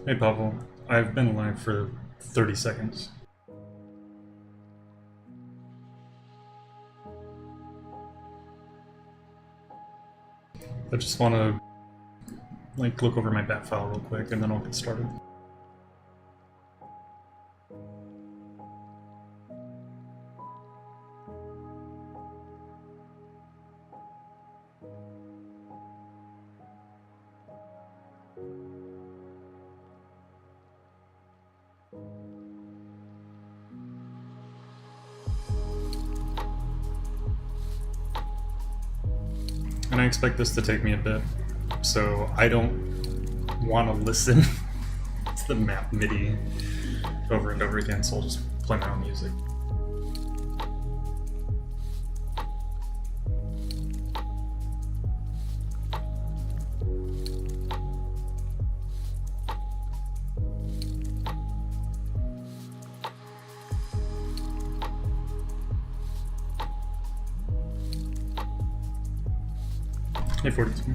Hey Pavel, I've been live for 30 seconds. I just want to look over my bat file real quick and then I'll get started. And I expect this to take me a bit, so I don't want to listen to the map MIDI over and over again, so I'll just play my own music. Hey, 42.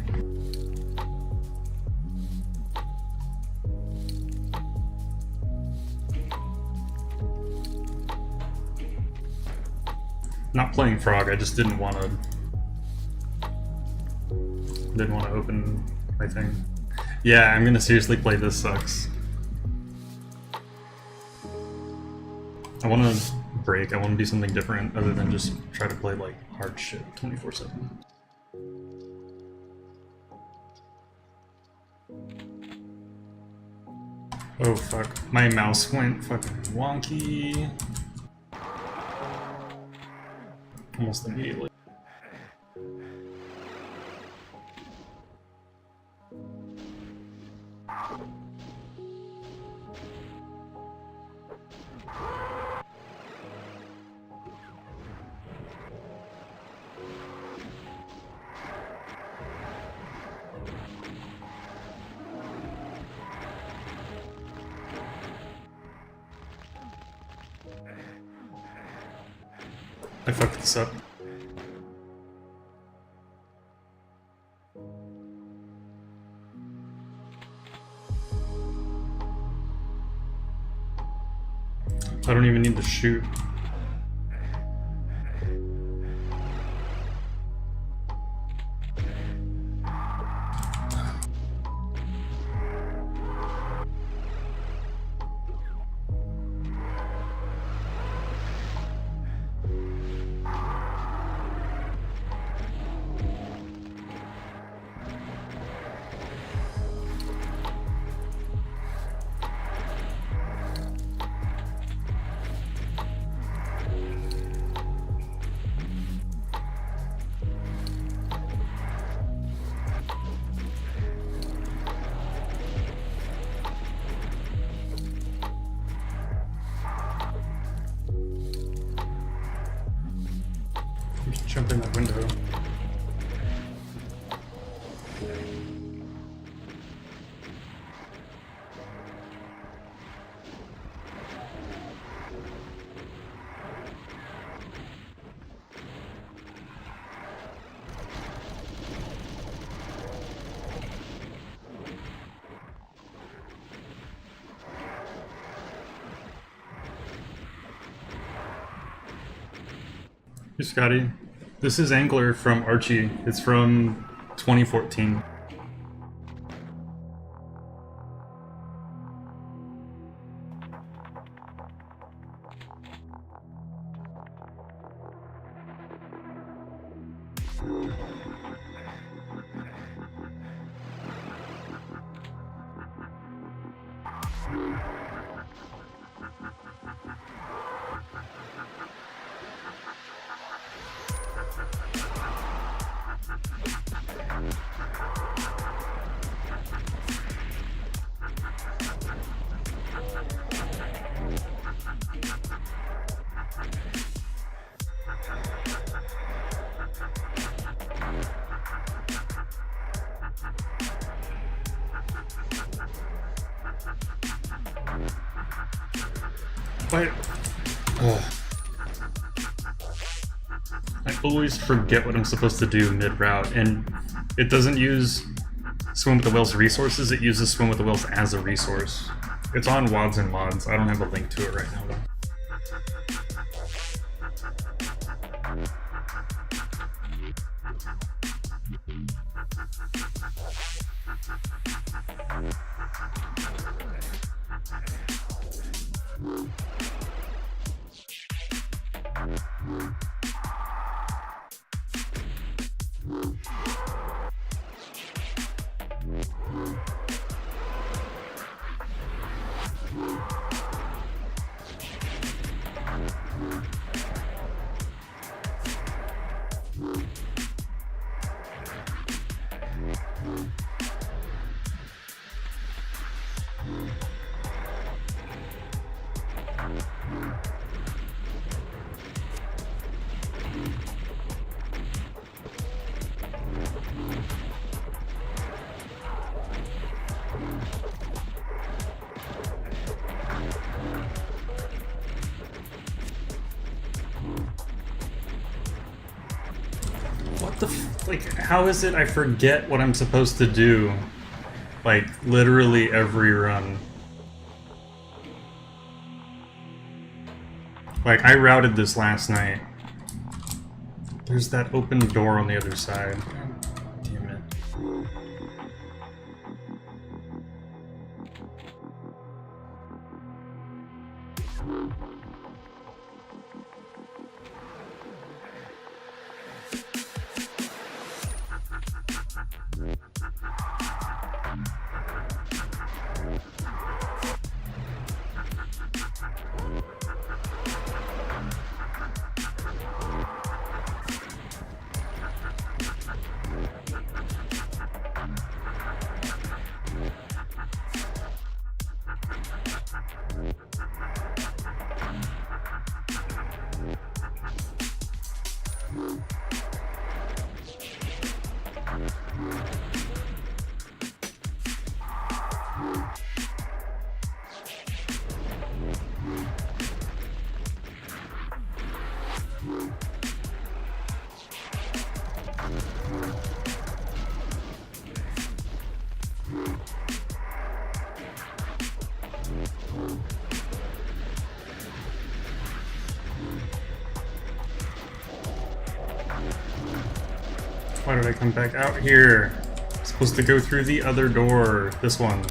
Not playing Frog, I just didn't want to open my thing. Yeah, I'm gonna seriously play THISSUXX. I want to break, I want to do something different other than just try to play like hard shit 24/7. Oh fuck, my mouse went fucking wonky. Almost immediately. I fucked this up. I don't even need to shoot. Just jump in that window. Hey Scotty, this is Angler from Archie. It's from 2014. Why? Ugh. I always forget what I'm supposed to do mid-route, and it doesn't use Swim with the Whales resources, it uses Swim with the Whales as a resource. It's on WODs and mods. I don't have a link to it right now though. What the like, how is it I forget what I'm supposed to do? Like, literally every run. Like, I routed this last night. There's that open door on the other side. God damn it. Why did I come back out here? I'm supposed to go through the other door. This one.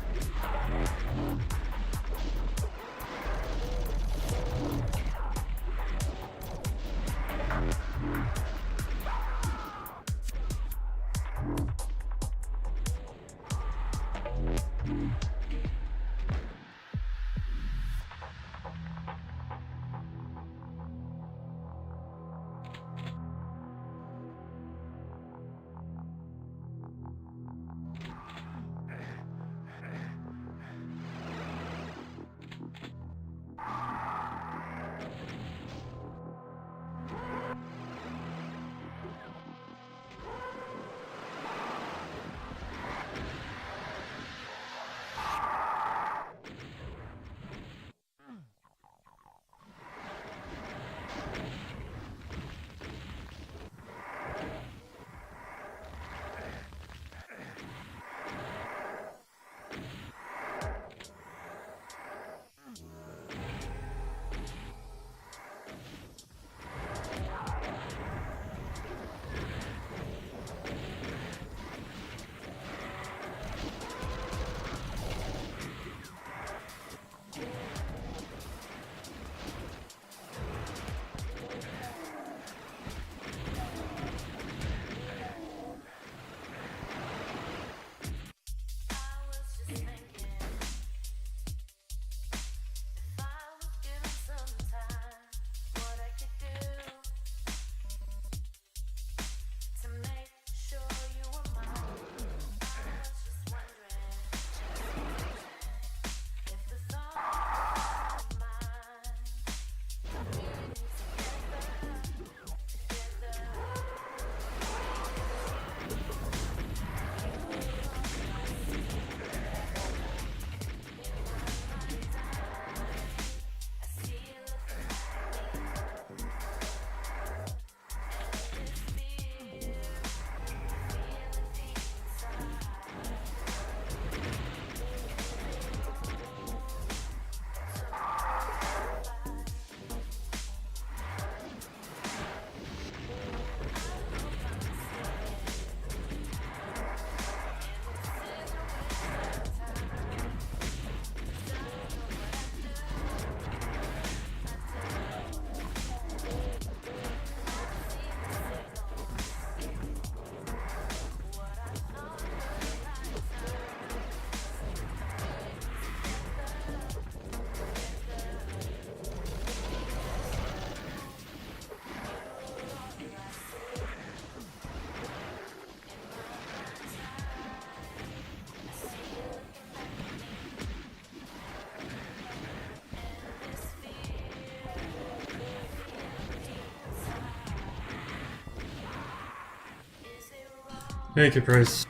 Thank you, Price.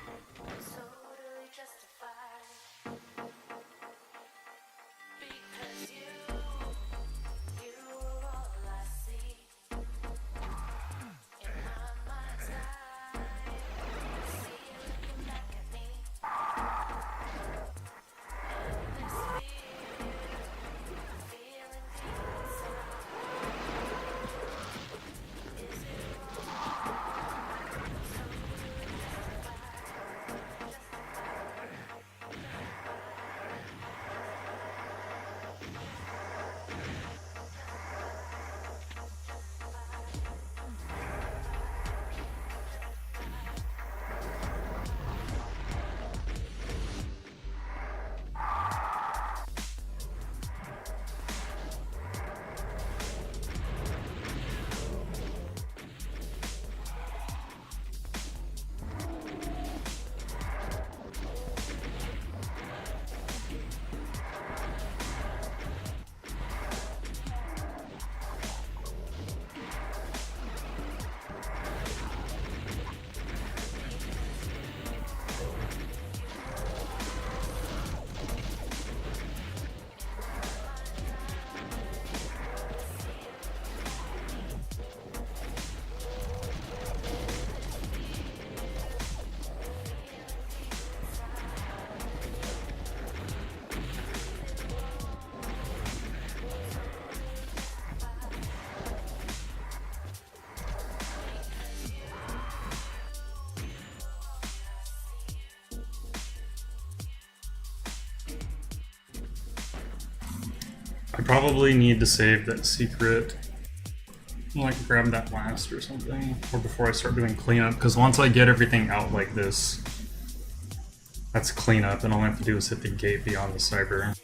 I probably need to save that secret. Like grab that last or something, or before I start doing cleanup, because once I get everything out like this, that's cleanup, and all I have to do is hit the gate beyond the cyber.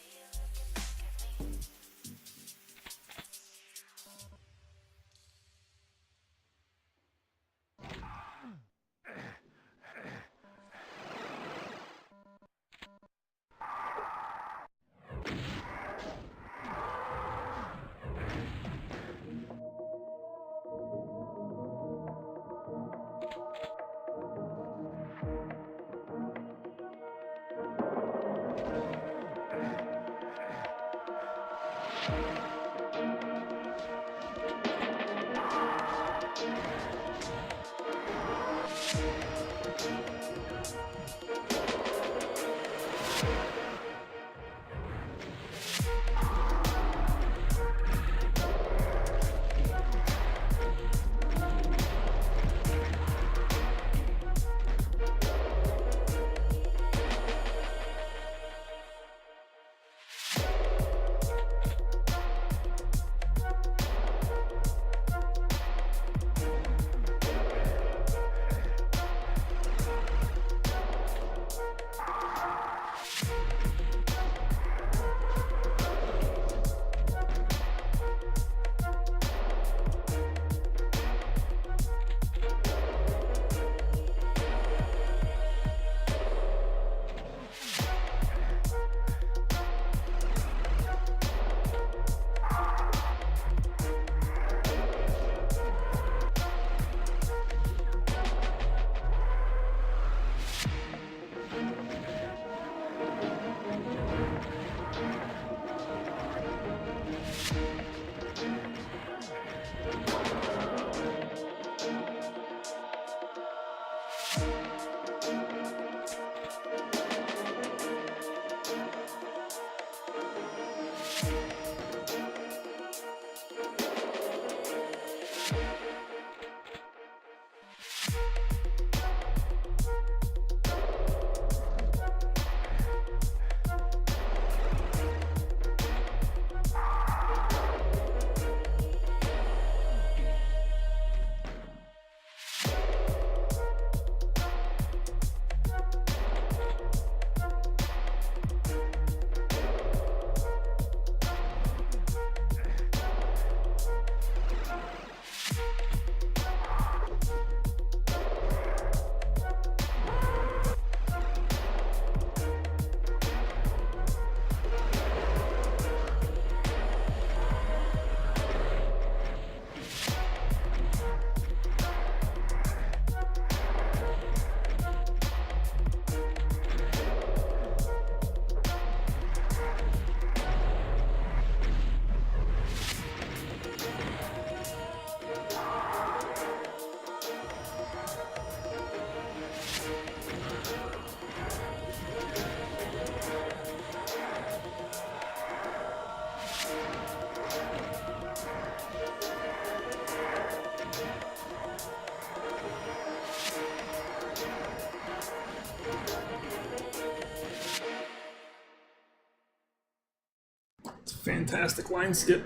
Fantastic line skip.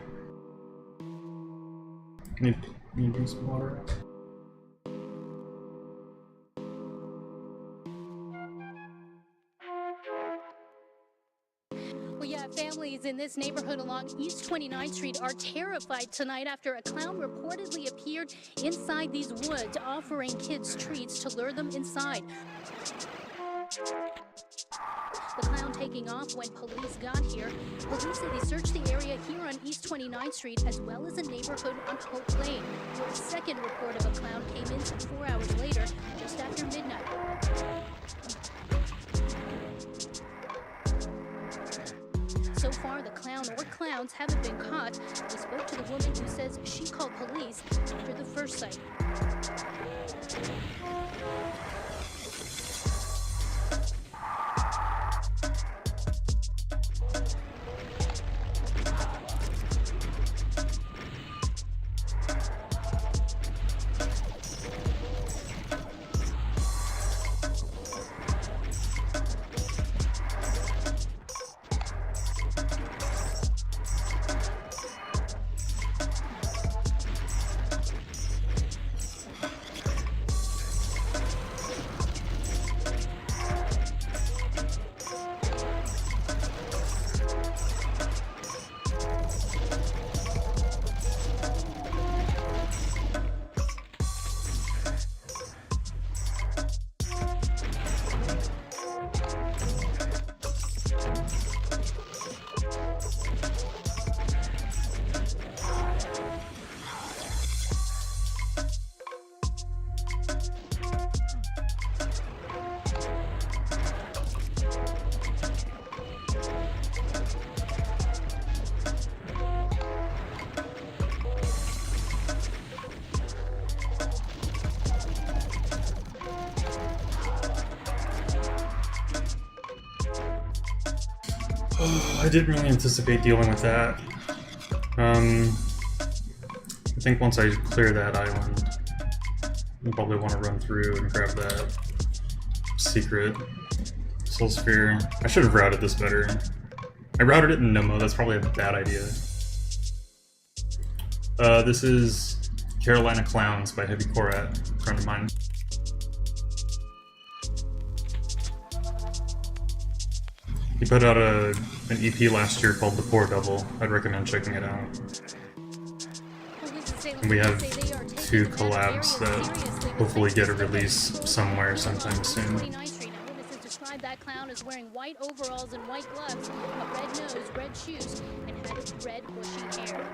Need some water. Well, yeah, families in this neighborhood along East 29th Street are terrified tonight after a clown reportedly appeared inside these woods, offering kids treats to lure them inside. The clown taking off when police got here. Police say they searched the area here on East 29th Street as well as a neighborhood on Hope Lane, where a second report of a clown came in 4 hours later, just after midnight. So far, the clown or clowns haven't been caught. We spoke to the woman who says she called police after the first sighting. I didn't really anticipate dealing with that. I think once I clear that island, I'll probably want to run through and grab that secret soul sphere. I should have routed this better. I routed it in Nomo, that's probably a bad idea. This is Carolina Clowns by Heavy Korat, a friend of mine. He put out an EP last year called The Poor Devil. I'd recommend checking it out. And we have 2 collabs that hopefully get a release somewhere sometime soon. That clown is wearing white overalls and white gloves, a red nose, red shoes, and had red bushy hair.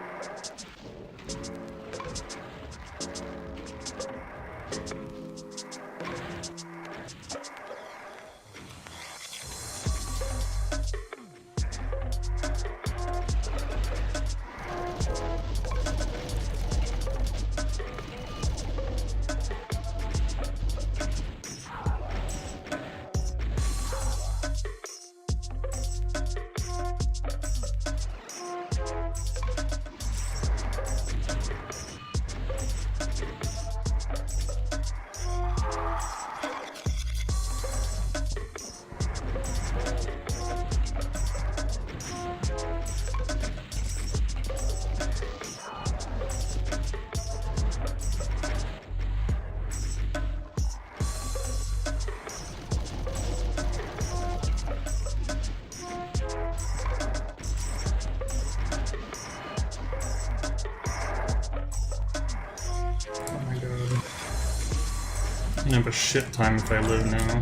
I'm gonna have a shit time if I live now.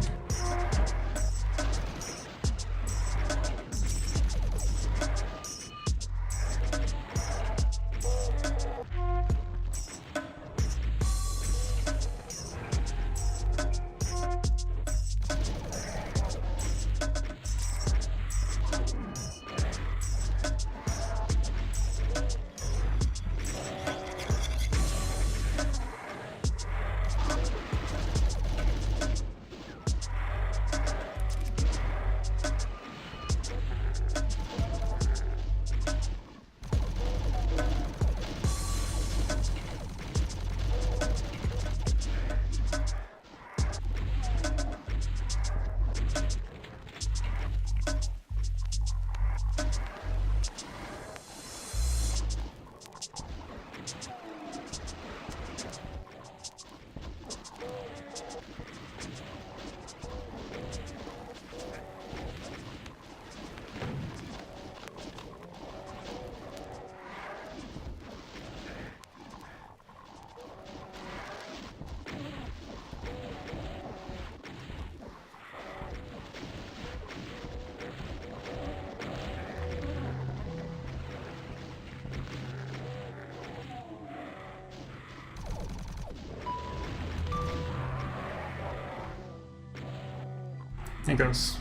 It goes.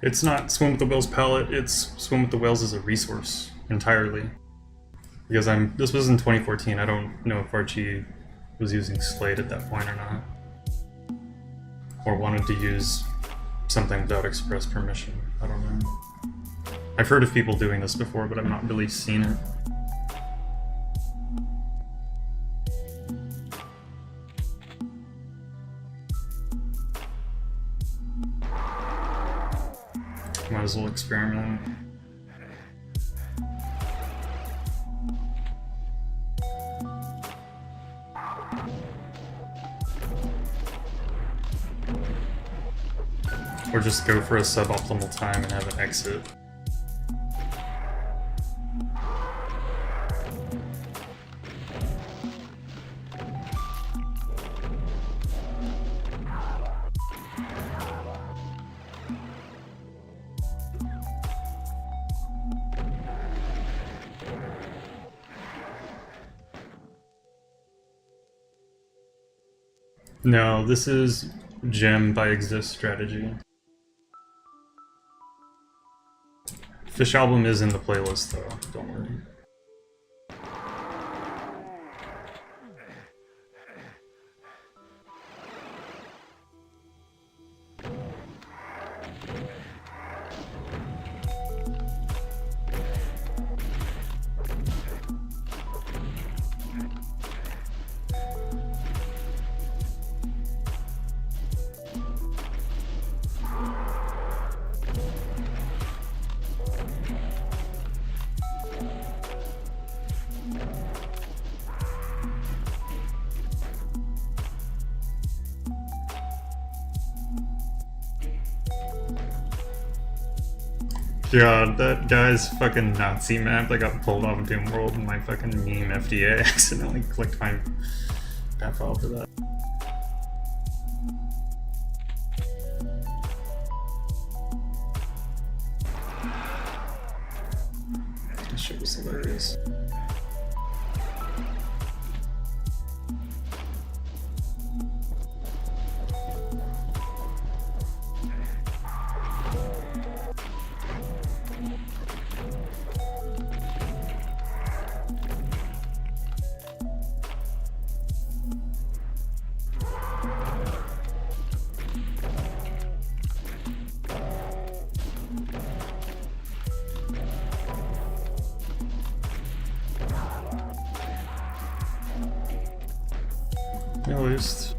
It's not swim with the whales palette, it's swim with the whales as a resource entirely. Because this was in 2014, I don't know if Archie was using Slate at that point or not. Or wanted to use something without express permission, I don't know. I've heard of people doing this before, but I've not really seen it. Might as well experiment. Or just go for a suboptimal time and have an exit. No, this is Gem by Exist strategy. Fish album is in the playlist though, don't worry. God, that guy's fucking Nazi map that got pulled off Doom World and my fucking meme FDA accidentally clicked my that file for that. This shit was hilarious. At least.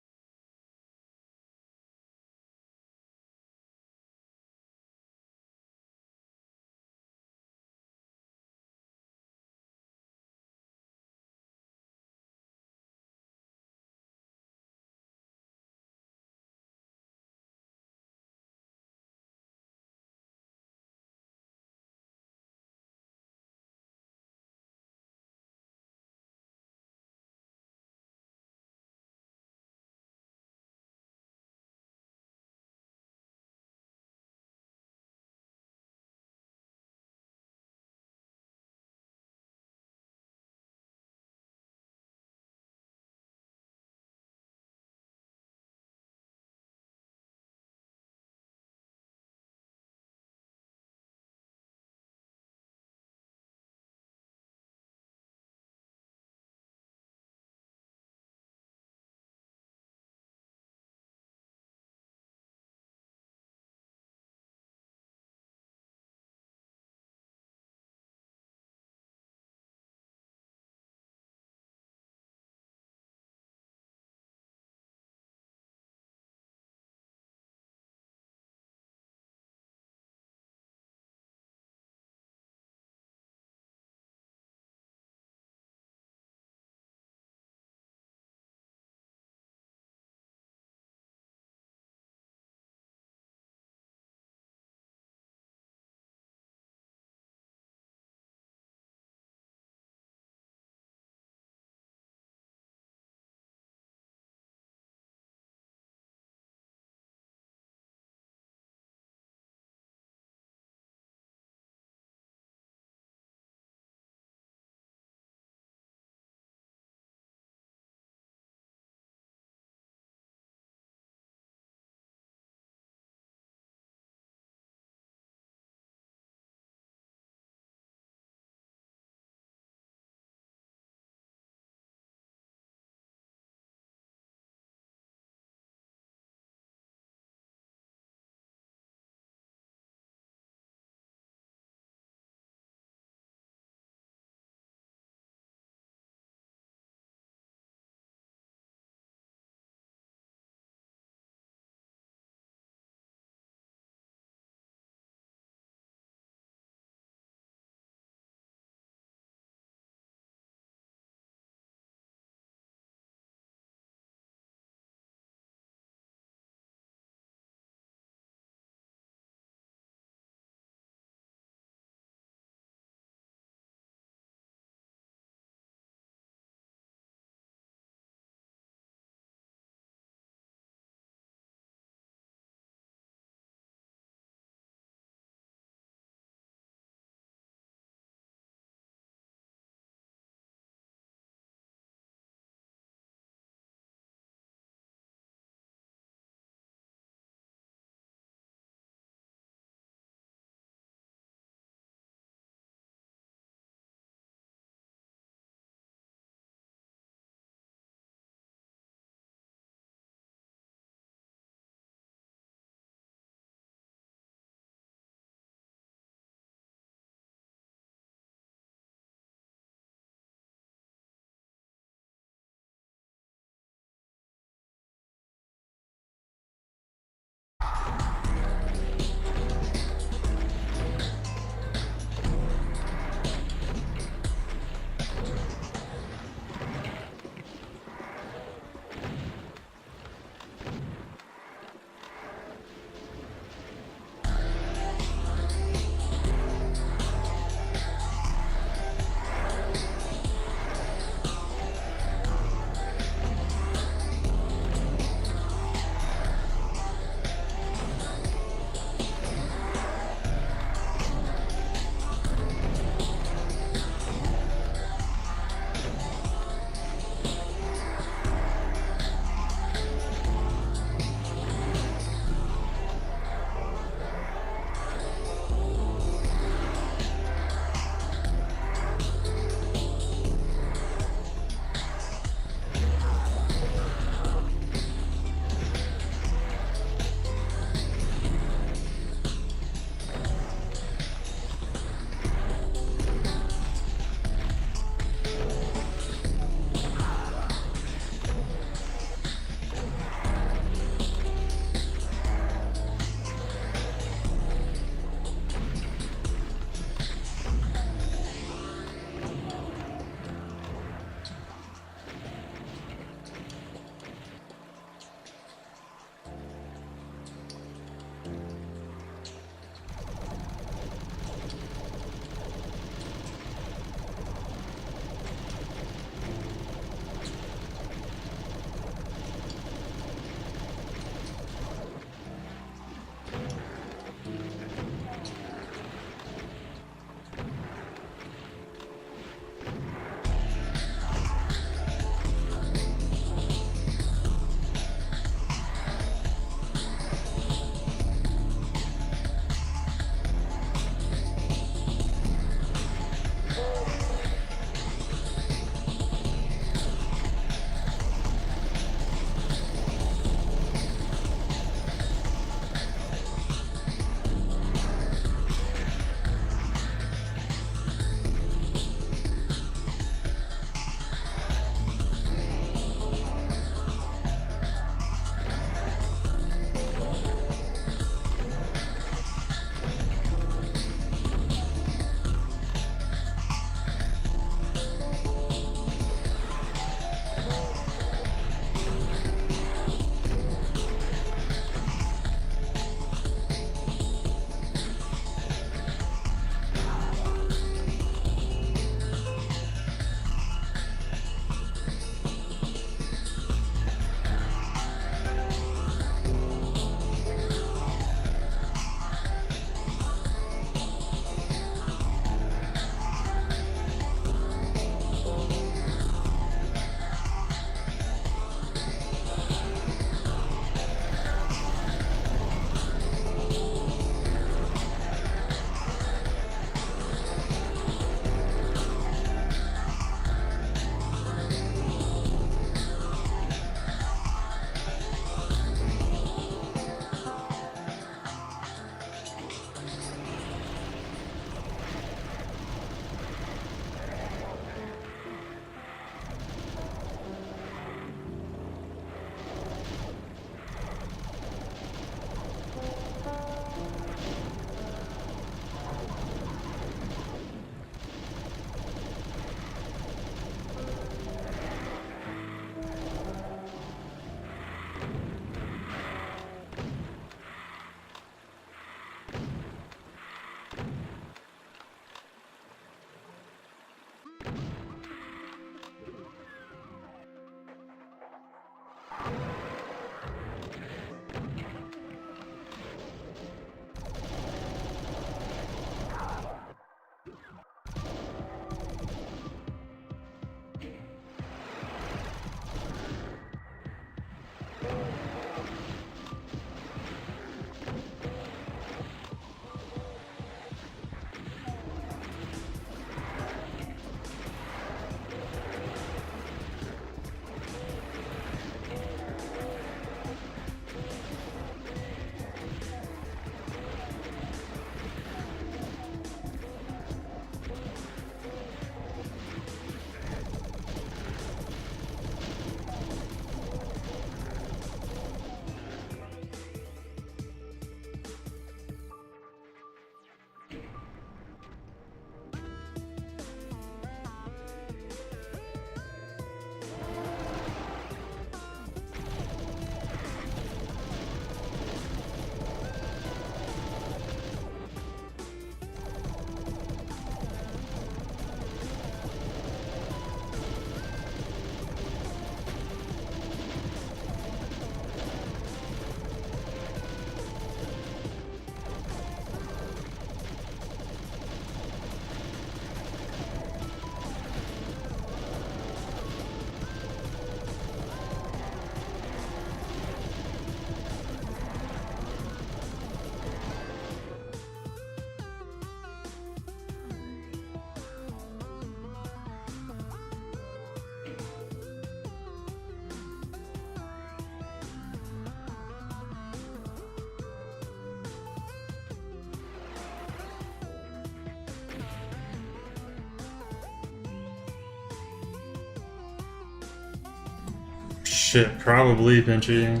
Shit, probably Pinchy.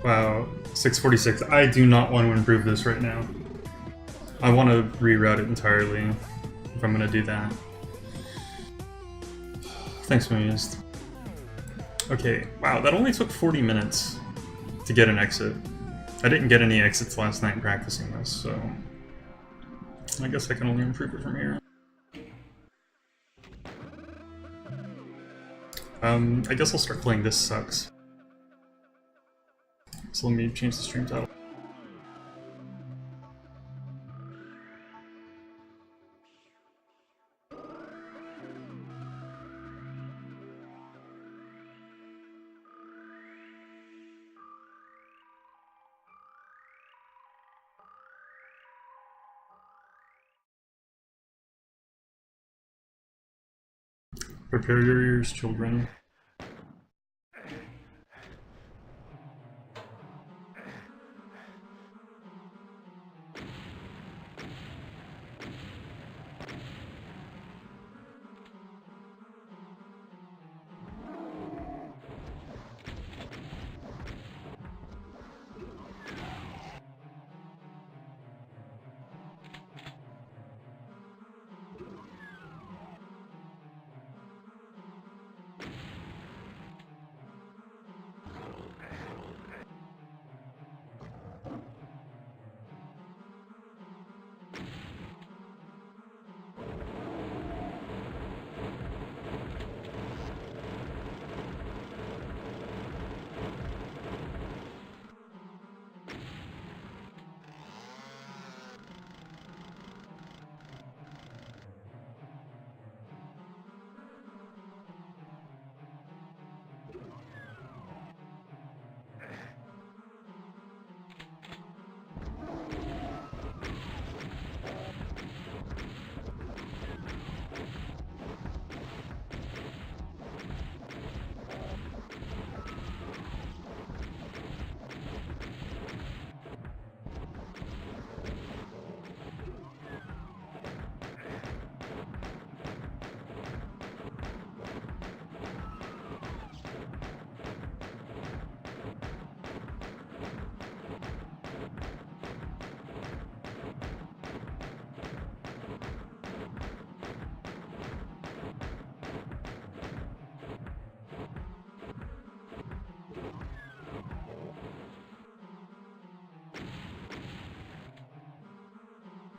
Wow, 646. I do not want to improve this right now. I want to reroute it entirely if I'm gonna do that. Thanks, Moist. Okay, wow, that only took 40 minutes to get an exit. I didn't get any exits last night practicing this, so I guess I can only improve it from here. I guess I'll start playing THISSUXX. So let me change the stream title. Prepare your ears, children.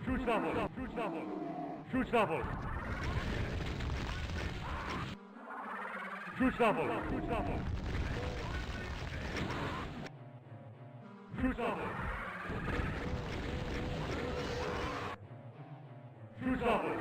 Shoot double! Shoot double! Shoot double! Shoot double! Shoot double! Shoot double! Shoot double!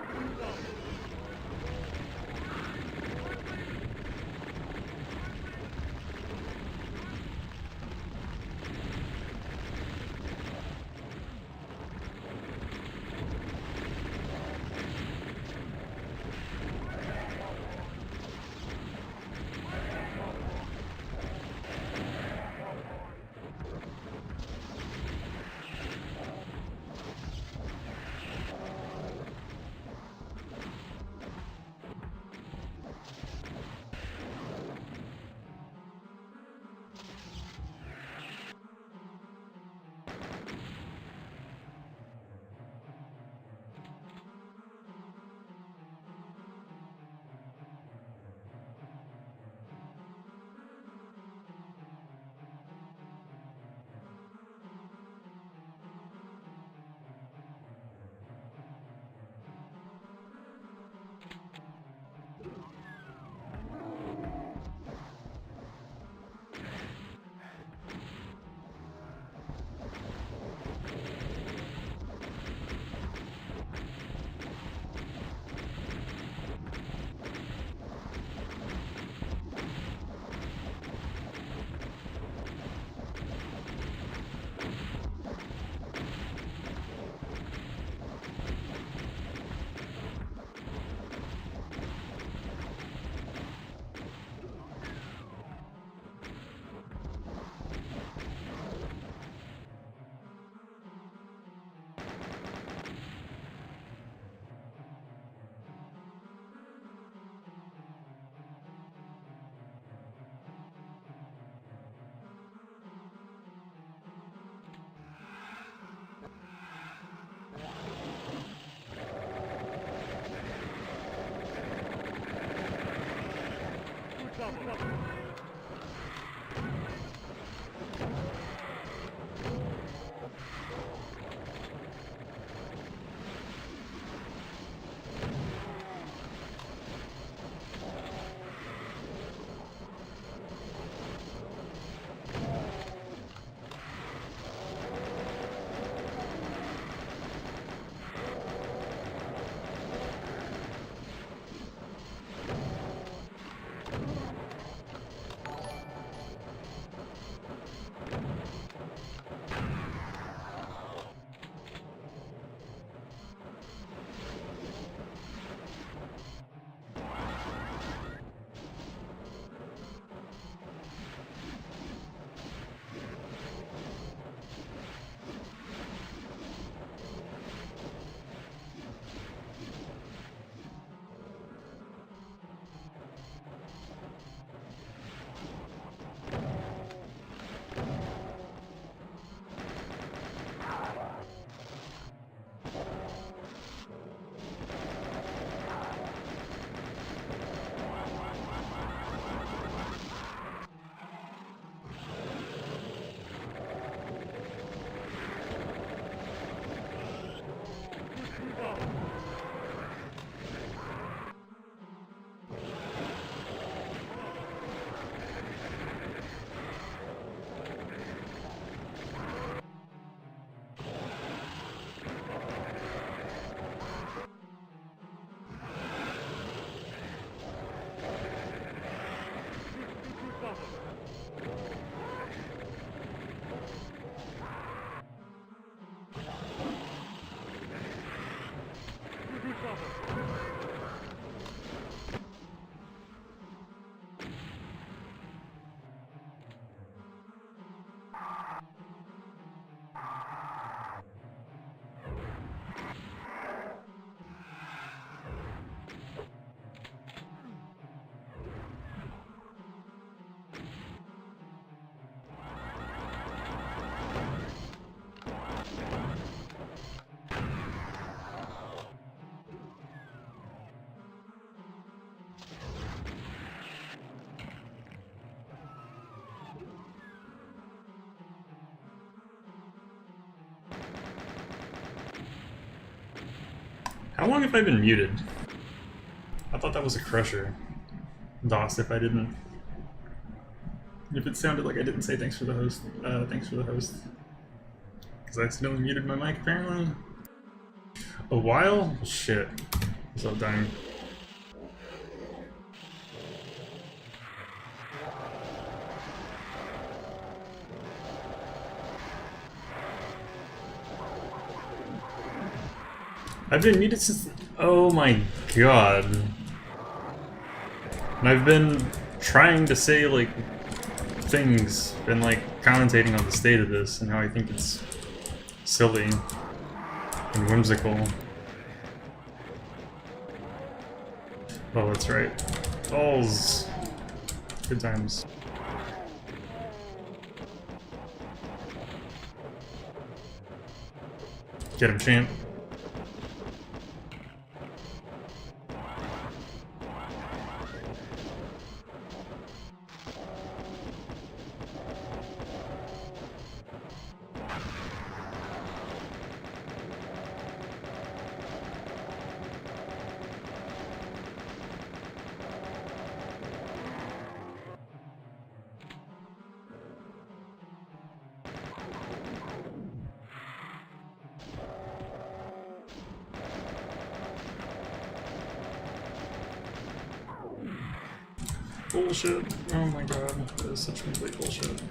How long have I been muted? I thought that was a crusher. DOS if I didn't. If it sounded like I didn't say thanks for the host, thanks for the host. Because I accidentally muted my mic apparently. A while? Shit. What's up, dying? I've been muted since. Oh my god. And I've been trying to say, like, things, been, like, commentating on the state of this and how I think it's silly and whimsical. Oh, that's right. Balls. Good times. Get him, champ. Bullshit. Oh my god, that is such complete bullshit.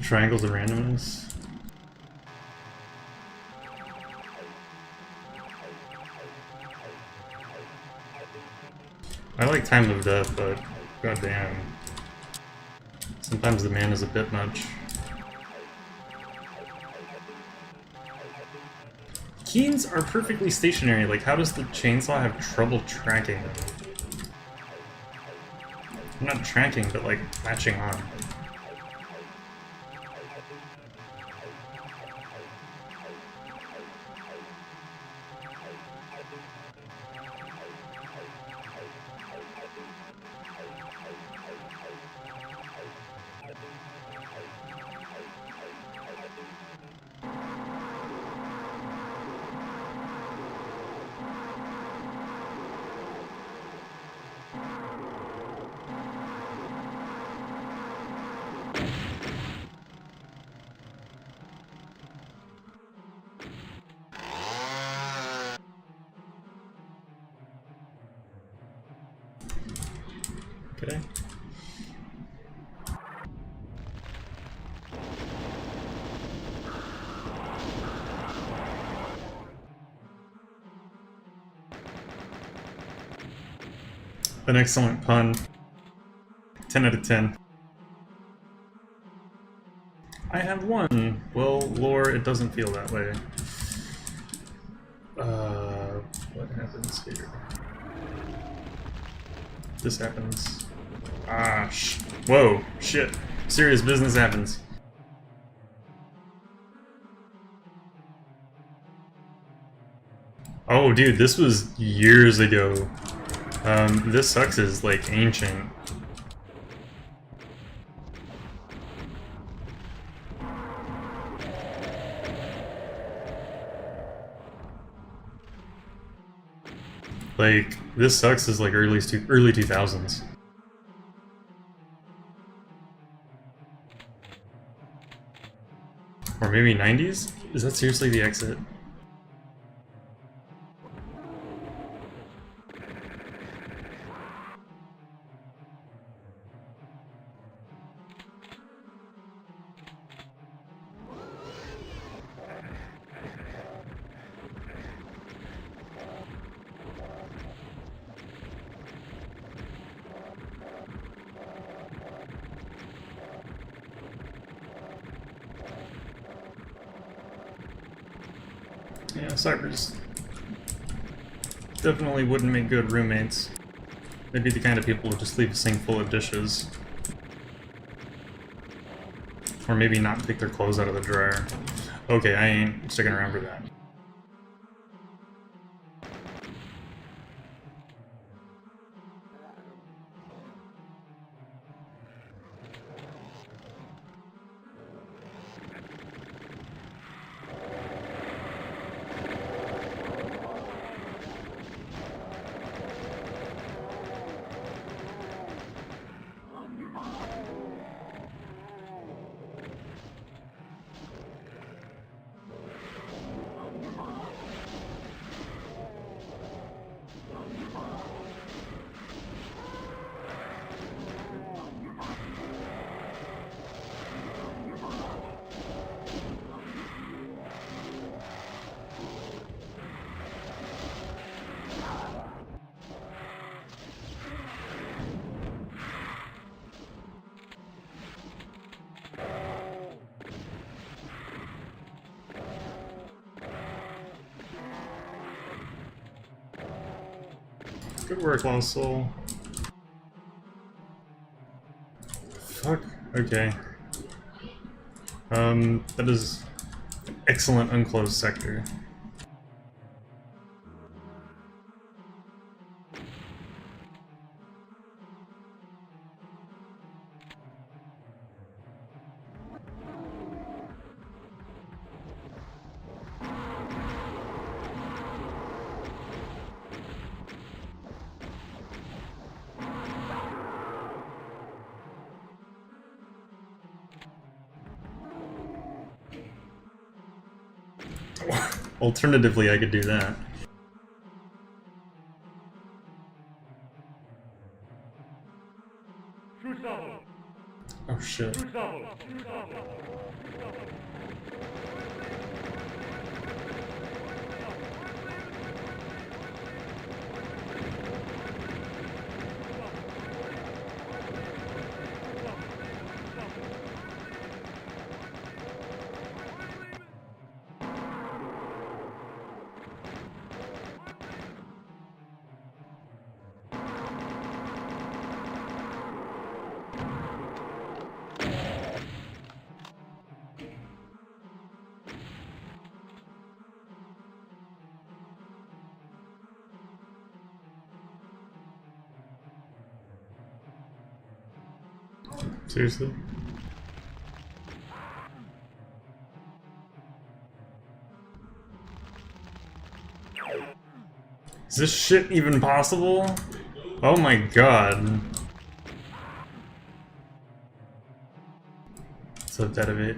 Triangles of randomness. I like time of death, but goddamn. Sometimes the man is a bit much. Keys are perfectly stationary, like how does the chainsaw have trouble tracking them? Not tracking, but like latching on. Okay. An excellent pun. 10 out of 10. I have one. Well, lore, it doesn't feel that way. What happens here? This happens. Ah, whoa, shit. Serious business happens. Oh, dude, this was years ago. THISSUXX is, like, ancient. Like, THISSUXX is, like, early 2000s. Or maybe 90s? Is that seriously the exit? Yeah, Cypher's definitely wouldn't make good roommates. They'd be the kind of people who just leave a sink full of dishes. Or maybe not take their clothes out of the dryer. Okay, I ain't sticking around for that. Good work, Lost Soul. Fuck. Okay. That is excellent unclosed sector. Alternatively, I could do that. Oh shit. Seriously? Is this shit even possible? Oh my god. So dead of it.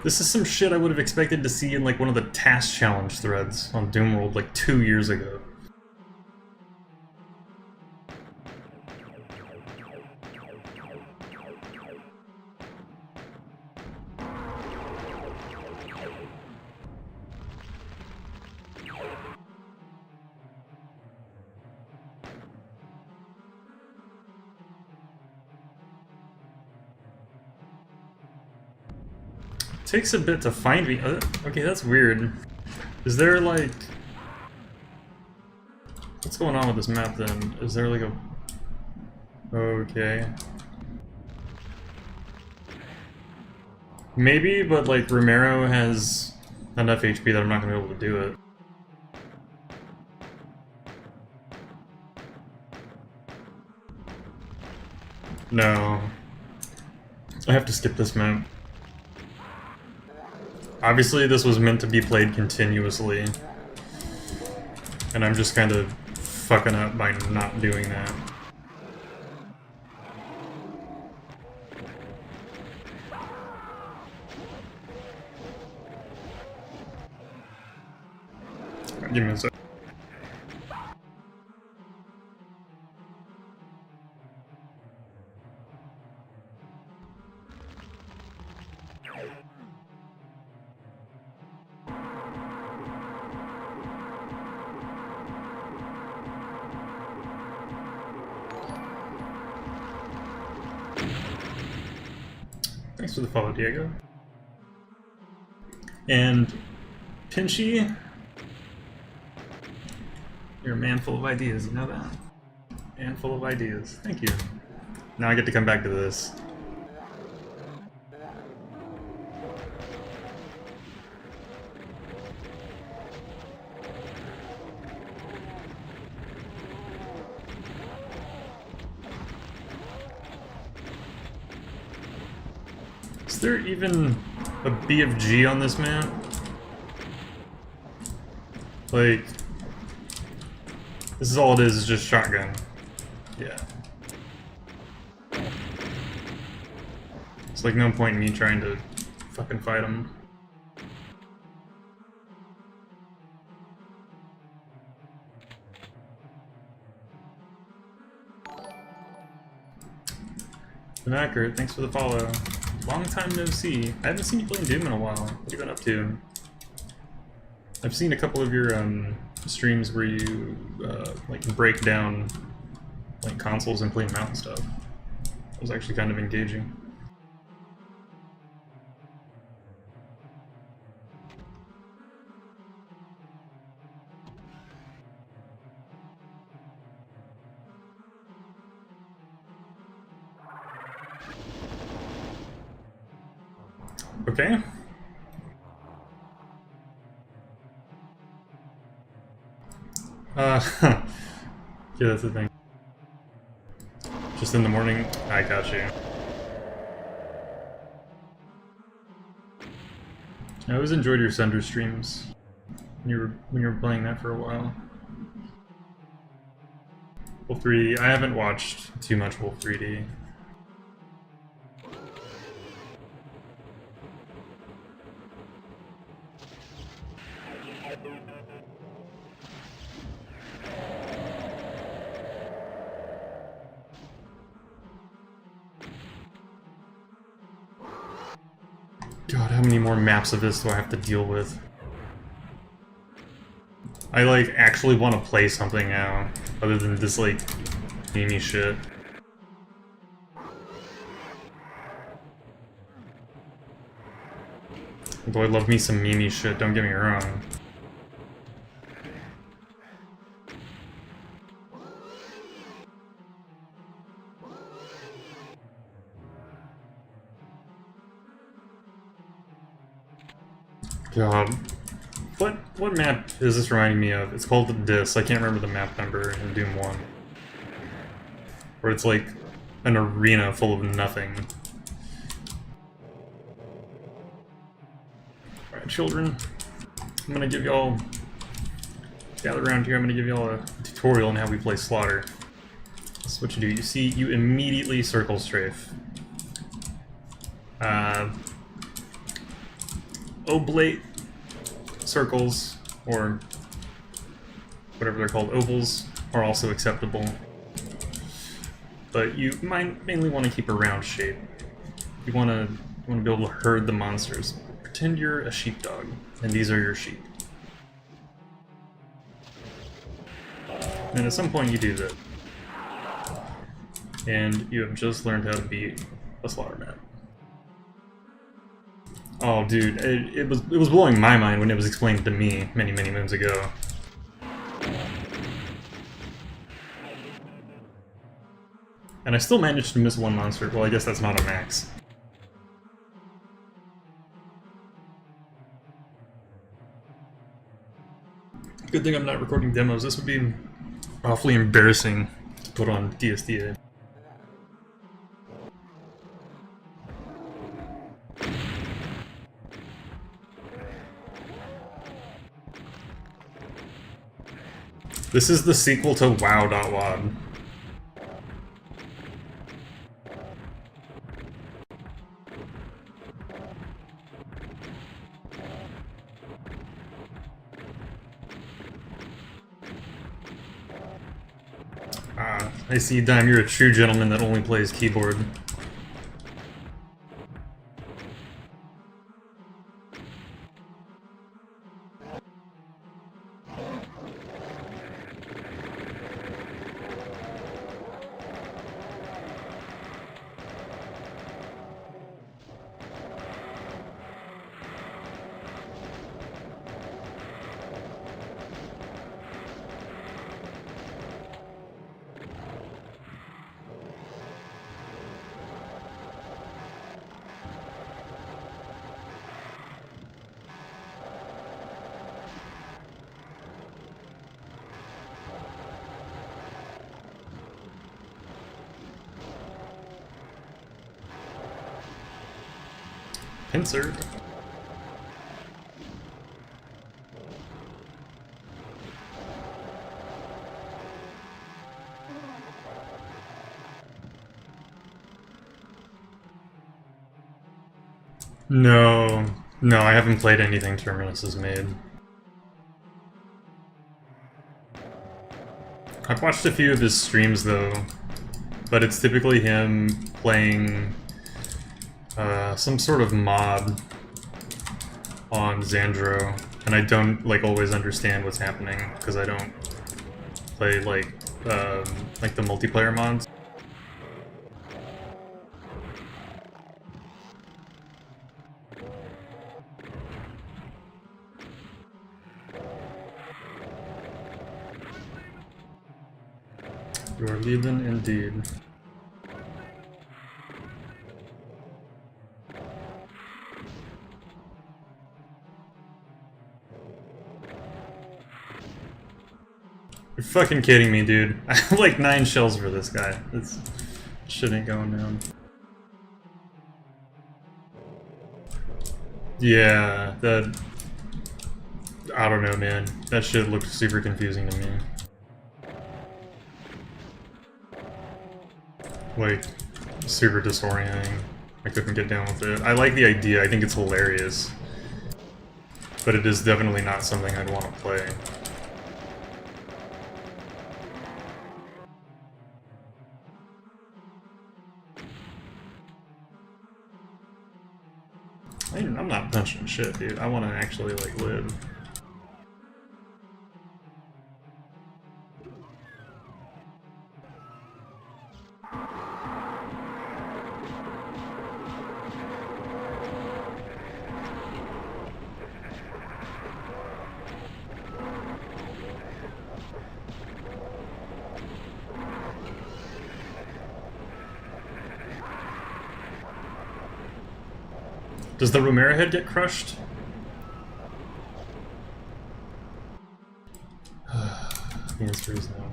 This is some shit I would have expected to see in like one of the task challenge threads on Doomworld like 2 years ago. Takes a bit to find me. Okay, that's weird. Is there like... What's going on with this map then? Is there like a... Okay. Maybe, but like Romero has enough HP that I'm not gonna be able to do it. No. I have to skip this map. Obviously this was meant to be played continuously, and I'm just kind of fucking up by not doing that. Give me a sec. Thanks for the follow, Diego. And Pinchy, you're a man full of ideas, you know that? Man full of ideas. Thank you. Now I get to come back to this. Is there even a BFG on this map? Like, this is all it is just shotgun. Yeah. It's like no point in me trying to fucking fight him. Inaccurate, thanks for the follow. Long time no see. I haven't seen you playing Doom in a while. What have you been up to? I've seen a couple of your streams where you like break down like consoles and play mount stuff. It was actually kind of engaging. Okay. Yeah, that's the thing. Just in the morning, I got you. I always enjoyed your Sender streams when you were playing that for a while. Wolf 3D. I haven't watched too much Wolf 3D. God, how many more maps of this do I have to deal with? I, like, actually want to play something now, other than this, like, gamey shit. Although I love me some memey shit, don't get me wrong. God. What map is this reminding me of? It's called THISSUXX. I can't remember the map number in Doom 1. Where it's like an arena full of nothing. Alright, children. I'm gonna give y'all... Gather around here, I'm gonna give y'all a tutorial on how we play Slaughter. This is what you do. You see, you immediately circle strafe. Oblate circles, or whatever they're called, ovals, are also acceptable. But you might mainly want to keep a round shape. You want to be able to herd the monsters. Pretend you're a sheepdog, and these are your sheep. And at some point you do that. And you have just learned how to beat a slaughter map. Oh, dude, it was blowing my mind when it was explained to me many moons ago. And I still managed to miss one monster. Well, I guess that's not a max. Good thing I'm not recording demos. This would be awfully embarrassing to put on DSDA. This is the sequel to WoW.WOD. Ah, I see, Dime, you're a true gentleman that only plays keyboard. Pincer. No, I haven't played anything Terminus has made. I've watched a few of his streams though, but it's typically him playing some sort of mod on Xandro, and I don't like always understand what's happening because I don't play like the multiplayer mods. You are leaving indeed. You're fucking kidding me, dude. I have like 9 shells for this guy. This shit ain't going down. Yeah, that... I don't know, man. That shit looked super confusing to me. Like, super disorienting. I couldn't get down with it. I like the idea, I think it's hilarious. But it is definitely not something I'd want to play. I'm not punching shit, dude. I want to actually, like, live. Does the Romero head get crushed? The answer is no.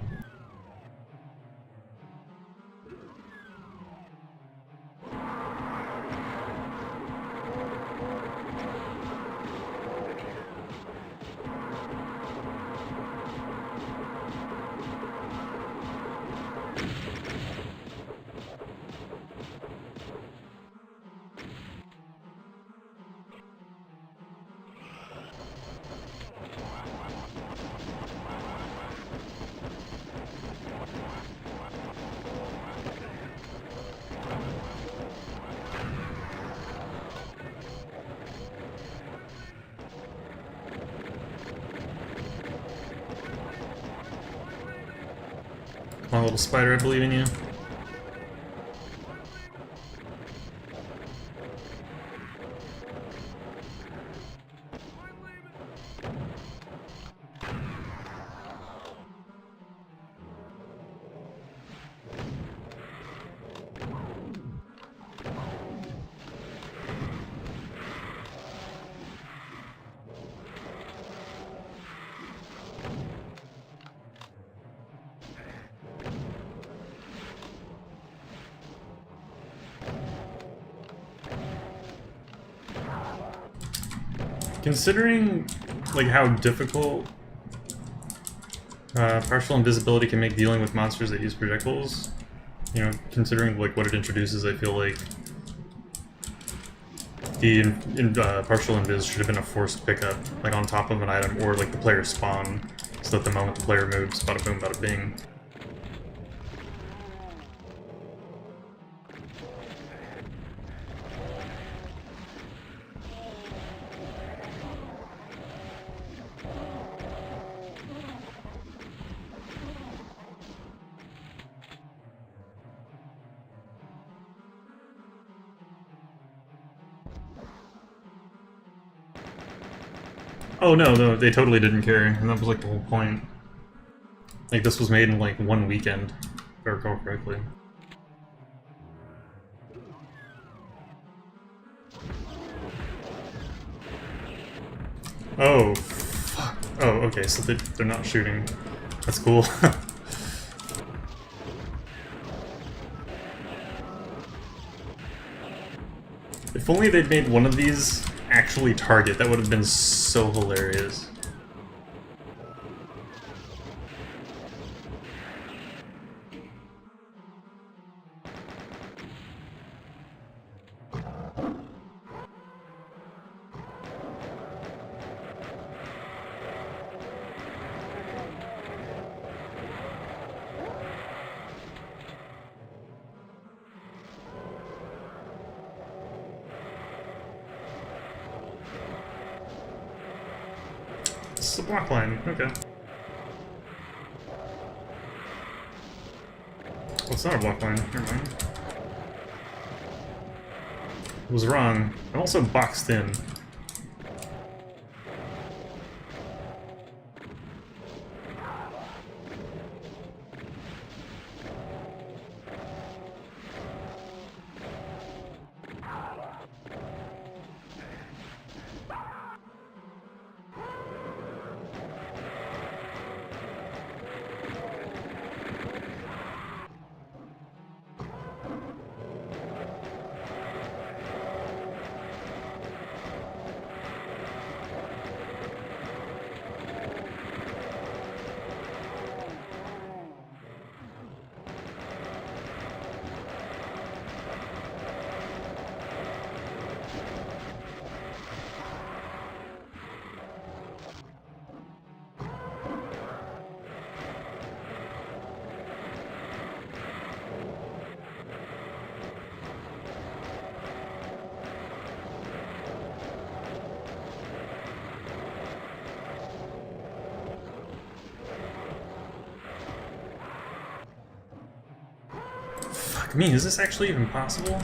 Come on, little spider, I believe in you. Considering, like, how difficult partial invisibility can make dealing with monsters that use projectiles, you know, considering, like, what it introduces, I feel like the partial invis should have been a forced pickup, like, on top of an item, or, like, the player spawn, so that the moment the player moves, bada boom, bada bing. Oh no, they totally didn't care, and that was like the whole point. Like, this was made in like one weekend, if I recall correctly. Oh, fuck. Oh, okay, so they're not shooting. That's cool. If only they'd made one of these actually target, that would have been so hilarious. It's a block line, okay. Well, it's not a block line, never mind. I was wrong. I'm also boxed in. Fuck me, is this actually even possible?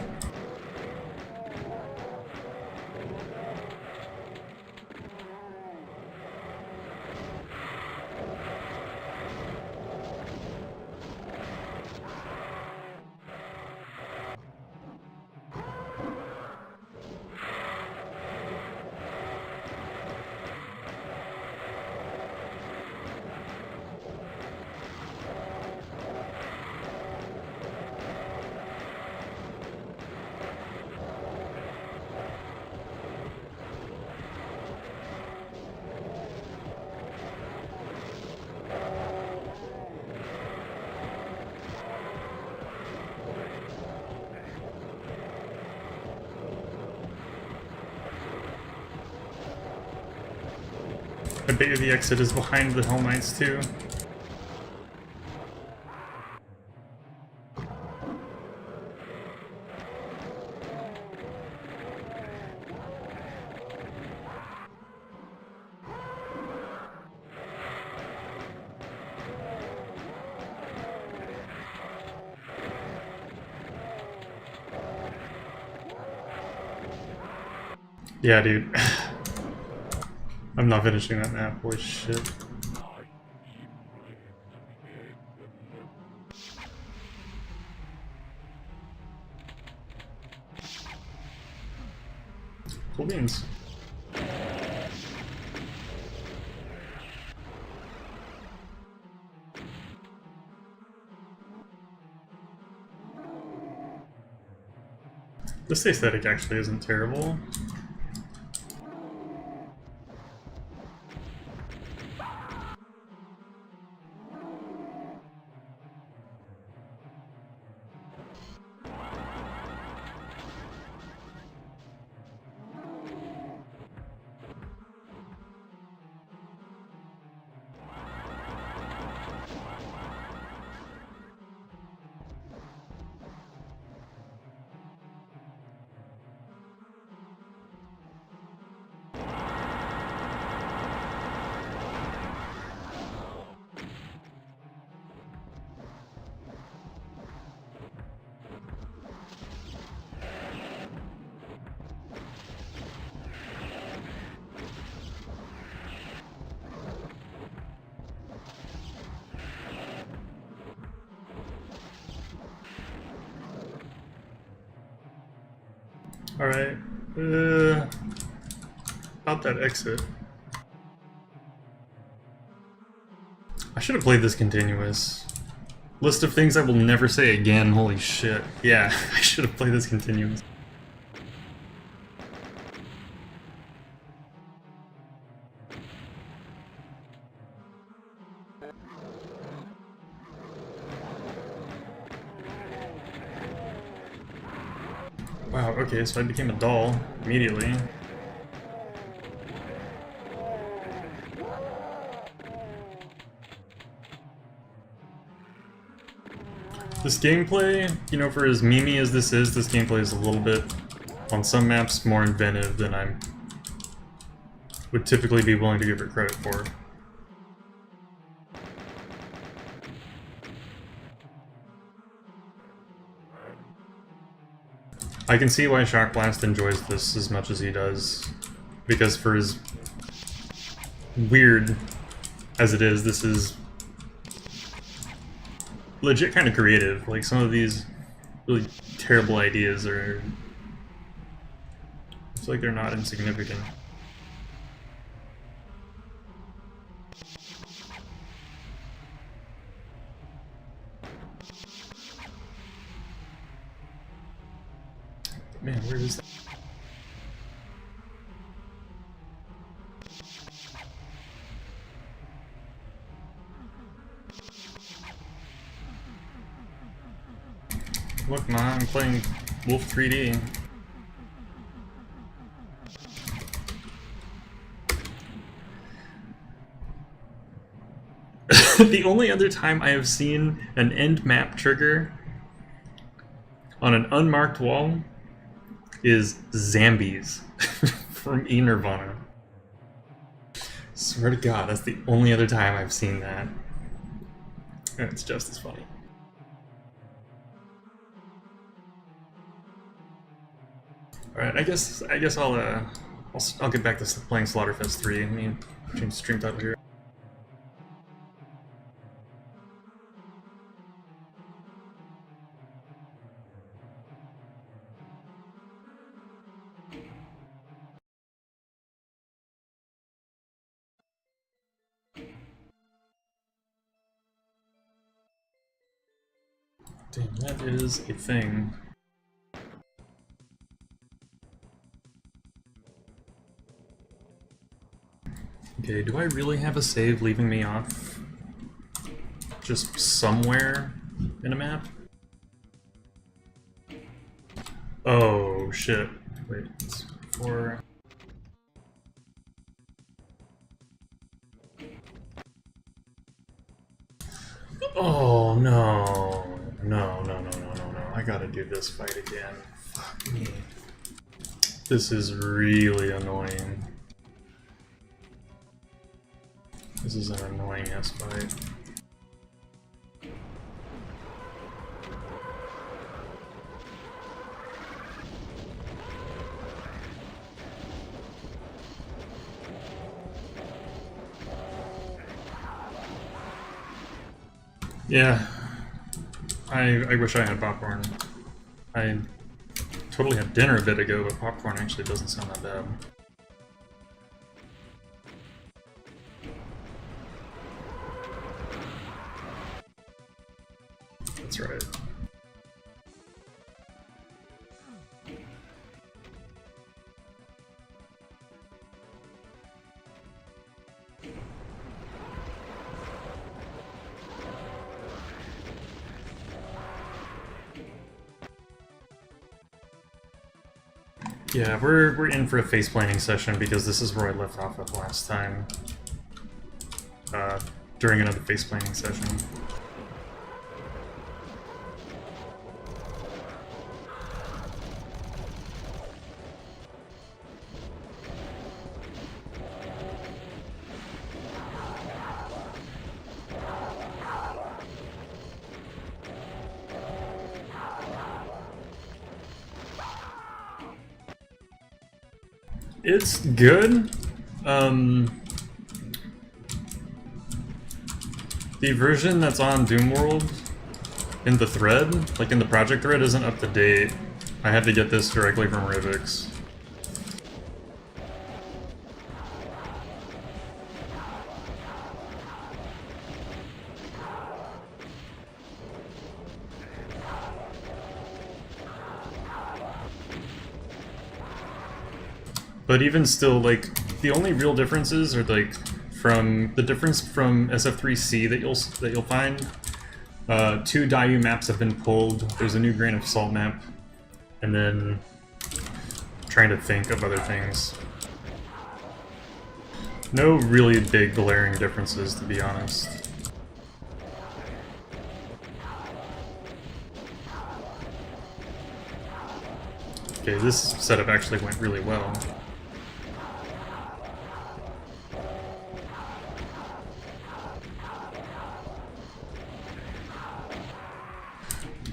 I bet you the exit is behind the Hell Knights too. Yeah, dude. I'm not finishing that map, holy shit. Cool beans. This aesthetic actually isn't terrible. Alright, about that exit. I should have played this continuous. List of things I will never say again, holy shit. Yeah, I should have played this continuous. Wow, okay, so I became a doll immediately. This gameplay, you know, for as memey as this gameplay is a little bit, on some maps, more inventive than I would typically be willing to give it credit for. I can see why Shock Blast enjoys this as much as he does, because for as weird as it is, this is legit kind of creative. Like, some of these really terrible ideas are... it's like they're not insignificant. Man, where is that? Look, man, I'm playing Wolf 3D. The only other time I have seen an end map trigger on an unmarked wall is Zambies from E-Nirvana. Swear to God, that's the only other time I've seen that. And it's just as funny. All right, I guess I'll get back to playing Slaughterfest 3. I mean, change stream title here. Damn, that is a thing. Okay, do I really have a save leaving me off just somewhere in a map? Oh, shit. Wait, it's for... Oh, no. No. I gotta do this fight again. Fuck me. This is really annoying. This is an annoying ass fight. Yeah, I wish I had popcorn. I totally had dinner a bit ago, but popcorn actually doesn't sound that bad. That's right. Yeah, we're in for a face planning session because this is where I left off at last time. During another face planning session. It's good. The version that's on Doomworld in the thread, like in the project thread, isn't up to date. I had to get this directly from Rivix. But even still, like, the only real differences are like from the difference from SF3C that you'll find. 2 Dayu maps have been pulled. There's a new grain of salt map, and then trying to think of other things. No really big glaring differences, to be honest. Okay, this setup actually went really well.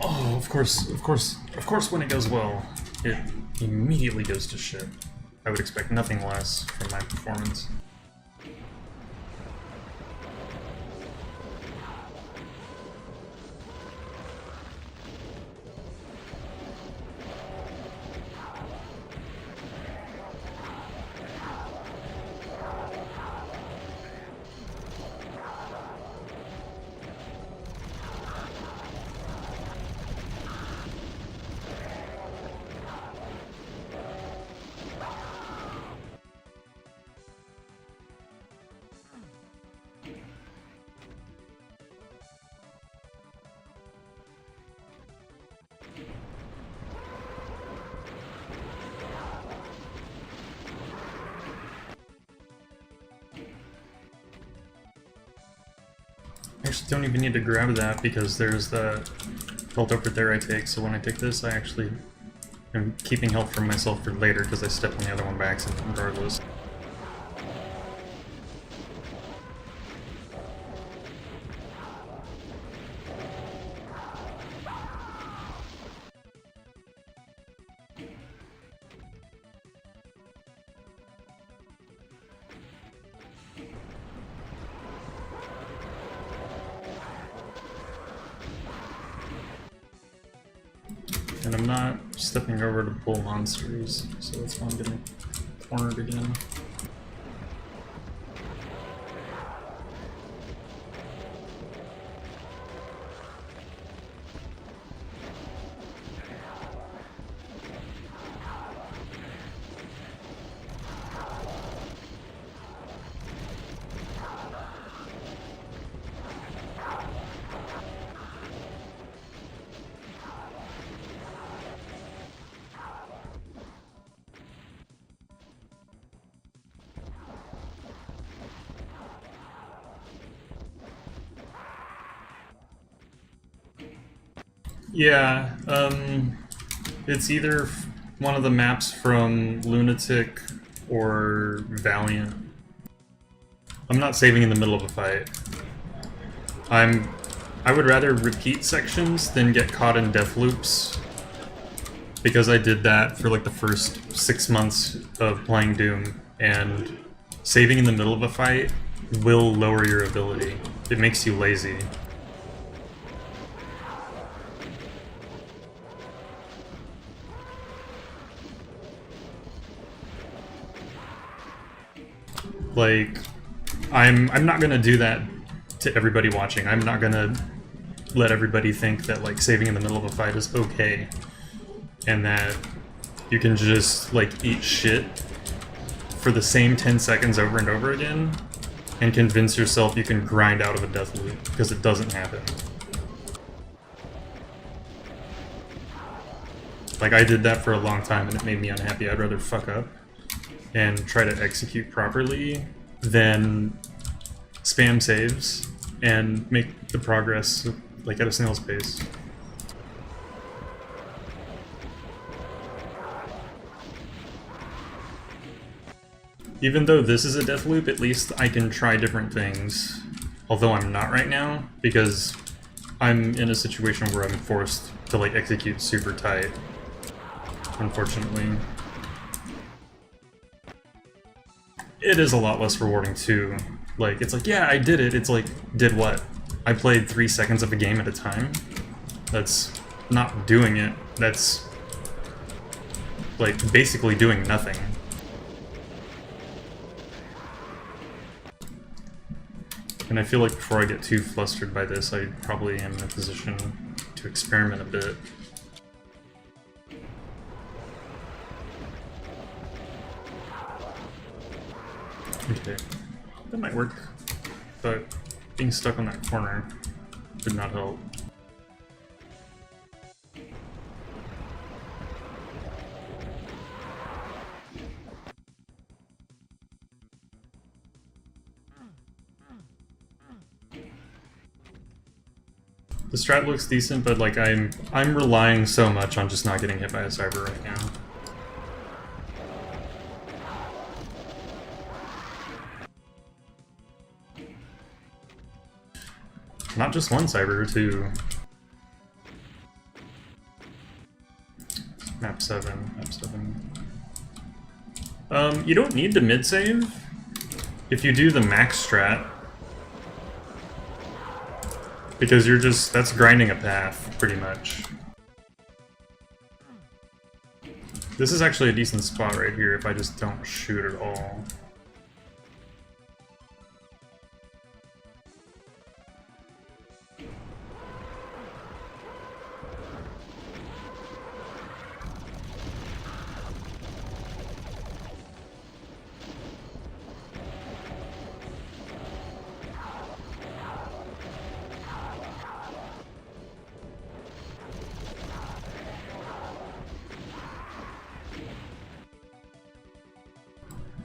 Oh, of course when it goes well, it immediately goes to shit. I would expect nothing less from my performance. I actually don't even need to grab that because there's the health over there I take, so when I take this I actually am keeping health for myself for later because I stepped on the other one by accident regardless. And I'm not stepping over to pull monsters, so that's why I'm getting cornered again. Yeah, it's either one of the maps from Lunatic or Valiant. I'm not saving in the middle of a fight. I would rather repeat sections than get caught in death loops, because I did that for like the first 6 months of playing Doom, and saving in the middle of a fight will lower your ability. It makes you lazy. Like, I'm not gonna do that to everybody watching. I'm not gonna let everybody think that like saving in the middle of a fight is okay, and that you can just like eat shit for the same 10 seconds over and over again and convince yourself you can grind out of a death loop, because it doesn't happen. Like, I did that for a long time and it made me unhappy. I'd rather fuck up and try to execute properly than spam saves and make the progress like at a snail's pace. Even though this is a death loop, at least I can try different things. Although I'm not right now, because I'm in a situation where I'm forced to like execute super tight, unfortunately. It is a lot less rewarding too. Like, it's like, yeah, I did it. It's like, did what? I played 3 seconds of a game at a time? That's not doing it. That's like basically doing nothing. And I feel like before I get too flustered by this, I probably am in a position to experiment a bit. Okay, that might work, but being stuck on that corner did not help. The strat looks decent, but like I'm relying so much on just not getting hit by a cyber right now. Not just one cyber, too. Map 7, map 7. You don't need the mid-save if you do the max strat. Because you're just, that's grinding a path, pretty much. This is actually a decent spot right here if I just don't shoot at all.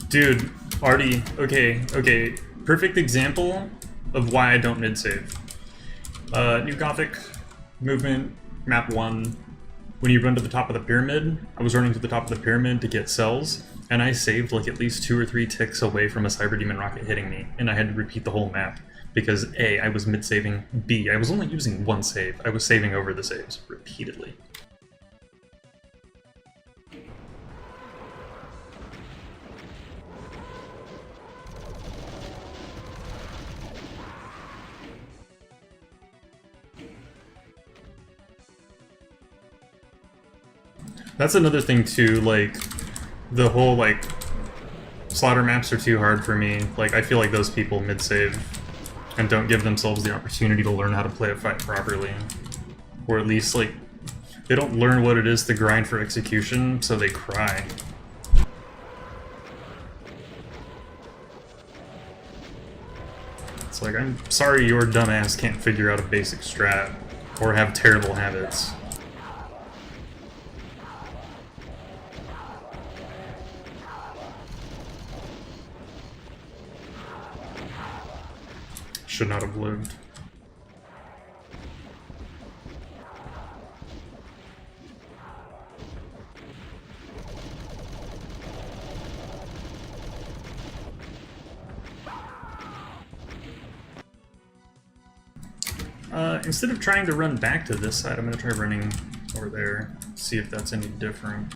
Dude, Artie, okay. Perfect example of why I don't mid-save. New Gothic movement, map 1. When you run to the top of the pyramid, I was running to the top of the pyramid to get cells, and I saved like at least 2 or 3 ticks away from a Cyber Demon rocket hitting me, and I had to repeat the whole map. Because A, I was mid-saving, B, I was only using one save. I was saving over the saves, repeatedly. That's another thing too, like, the whole, like, slaughter maps are too hard for me. Like, I feel like those people mid-save and don't give themselves the opportunity to learn how to play a fight properly. Or at least, like, they don't learn what it is to grind for execution, so they cry. It's like, I'm sorry your dumbass can't figure out a basic strat, or have terrible habits. Should not have lived. Instead of trying to run back to this side, I'm going to try running over there, see if that's any different.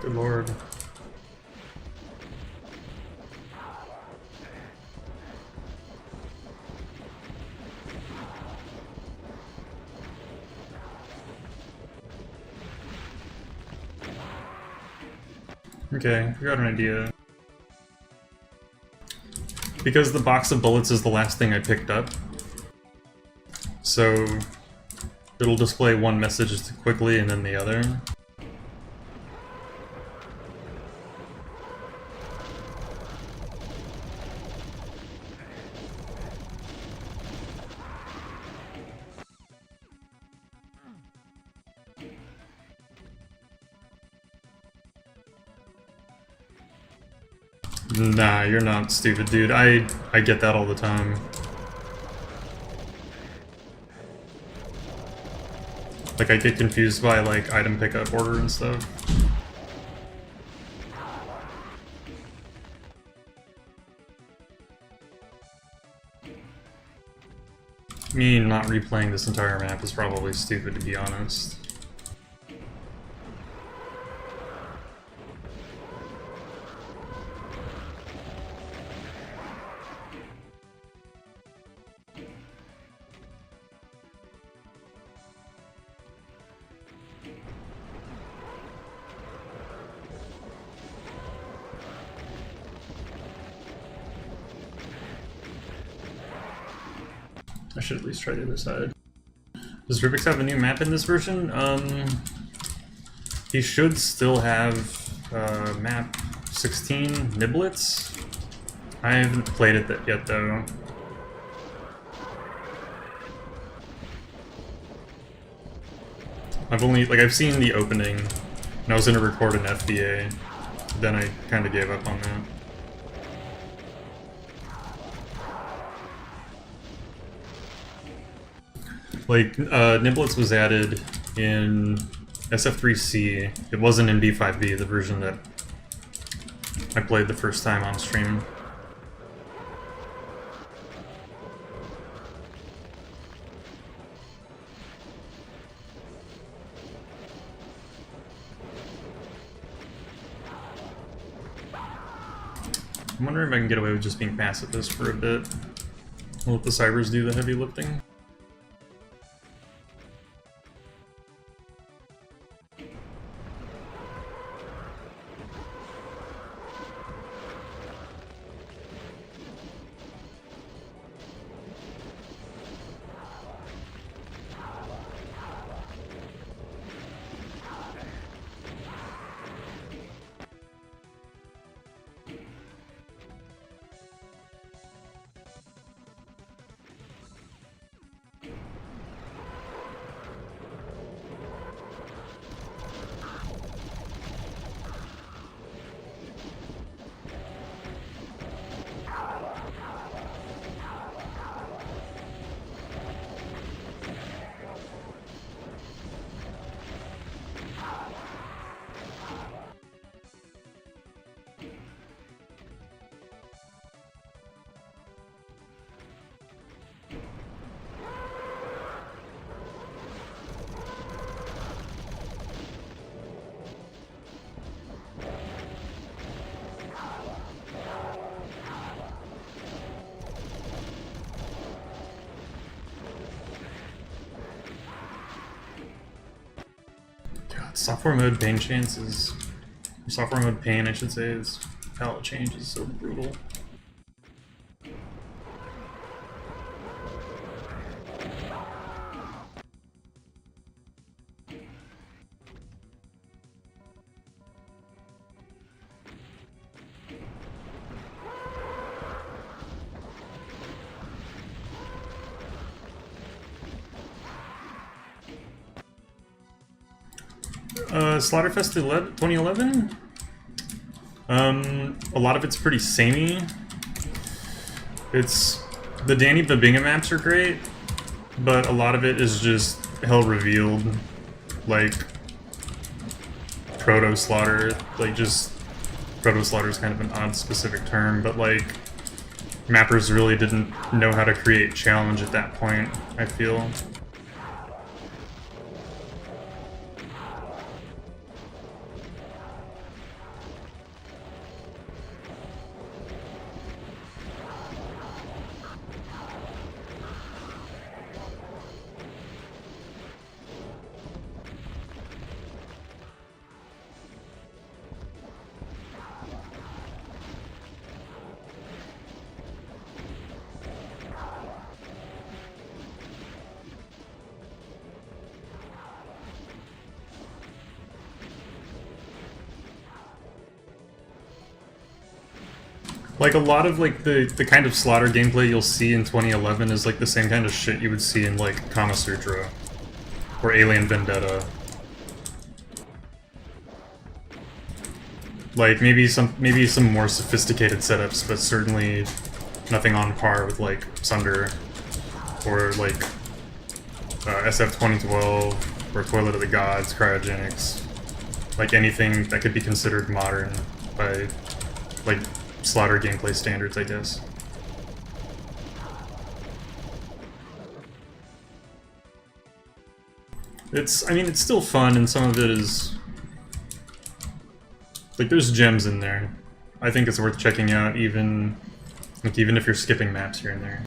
Good lord. Okay, I got an idea. Because the box of bullets is the last thing I picked up, so it'll display one message quickly and then the other. Nah, you're not stupid, dude. I get that all the time. Like, I get confused by, like, item pickup order and stuff. Me not replaying this entire map is probably stupid, to be honest. I should at least try the other side. Does THISSUXX have a new map in this version? He should still have map 16, Niblets. I haven't played it yet though. I've seen the opening, and I was gonna record an FBA, then I kinda gave up on that. Like, Niblets was added in SF3C. It wasn't in B5B, the version that I played the first time on stream. I'm wondering if I can get away with just being pacifist for a bit. I'll let the cybers do the heavy lifting. software mode pain chance is... Software mode pain, I should say, is palette change is so brutal. Slaughterfest 2011? A lot of it's pretty samey. It's... The Danny Babinga maps are great, but a lot of it is just hell revealed. Like... Proto-slaughter. Like, just... Proto-slaughter is kind of an odd specific term, but like... Mappers really didn't know how to create challenge at that point, I feel. Like, a lot of, like, the kind of slaughter gameplay you'll see in 2011 is, like, the same kind of shit you would see in, like, Kama Sutra. Or Alien Vendetta. Like, maybe some more sophisticated setups, but certainly nothing on par with, like, Sunder. Or, like, SF 2012, or Toilet of the Gods, Cryogenics. Like, anything that could be considered modern by, like, slaughter gameplay standards, I guess. I mean, it's still fun, and some of it is... Like, there's gems in there. I think it's worth checking out, even if you're skipping maps here and there.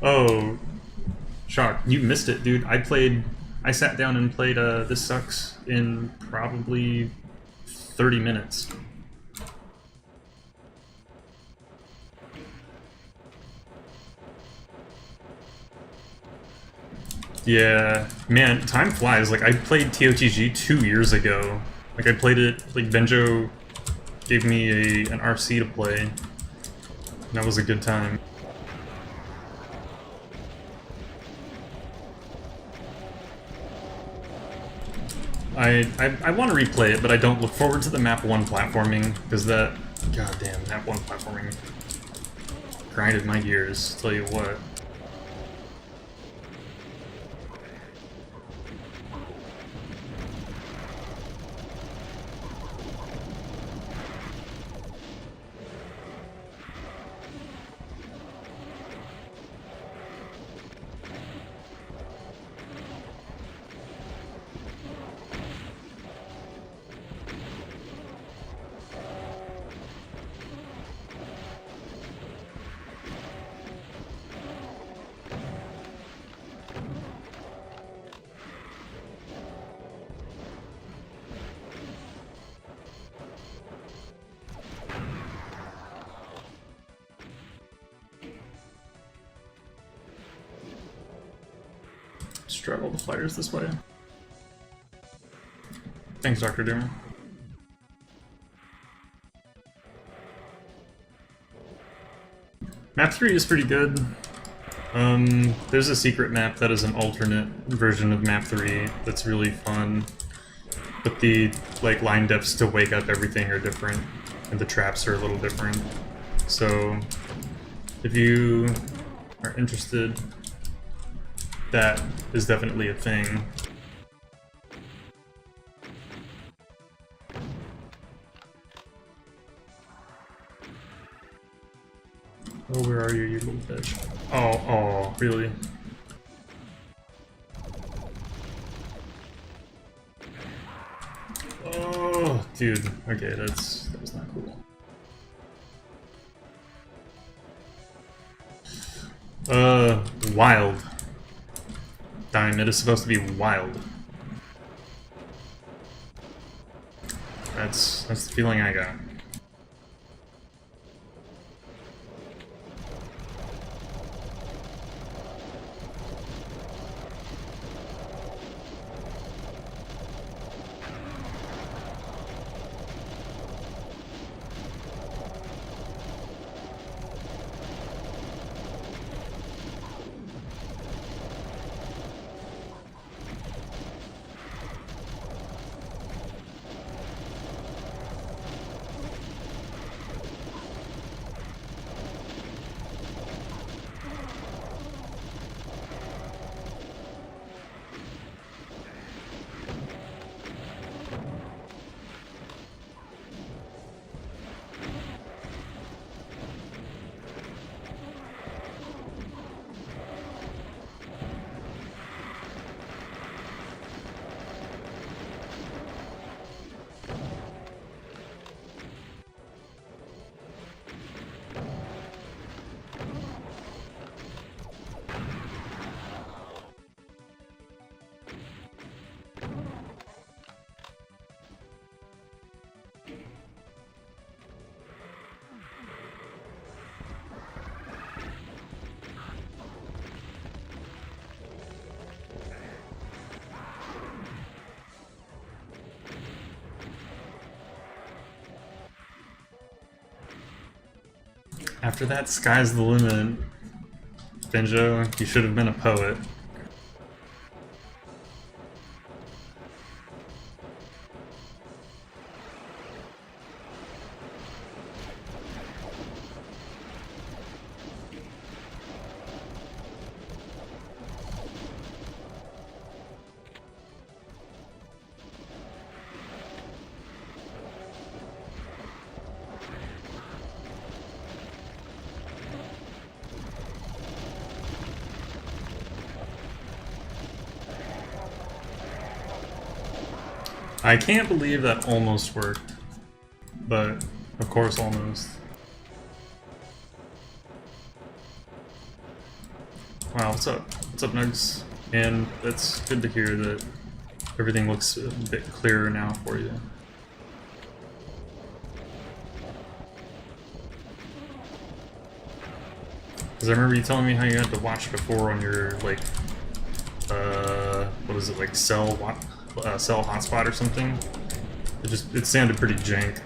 Oh, shock. You missed it, dude. I sat down and played THISSUXX in probably 30 minutes. Yeah, man, time flies. Like, I played TOTG 2 years ago. Like, I played it, like, Benjo gave me an RC to play. And that was a good time. I want to replay it, but I don't look forward to the map 1 platforming, because that... Goddamn, map 1 platforming grinded my gears, tell you what. Struggle the fighters this way. Thanks, Dr. Doom. Map 3 is pretty good. There's a secret map that is an alternate version of map 3 that's really fun. But the, like, line depths to wake up everything are different, and the traps are a little different. So, if you are interested, that is definitely a thing. Oh, where are you, you little bitch? Oh, really? Oh, dude. Okay, that was not cool. Wild. It is supposed to be wild. That's the feeling I got. After that, sky's the limit. Benjo, you should have been a poet. I can't believe that almost worked, but of course almost. Wow, what's up? What's up, Nugs? And it's good to hear that everything looks a bit clearer now for you. Because I remember you telling me how you had to watch before on your, like, what was it, like, cell hotspot or something? It sounded pretty jank.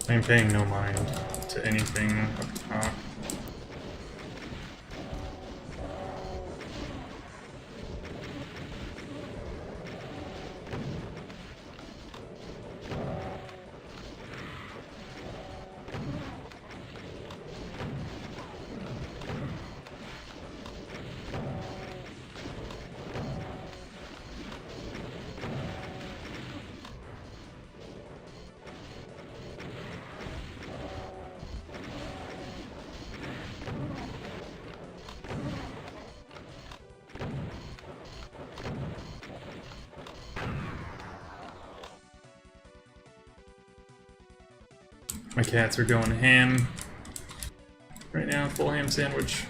I'm paying no mind to anything up top. My cats are going ham right now, full ham sandwich.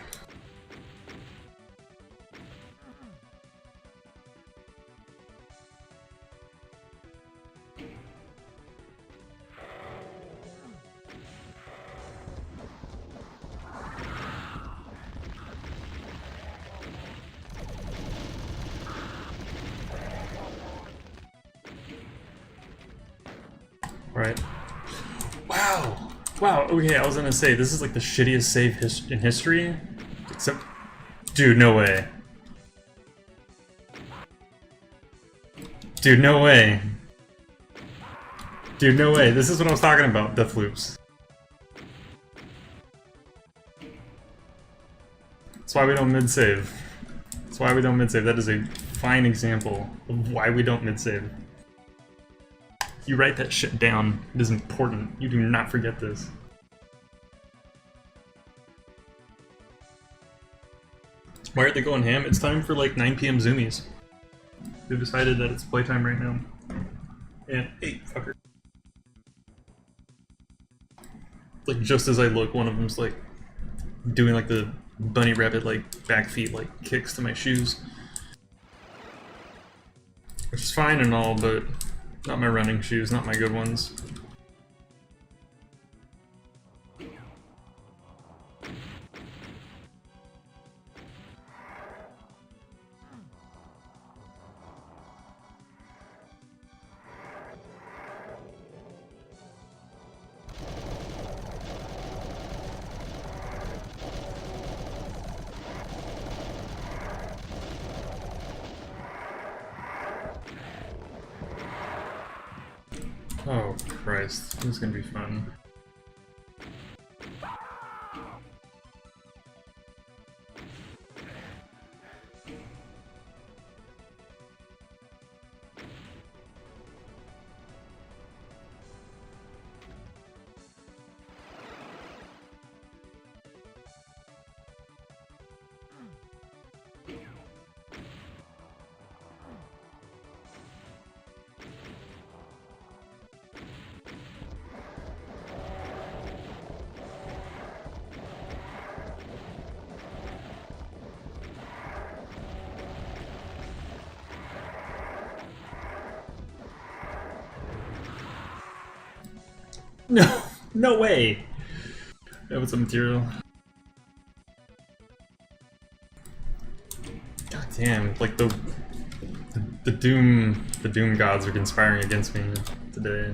Right. Wow! Wow, okay, I was gonna say, this is like the shittiest save in history. Except... Dude, no way. Dude, no way. Dude, no way. This is what I was talking about, death loops. That's why we don't mid-save. That's why we don't mid-save. That is a fine example of why we don't mid-save. You write that shit down. It is important. You do not forget this. Why are they going ham? It's time for like 9 PM zoomies. They've decided that it's playtime right now. And hey, fucker. Like just as I look, one of them's like doing like the bunny rabbit like back feet like kicks to my shoes. Which is fine and all, but not my running shoes, not my good ones. Oh Christ, this is gonna be fun. No, no way! That was some material. God damn, like the Doom gods are conspiring against me today.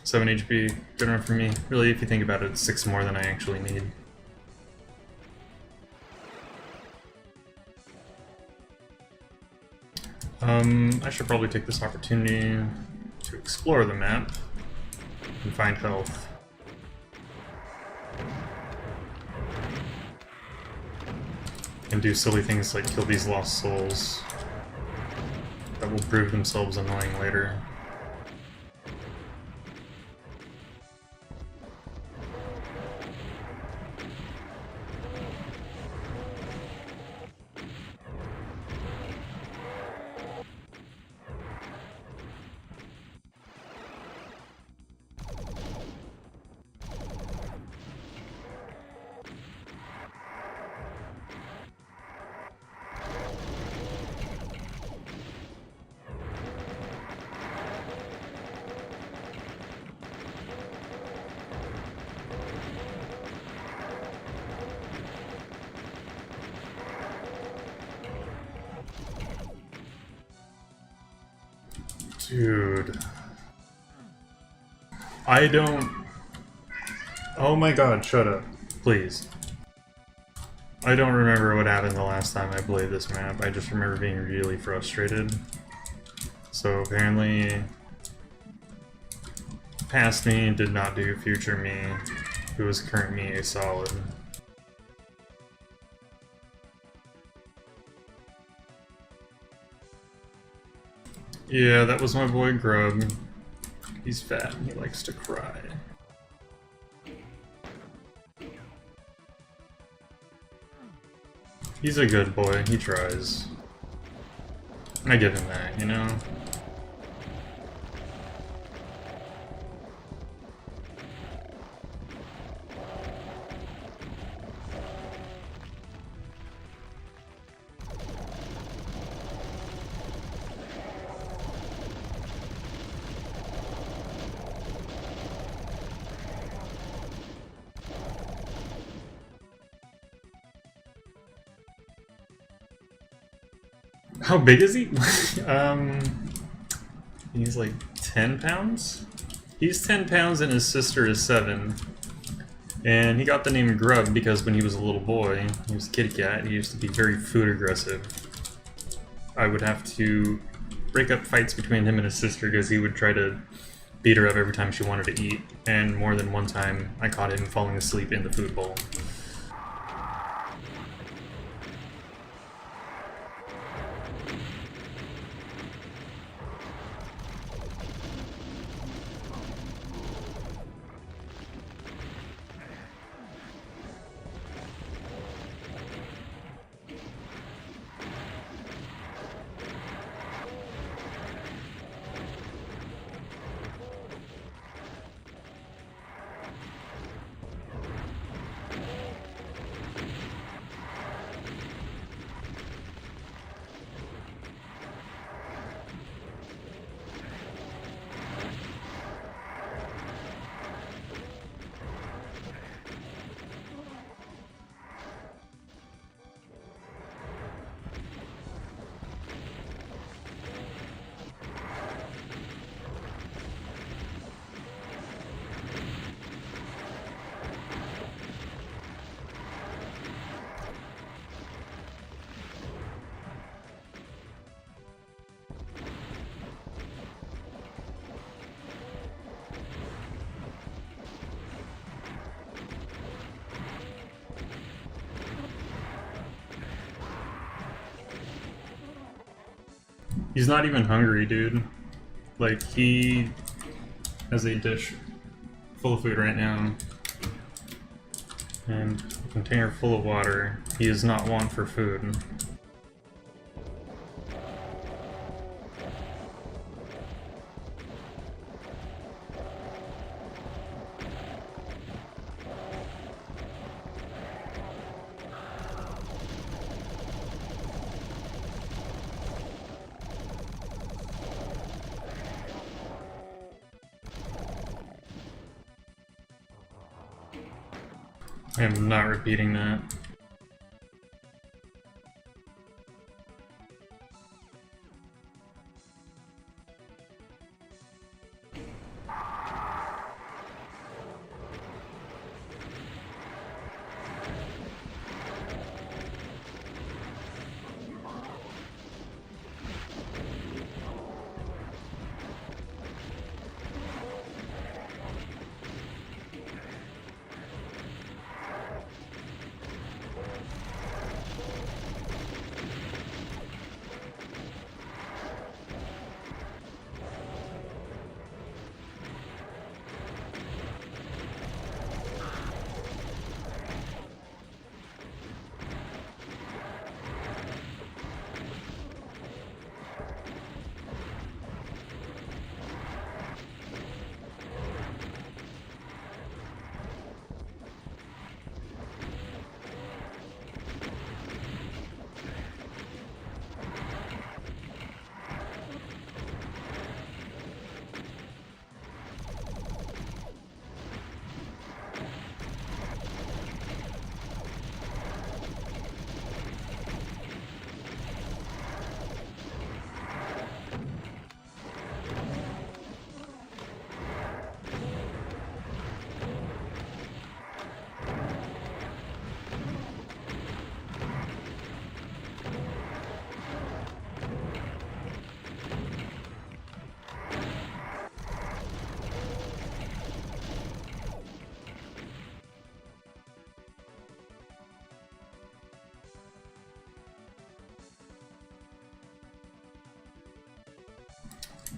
7 HP, good enough for me. Really, if you think about it, it's 6 more than I actually need. I should probably take this opportunity to explore the map and find health. And do silly things like kill these lost souls that will prove themselves annoying later. Dude. I don't... Oh my god, shut up. Please. I don't remember what happened the last time I played this map. I just remember being really frustrated. So apparently... Past me did not do future me, who was current me a solid. Yeah, that was my boy Grub. He's fat and he likes to cry. He's a good boy, he tries. I give him that, you know? How big is he? He's like 10 pounds? He's 10 pounds and his sister is 7. And he got the name Grub because when he was a little boy, he was a kitty cat, he used to be very food aggressive. I would have to break up fights between him and his sister because he would try to beat her up every time she wanted to eat. And more than one time, I caught him falling asleep in the food bowl. He's not even hungry, dude. Like, he has a dish full of food right now. And a container full of water. He does not want for food. I am not repeating that.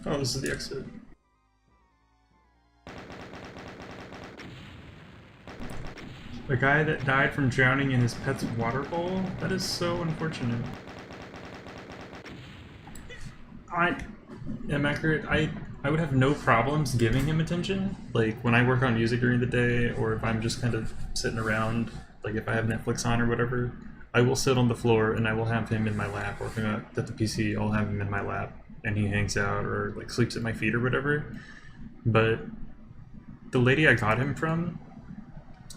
Oh, this is the exit. The guy that died from drowning in his pet's water bowl? That is so unfortunate. I am accurate. I would have no problems giving him attention. Like, when I work on music during the day, or if I'm just kind of sitting around, like if I have Netflix on or whatever, I will sit on the floor and I will have him in my lap, or if I'm at the PC, I'll have him in my lap. And he hangs out or like sleeps at my feet or whatever. But the lady I got him from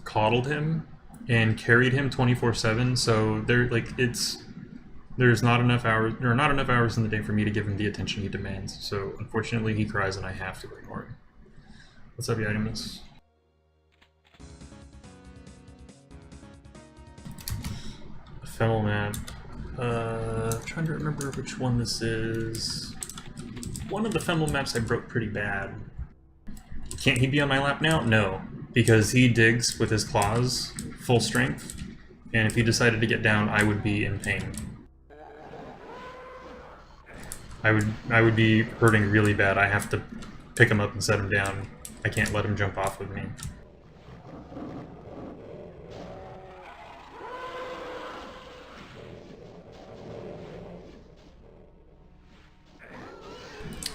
coddled him and carried him 24/7. So there's not enough hours. There are not enough hours in the day for me to give him the attention he demands. So unfortunately, he cries and I have to ignore him. What's up, Itemist? Ephemeral map. Trying to remember which one this is. One of the ephemeral maps I broke pretty bad. Can't he be on my lap now? No, because he digs with his claws, full strength, and if he decided to get down, I would be in pain. I would be hurting really bad. I have to pick him up and set him down. I can't let him jump off with me.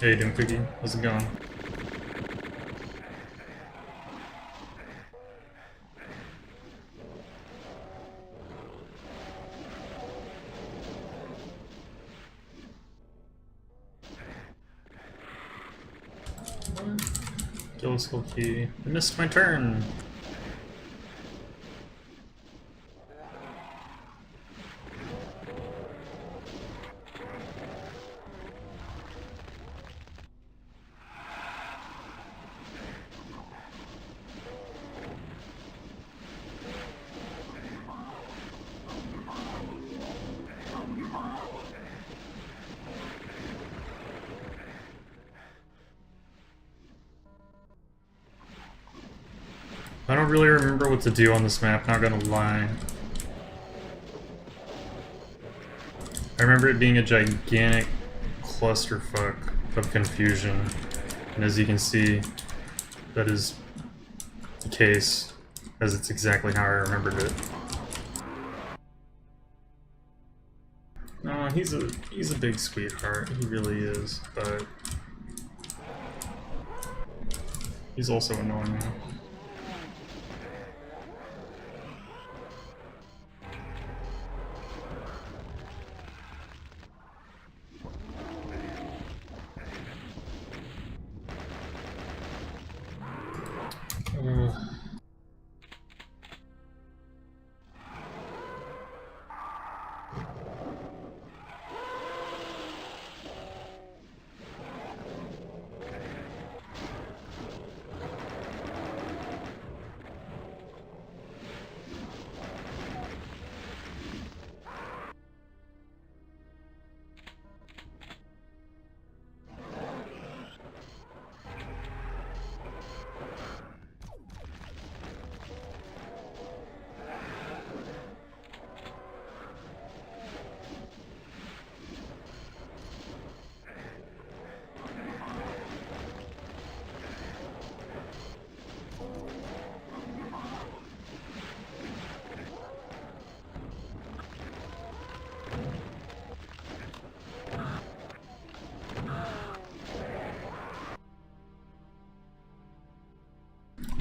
Hey, doing Cookie? How's it going? Kill a skull key. I missed my turn! I don't really remember what to do on this map, not gonna lie. I remember it being a gigantic clusterfuck of confusion. And as you can see, that is the case, as it's exactly how I remembered it. No, he's a big sweetheart. He really is, but he's also annoying.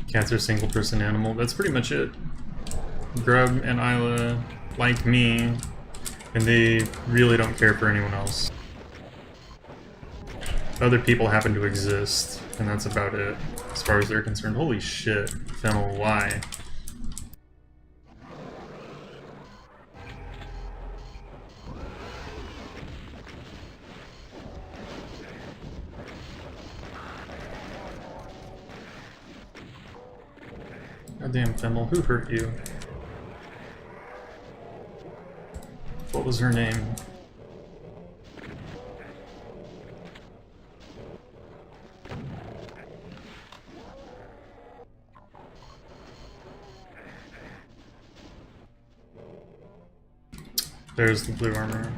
Cats are single-person animal. That's pretty much it. Grub and Isla like me, and they really don't care for anyone else. Other people happen to exist, and that's about it, as far as they're concerned. Holy shit, Fennel, why? Goddamn Fennel, who hurt you? What was her name? There's the blue armor.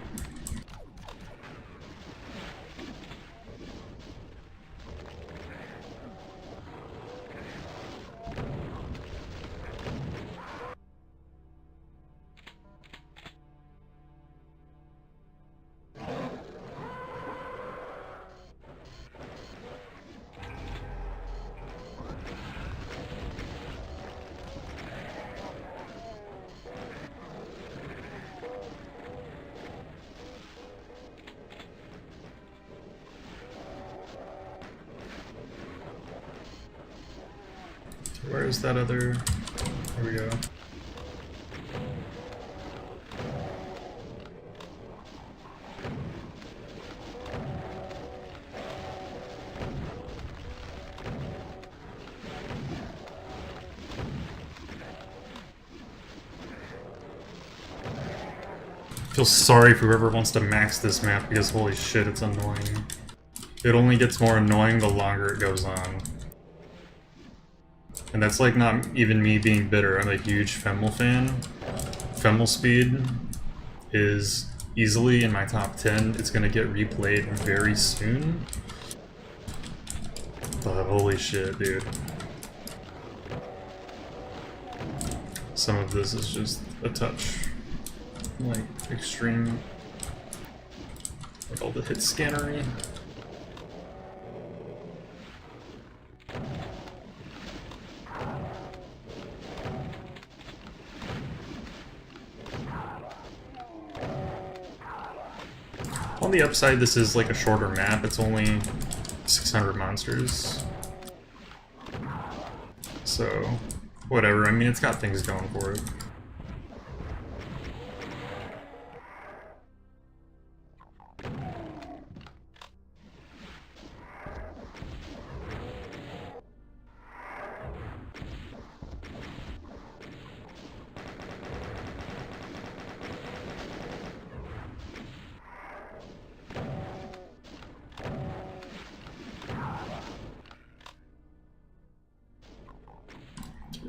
Where is that other... There we go. I feel sorry for whoever wants to max this map because holy shit, it's annoying. It only gets more annoying the longer it goes on. And that's like not even me being bitter. I'm a huge Femel fan. Femel speed is easily in my top 10. It's gonna get replayed very soon. But holy shit, dude. Some of this is just a touch, like, extreme. Like all the hit scannery. On the upside, this is like a shorter map. It's only 600 monsters. So, whatever. I mean, it's got things going for it.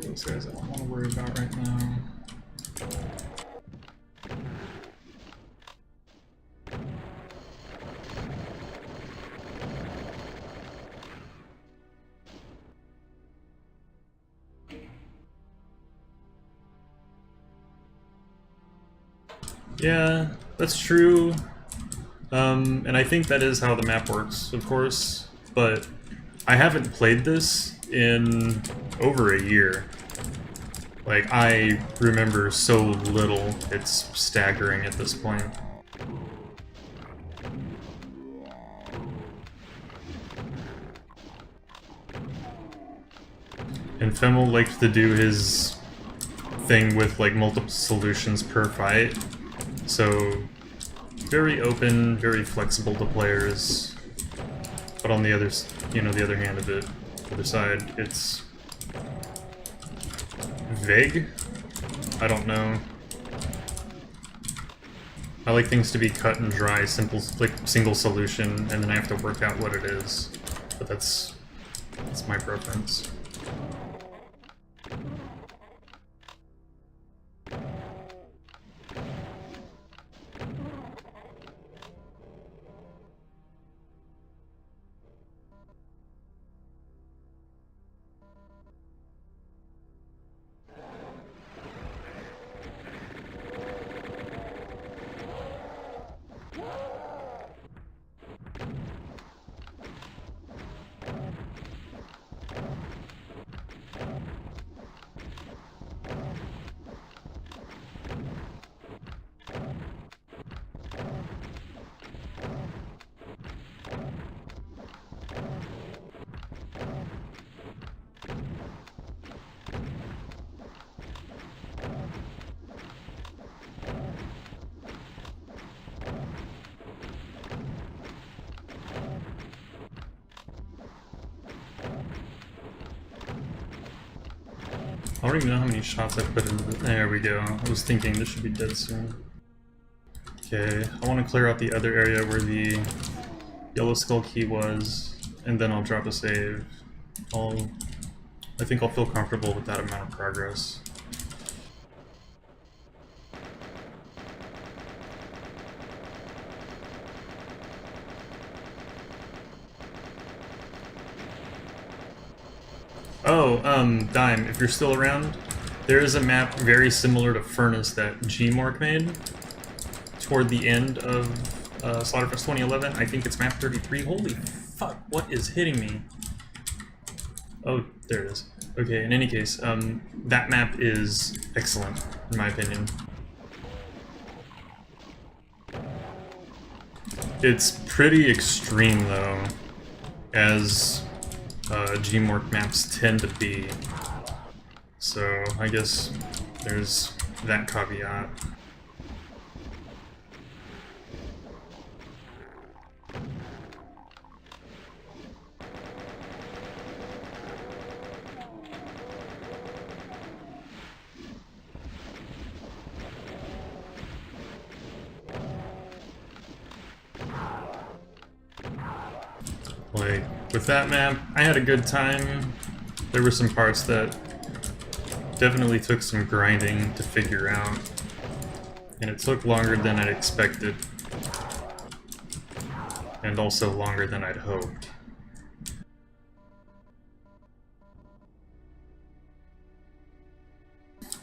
Those guys I don't want to worry about right now. Yeah, that's true. And I think that is how the map works, of course, but I haven't played this in over a year. Like, I remember so little, it's staggering at this point. And Femmel liked to do his thing with, like, multiple solutions per fight, so very open, very flexible to players, but on the other, the other hand of it, the other side, it's vague? I don't know. I like things to be cut and dry, simple, like, single solution, and then I have to work out what it is. But that's my preference. I don't even know how many shots I put into it. There we go. I was thinking this should be dead soon. Okay, I want to clear out the other area where the yellow skull key was, and then I'll drop a save. I think I'll feel comfortable with that amount of progress. Oh, Dime, if you're still around, there is a map very similar to Furnace that Gmork made toward the end of Slaughterfest 2011. I think it's map 33. Holy fuck, what is hitting me? Oh, there it is. Okay, in any case, that map is excellent, in my opinion. It's pretty extreme, though, as Gmork maps tend to be. So, I guess there's that caveat. Like, with that map, I had a good time. There were some parts that definitely took some grinding to figure out, and it took longer than I'd expected, and also longer than I'd hoped.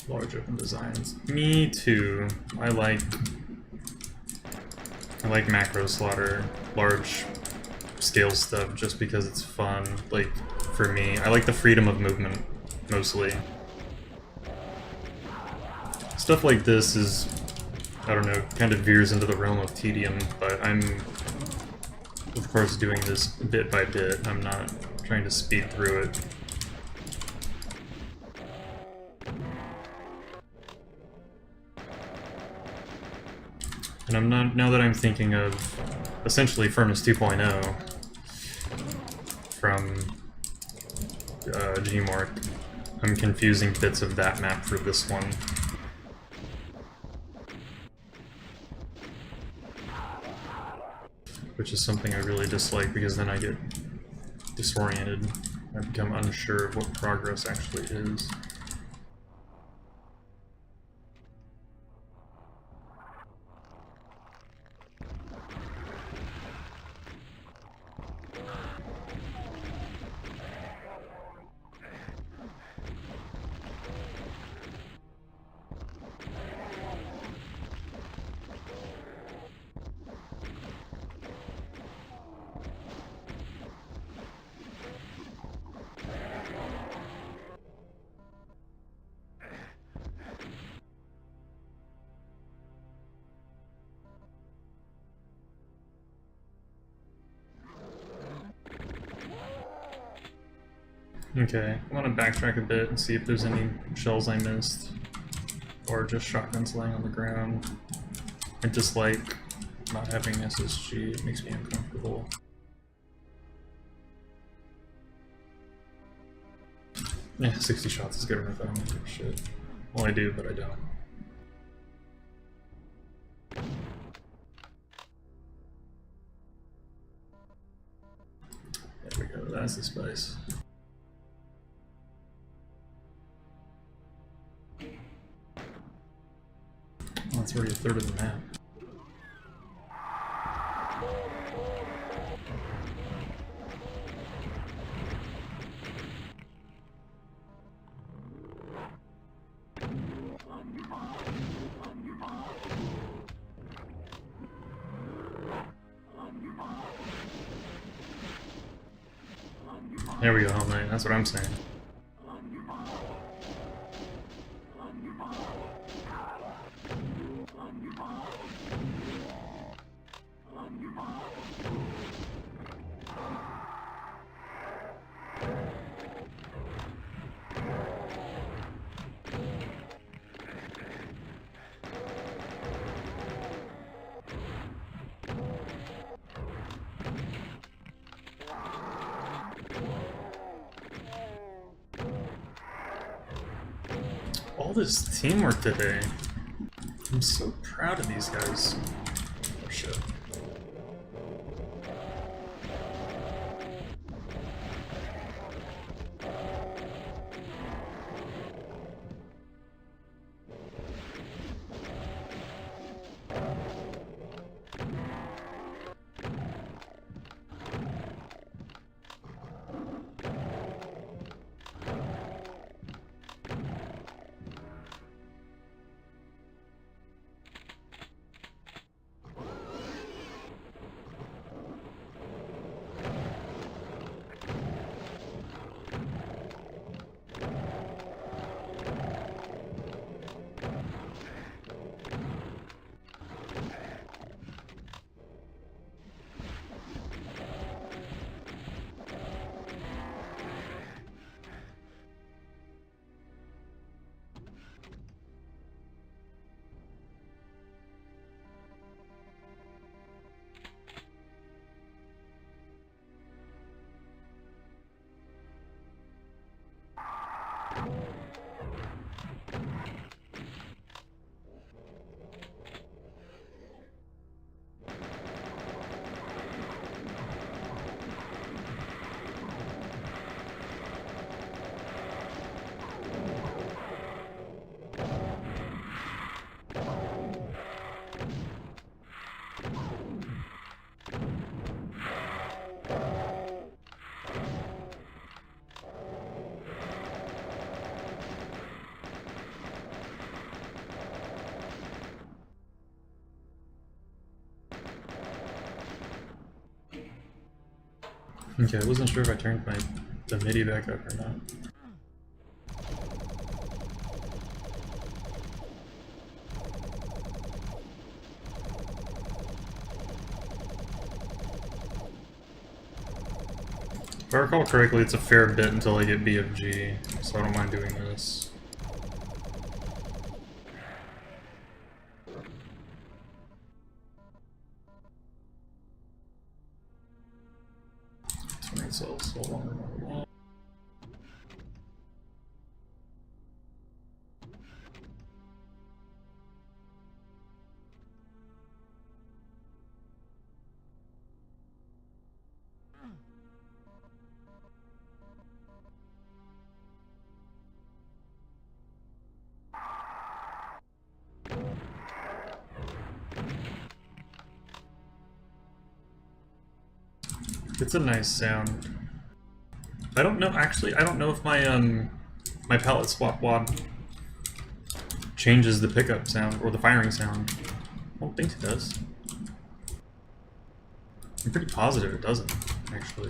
Large open designs. Me too. I like macro slaughter, large scale stuff, just because it's fun. Like, for me, I like the freedom of movement, mostly. Stuff like this is, I don't know, kind of veers into the realm of tedium, but I'm, of course, doing this bit by bit. I'm not trying to speed through it. And I'm not, now that I'm thinking of essentially Furnace 2.0 from Gmork, I'm confusing bits of that map for this one. Which is something I really dislike, because then I get disoriented. I become unsure of what progress actually is. Okay, I want to backtrack a bit and see if there's any shells I missed. Or just shotguns laying on the ground. I dislike not having SSG, it makes me uncomfortable. Yeah, 60 shots is good enough, I don't give a shit. Well, I do, but I don't. There we go, that's the spice. Oh, that's already a third of the map. There we go, Hell Knight, that's what I'm saying. All this teamwork today. I'm so proud of these guys. Oh shit. Okay, I wasn't sure if I turned the MIDI back up or not. If I recall correctly, it's a fair bit until I get BFG, so I don't mind doing this. So long. It's a nice sound. I don't know, actually, I don't know if my palette swap wad changes the pickup sound or the firing sound. I don't think it does. I'm pretty positive it doesn't, actually.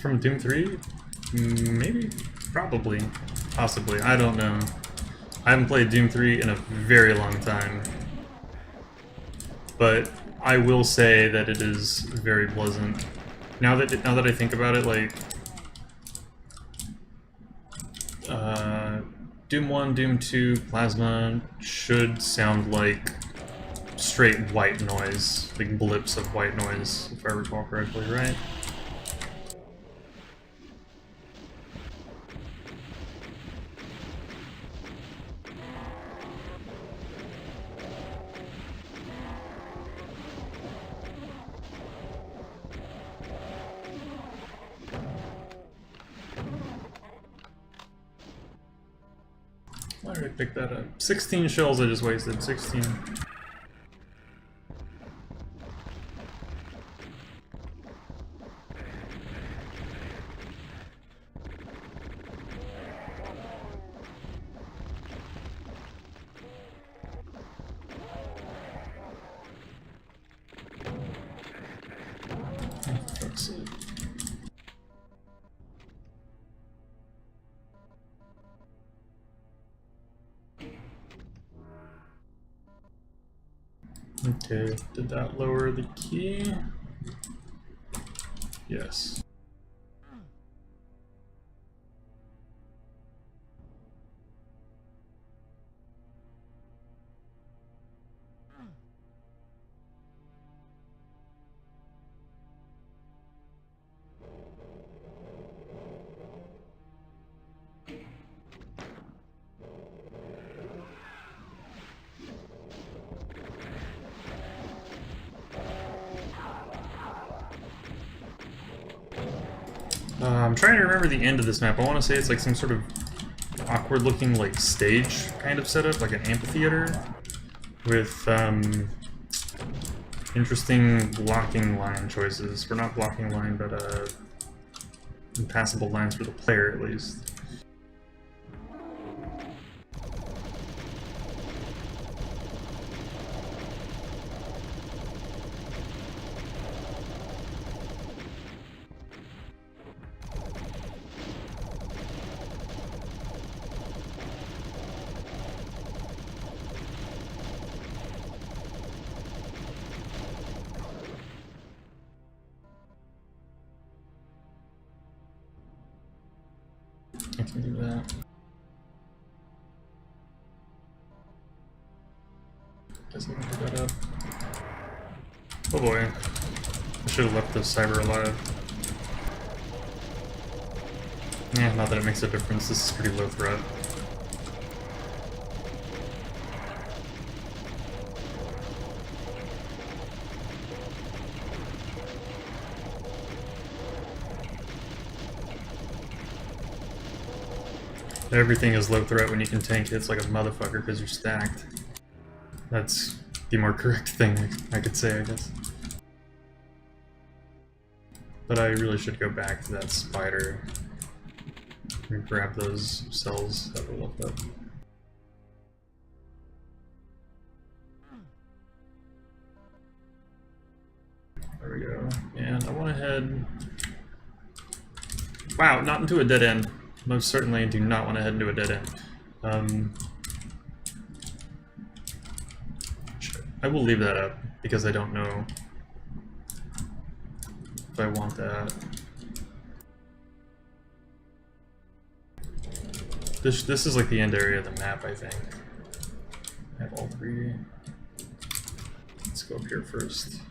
from Doom 3? Maybe? Probably. Possibly. I don't know. I haven't played Doom 3 in a very long time. But I will say that it is very pleasant. Now that I think about it, like... Doom 1, Doom 2, Plasma should sound like straight white noise. Like blips of white noise, if I recall correctly, right? Why did I pick that up? 16 shells I just wasted. 16. Oh, for fuck's sake. Okay, did that lower the key? Yes. I'm trying to remember the end of this map. I want to say it's like some sort of awkward-looking like stage kind of setup, like an amphitheater, with interesting blocking line choices. Or not blocking line, but impassable lines for the player at least. I can do that. Doesn't pick that up. Oh boy. I should have left the cyber alive. Yeah, not that it makes a difference. This is pretty low threat. Everything is low threat when you can tank hits like a motherfucker because you're stacked. That's the more correct thing I could say, I guess. But I really should go back to that spider and grab those cells that were left up. There we go. And I went ahead... Wow, not into a dead end. Most certainly do not want to head into a dead end. I will leave that up, because I don't know if I want that. This is like the end area of the map, I think. I have all three. Let's go up here first.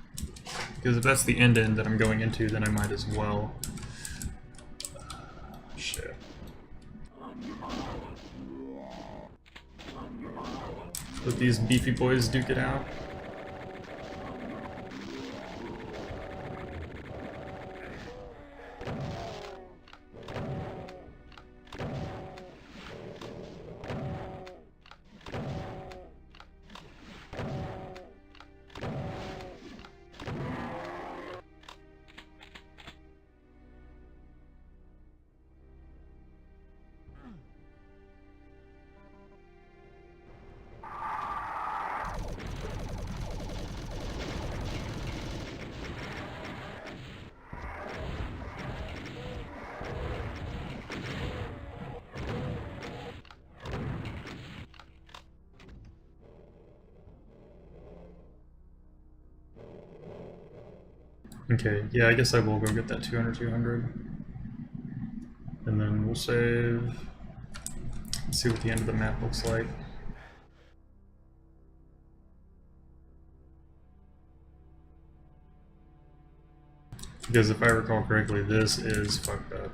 Because if that's the end that I'm going into, then I might as well. Shit. Let these beefy boys duke it out. Okay, yeah, I guess I will go get that 200. And then we'll save. See what the end of the map looks like. Because if I recall correctly, this is fucked up.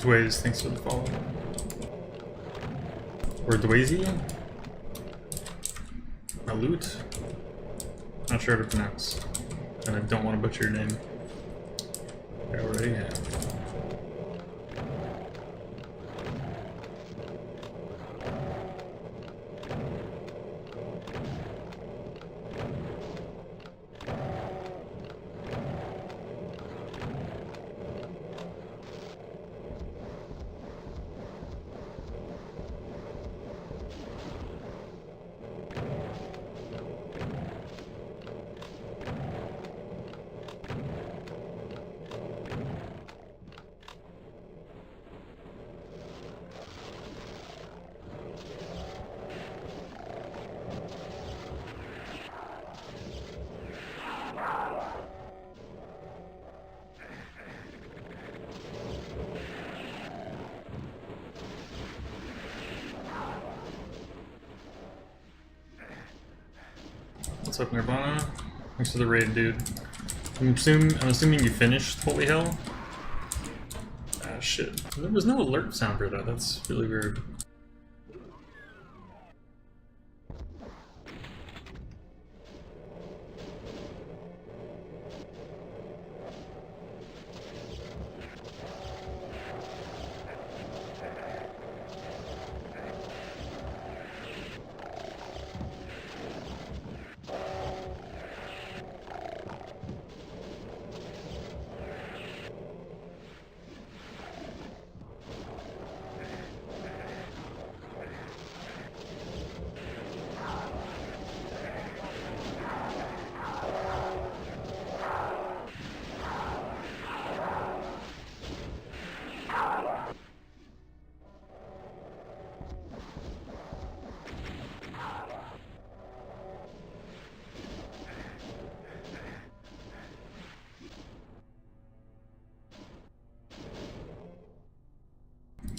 Dwaze, thanks for the follow. Or Dwazy? Malut? Not sure how to pronounce. And I don't want to butcher your name. I already have. What's up, Nirvana? Thanks for the raid, dude. I'm assuming you finished Holy Hell? Ah, shit. There was no alert sounder though, that's really weird.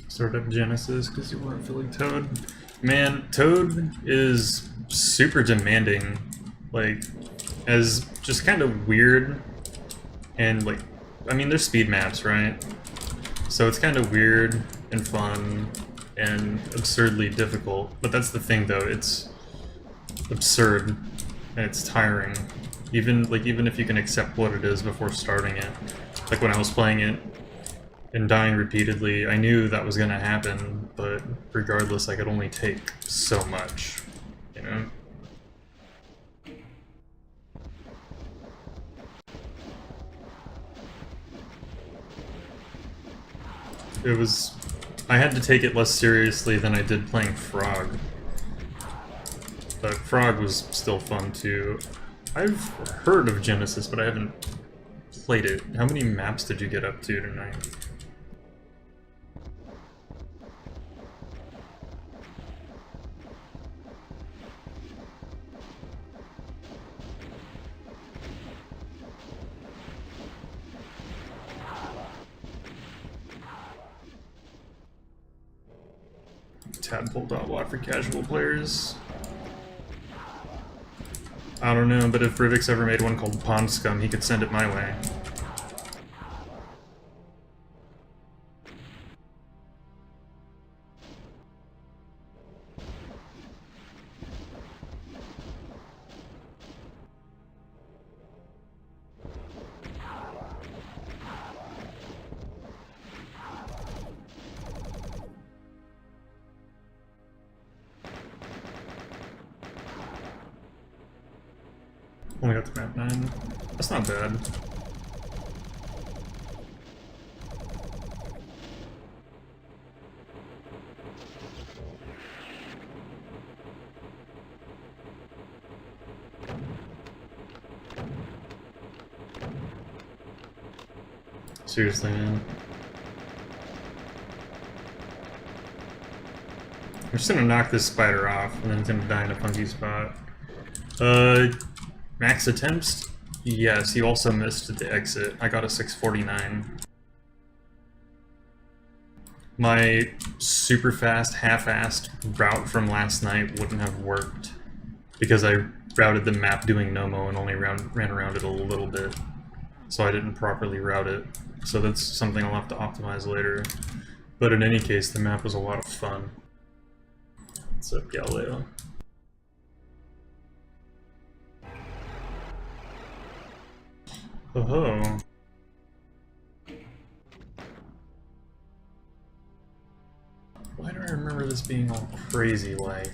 Start up Genesis because you weren't feeling Toad. Man, Toad is super demanding. Like, as just kind of weird and like, I mean, there's speed maps, right? So it's kind of weird and fun and absurdly difficult. But that's the thing, though. It's absurd and it's tiring. Even if you can accept what it is before starting it. Like when I was playing it and dying repeatedly, I knew that was gonna happen, but regardless, I could only take so much, you know? It was... I had to take it less seriously than I did playing Frog. But Frog was still fun too. I've heard of Genesis, but I haven't played it. How many maps did you get up to tonight? Tadpole.lot for casual players. I don't know, but if Rivix ever made one called Pond Scum, he could send it my way. Only got the map 9. That's not bad. Seriously, man. I'm just gonna knock this spider off, and then it's gonna die in a funky spot. Max attempts? Yes, he also missed the exit. I got a 649. My super fast, half-assed route from last night wouldn't have worked because I routed the map doing no-mo and only ran around it a little bit. So I didn't properly route it. So that's something I'll have to optimize later. But in any case, the map was a lot of fun. What's up, Galileo? Oh. Why do I remember this being all crazy like?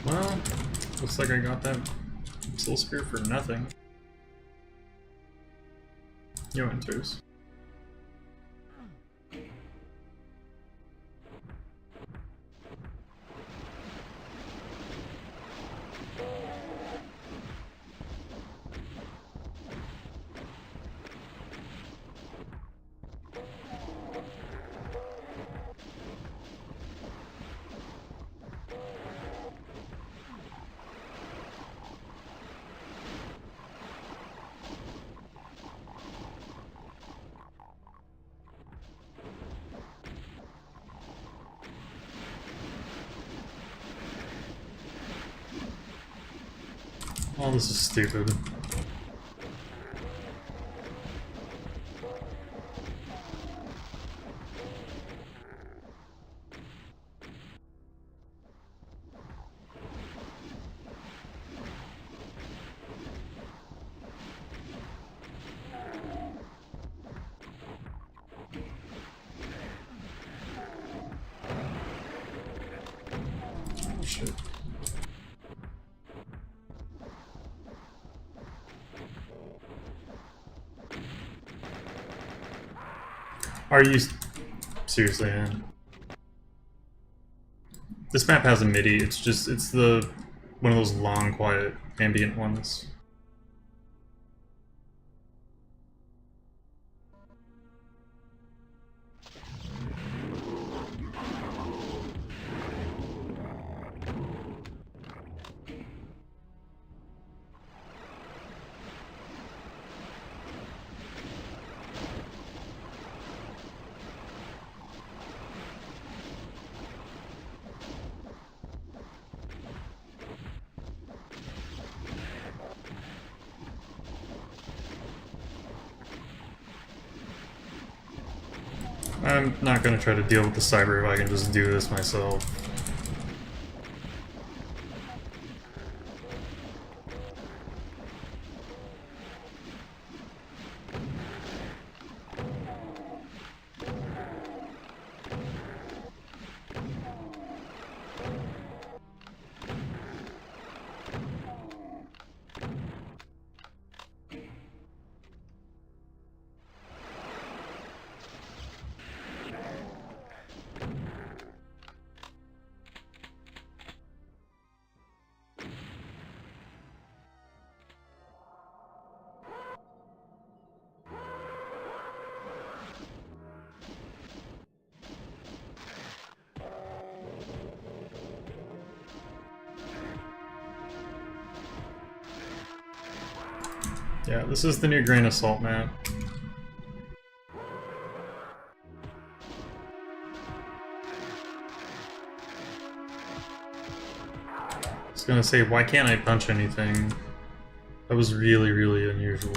Well, looks like I got that soul spear for nothing. Yo, enters. Oh, this is stupid. Oh, shit. Are you seriously, man? This map has a MIDI. It's the one of those long, quiet, ambient ones. I'm not gonna try to deal with the cyber if I can just do this myself. Yeah, this is the new Grain Assault map. I was gonna say, why can't I punch anything? That was really, really unusual.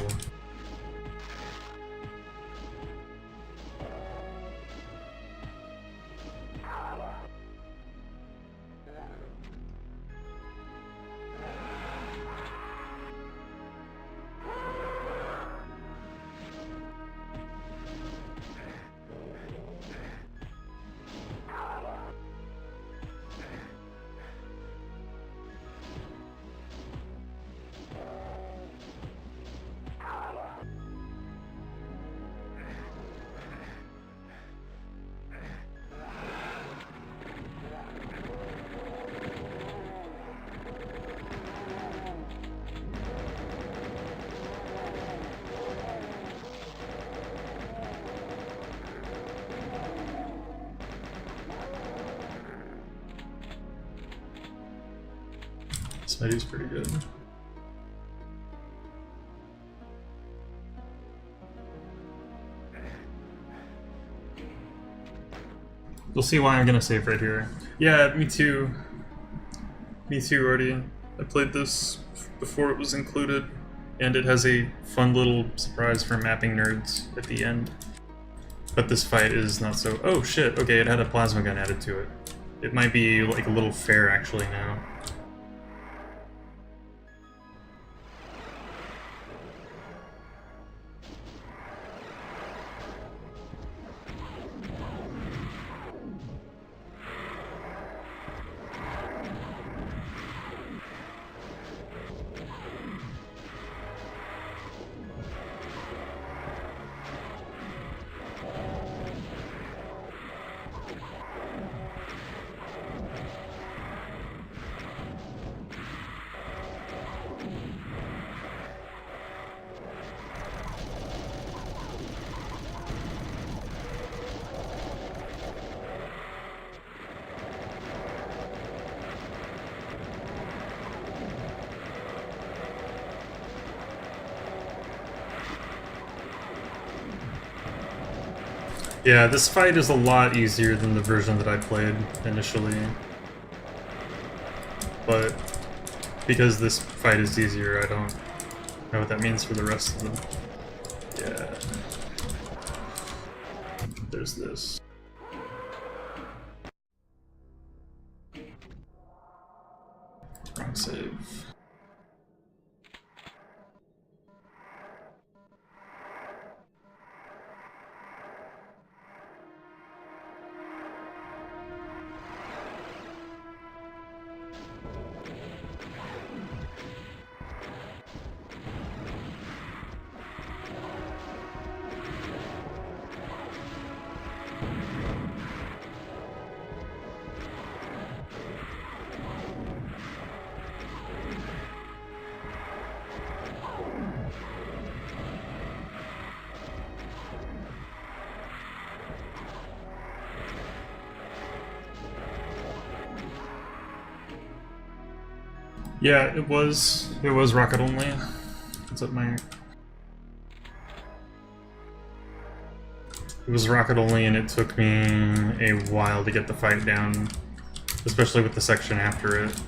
Smitty's pretty good. You'll see why I'm gonna save right here. Yeah, me too. Me too, Artie. I played this before it was included, and it has a fun little surprise for mapping nerds at the end. But this fight is not so... Oh shit, okay, it had a plasma gun added to it. It might be like a little fair actually now. Yeah, this fight is a lot easier than the version that I played initially. But because this fight is easier, I don't know what that means for the rest of them. Yeah. There's this. Wrong save. Yeah, it was rocket only. What's up, my... It was rocket only, and it took me a while to get the fight down, especially with the section after it.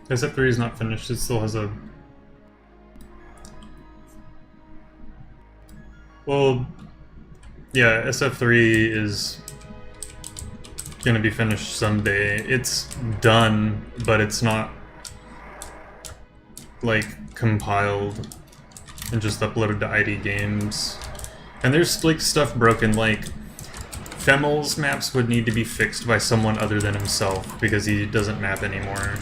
SF3 is not finished, it still has a... Well, yeah, SF3 is gonna be finished someday. It's done, but it's not, like, compiled and just uploaded to ID Games. And there's, like, stuff broken, like, Femel's maps would need to be fixed by someone other than himself, because he doesn't map anymore.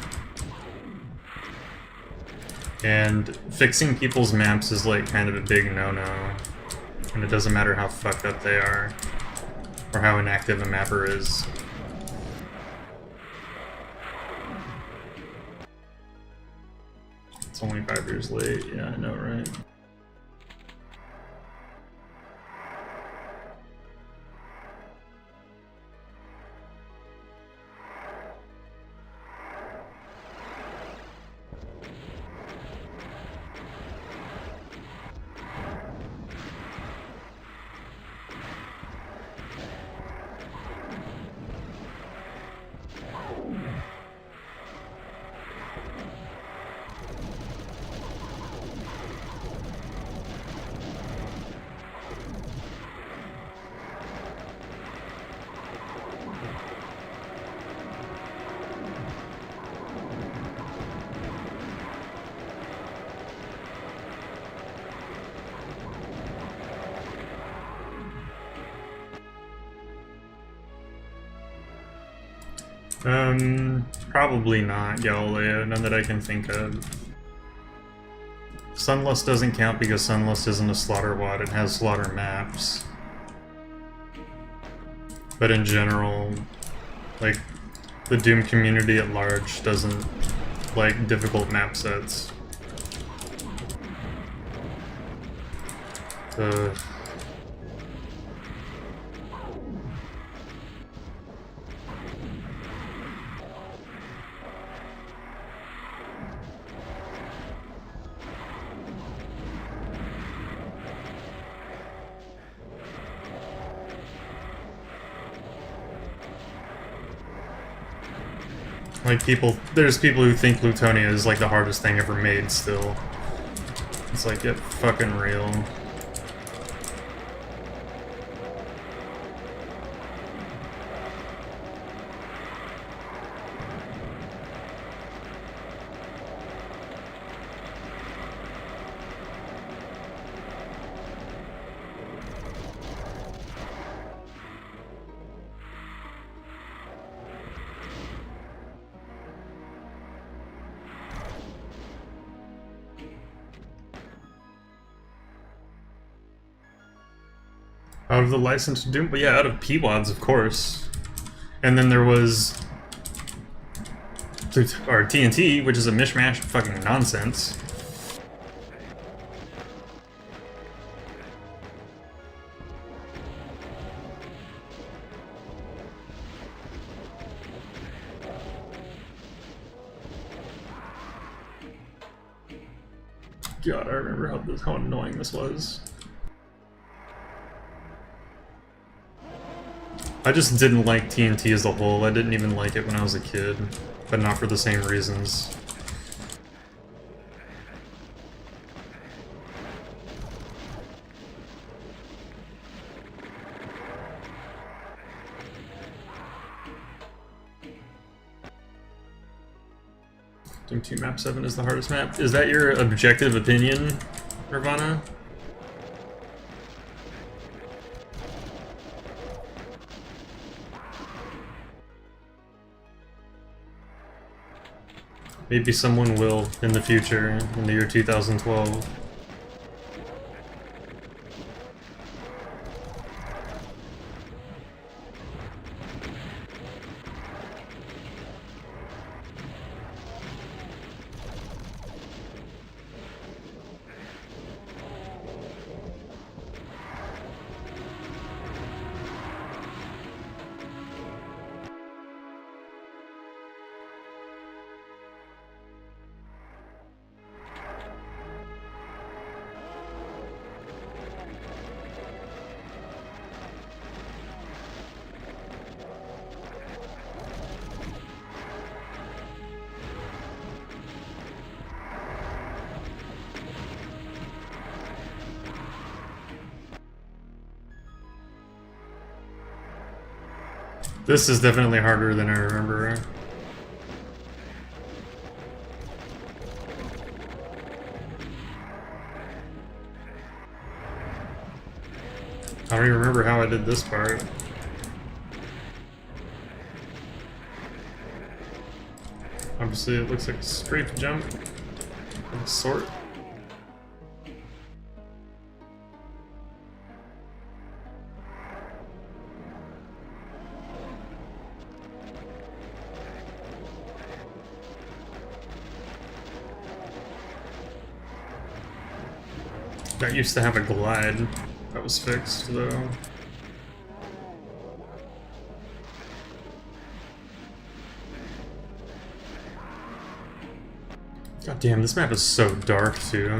And fixing people's maps is, like, kind of a big no-no. And it doesn't matter how fucked up they are, or how inactive a mapper is. It's only 5 years late, yeah, I know, right? Probably not, Galileo, none that I can think of. Sunlust doesn't count because Sunlust isn't a slaughter WOD, it has slaughter maps. But in general, like, the Doom community at large doesn't like difficult map sets. Like, there's people who think Plutonia is like the hardest thing ever made still. It's like, get fucking real. Out of the licensed Doom? But yeah, out of PWODs, of course. And then there was... or TNT, which is a mishmash of fucking nonsense. God, I remember how annoying this was. I just didn't like TNT as a whole. I didn't even like it when I was a kid, but not for the same reasons. Doom 2 Map 7 is the hardest map. Is that your objective opinion, Nirvana? Maybe someone will in the future, in the year 2012. This is definitely harder than I remember. I don't even remember how I did this part. Obviously it looks like a strafe jump of a sort. That used to have a glide. That was fixed though. God damn, this map is so dark too.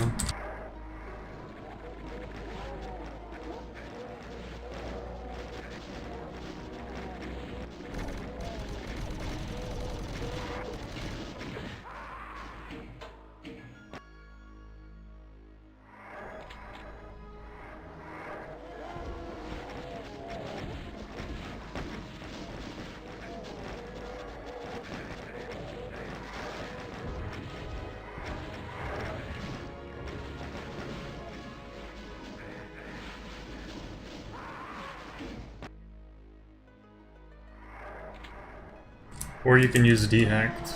Or you can use dehacked.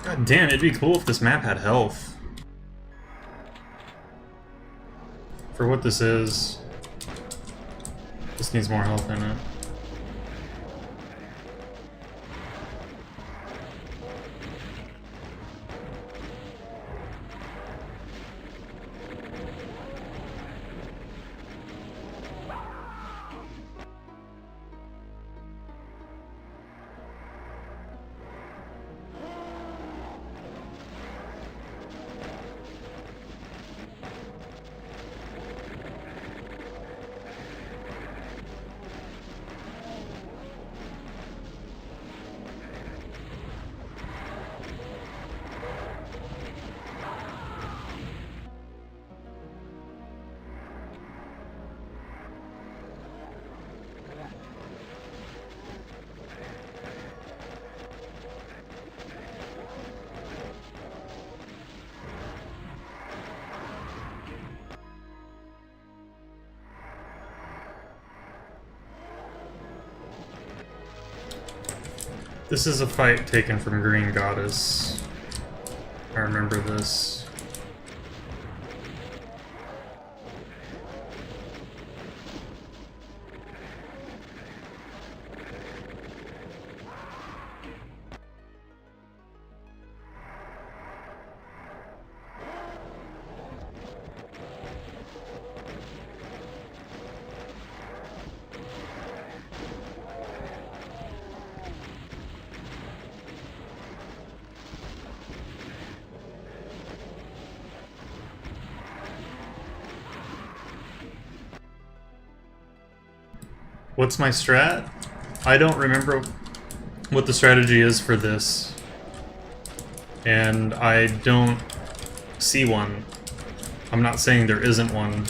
God damn, it'd be cool if this map had health. For what this is, this needs more health in it. This is a fight taken from Green Goddess. I remember this. What's my strat? I don't remember what the strategy is for this. And I don't see one. I'm not saying there isn't one.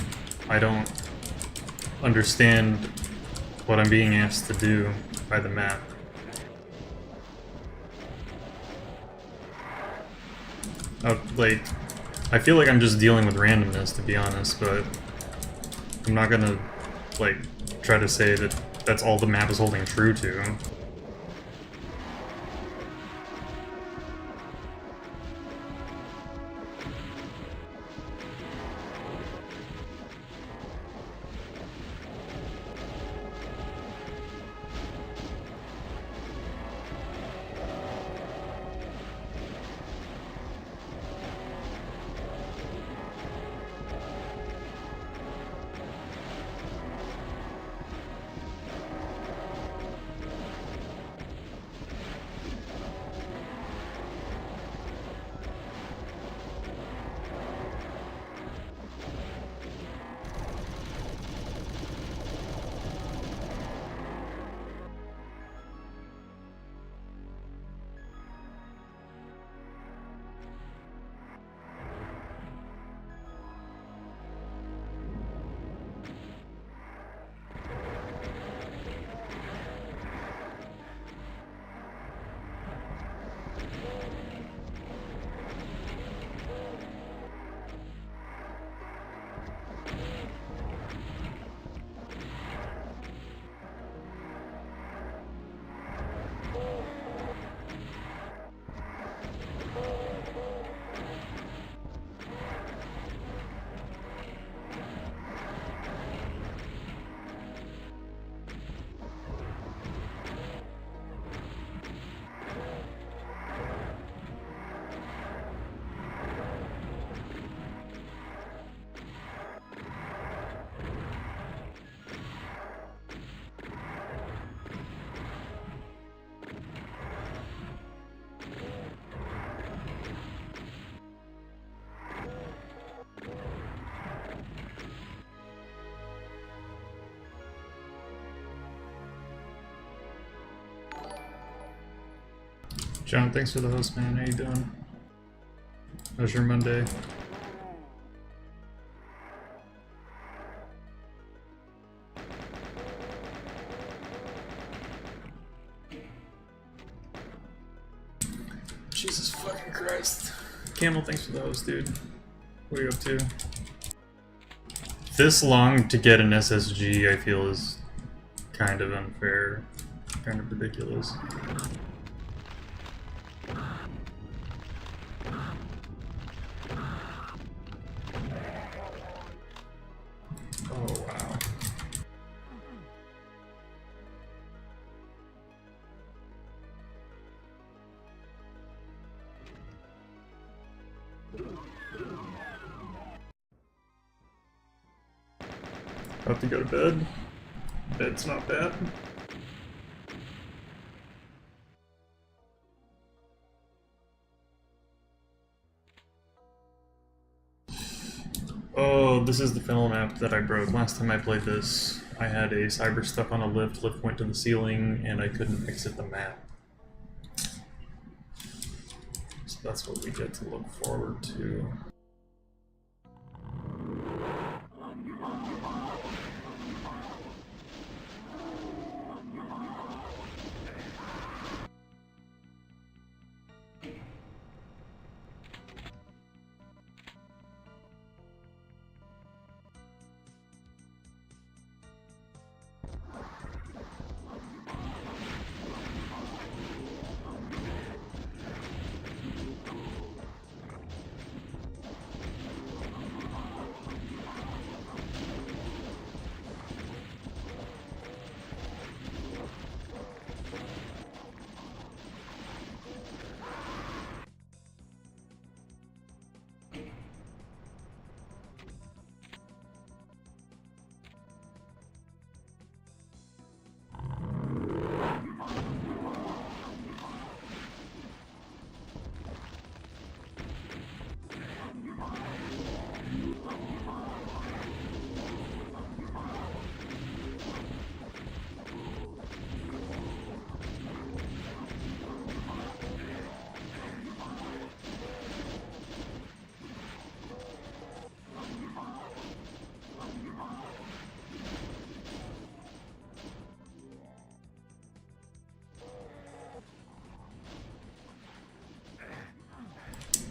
I don't understand what I'm being asked to do by the map. Like, I feel like I'm just dealing with randomness, to be honest, but I'm not gonna, like, try to say that that's all the map is holding true to. John, thanks for the host, man. How you doing? How's your Monday? Jesus fucking Christ. Camel, thanks for the host, dude. What are you up to? This long to get an SSG, I feel, is kind of unfair. Kind of ridiculous. Oh, wow. About to go to bed. Bed's not bad. Oh, this is the film app that I broke. Last time I played this, I had a cyber stuck on a lift went to the ceiling, and I couldn't exit the map. So that's what we get to look forward to.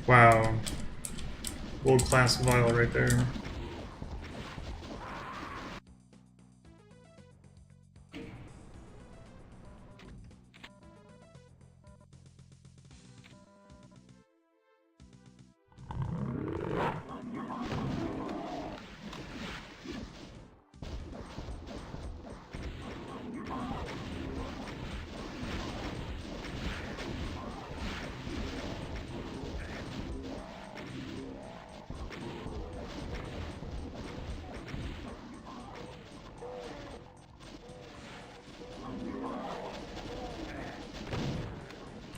Wow. World class vial right there.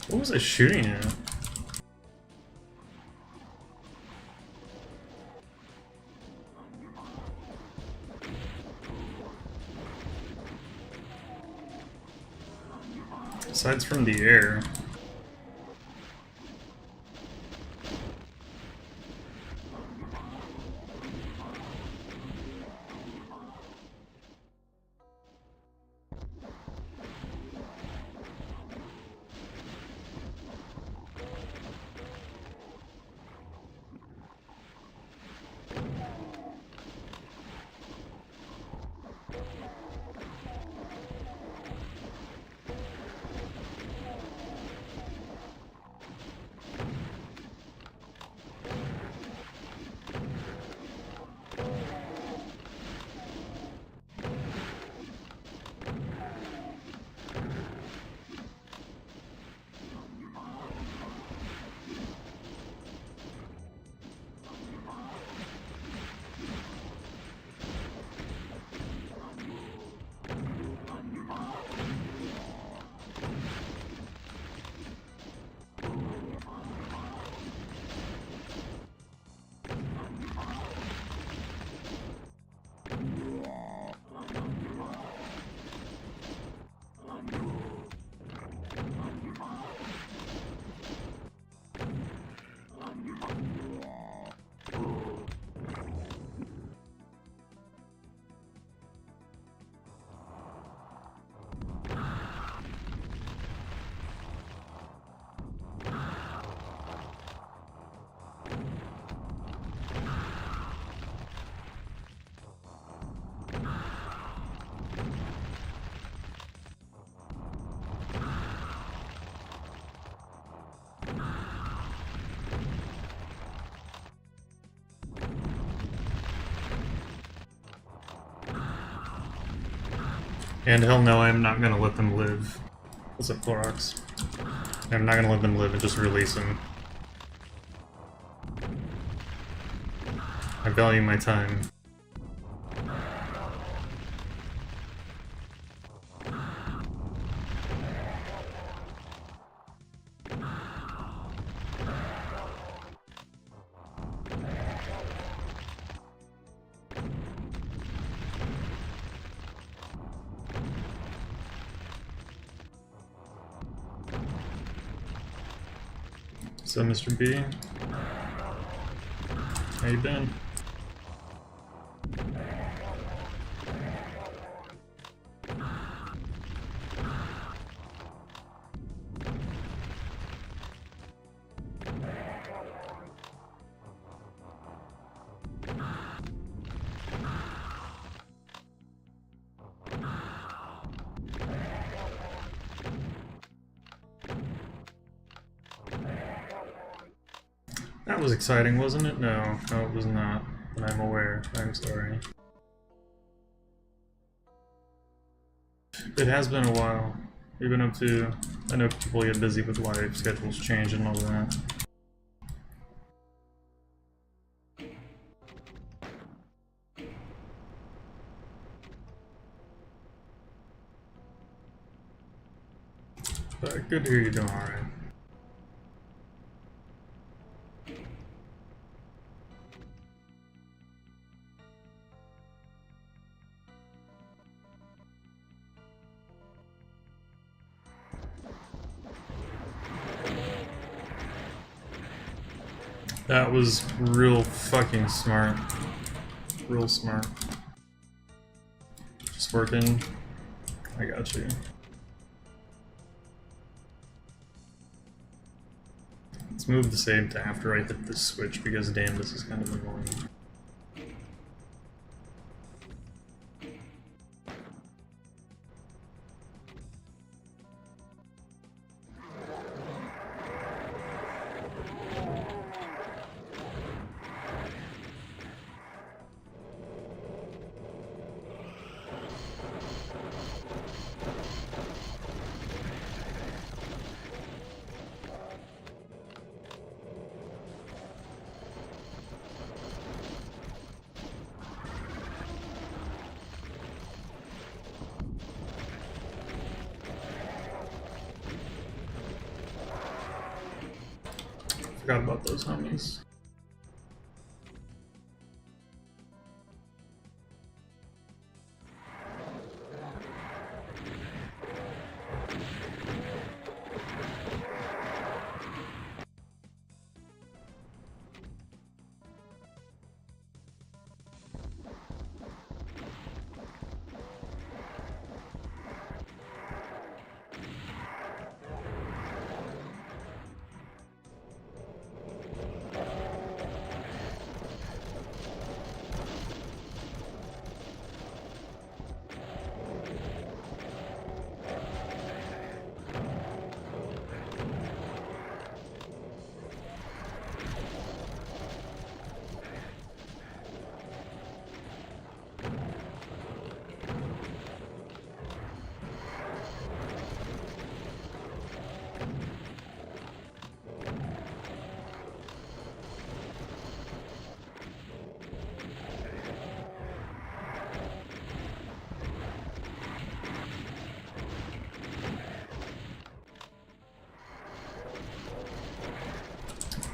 What was I shooting at? Aside from the air. And hell no, I'm not gonna let them live. What's up, Clorox? I'm not gonna let them live and just release them. I value my time. So, Mr. B, how you been? That was exciting, wasn't it? No, it was not. And I'm aware. I'm sorry. It has been a while. We've been up to... I know people get busy with life, schedules change and all that. But good to hear you're doing alright. That was real fucking smart. Real smart. Just working. I got you. Let's move the save to after I hit this switch because damn, this is kind of annoying. Forgot about those homies.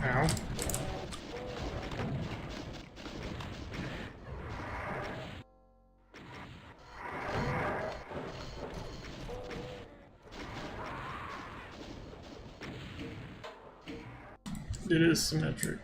Ow. It is symmetric.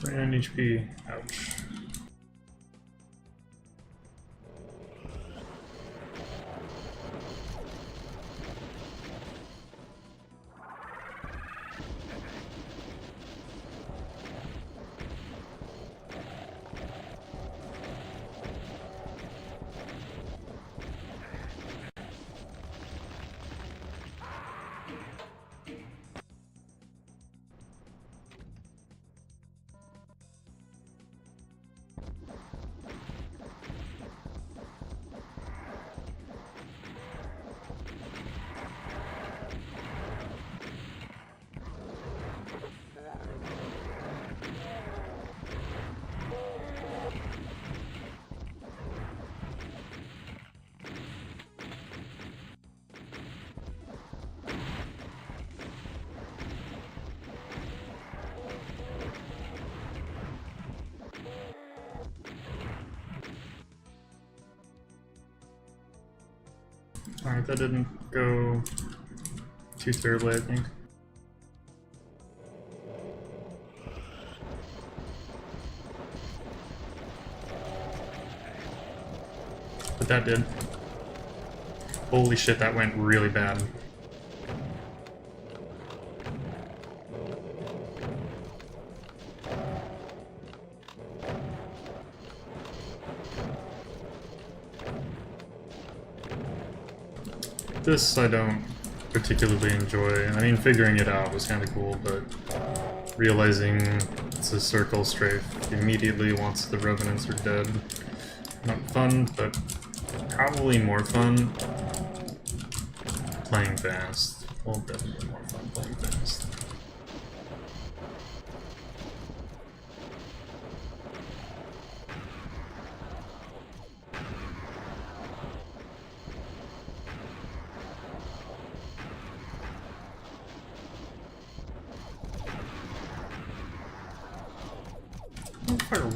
$29 HP. Ouch. Alright, that didn't go too terribly, I think. But that did. Holy shit, that went really bad. This I don't particularly enjoy. I mean, figuring it out was kind of cool, but realizing it's a circle strafe immediately once the revenants are dead. Not fun, but probably more fun playing fast. Well, definitely more fun playing fast.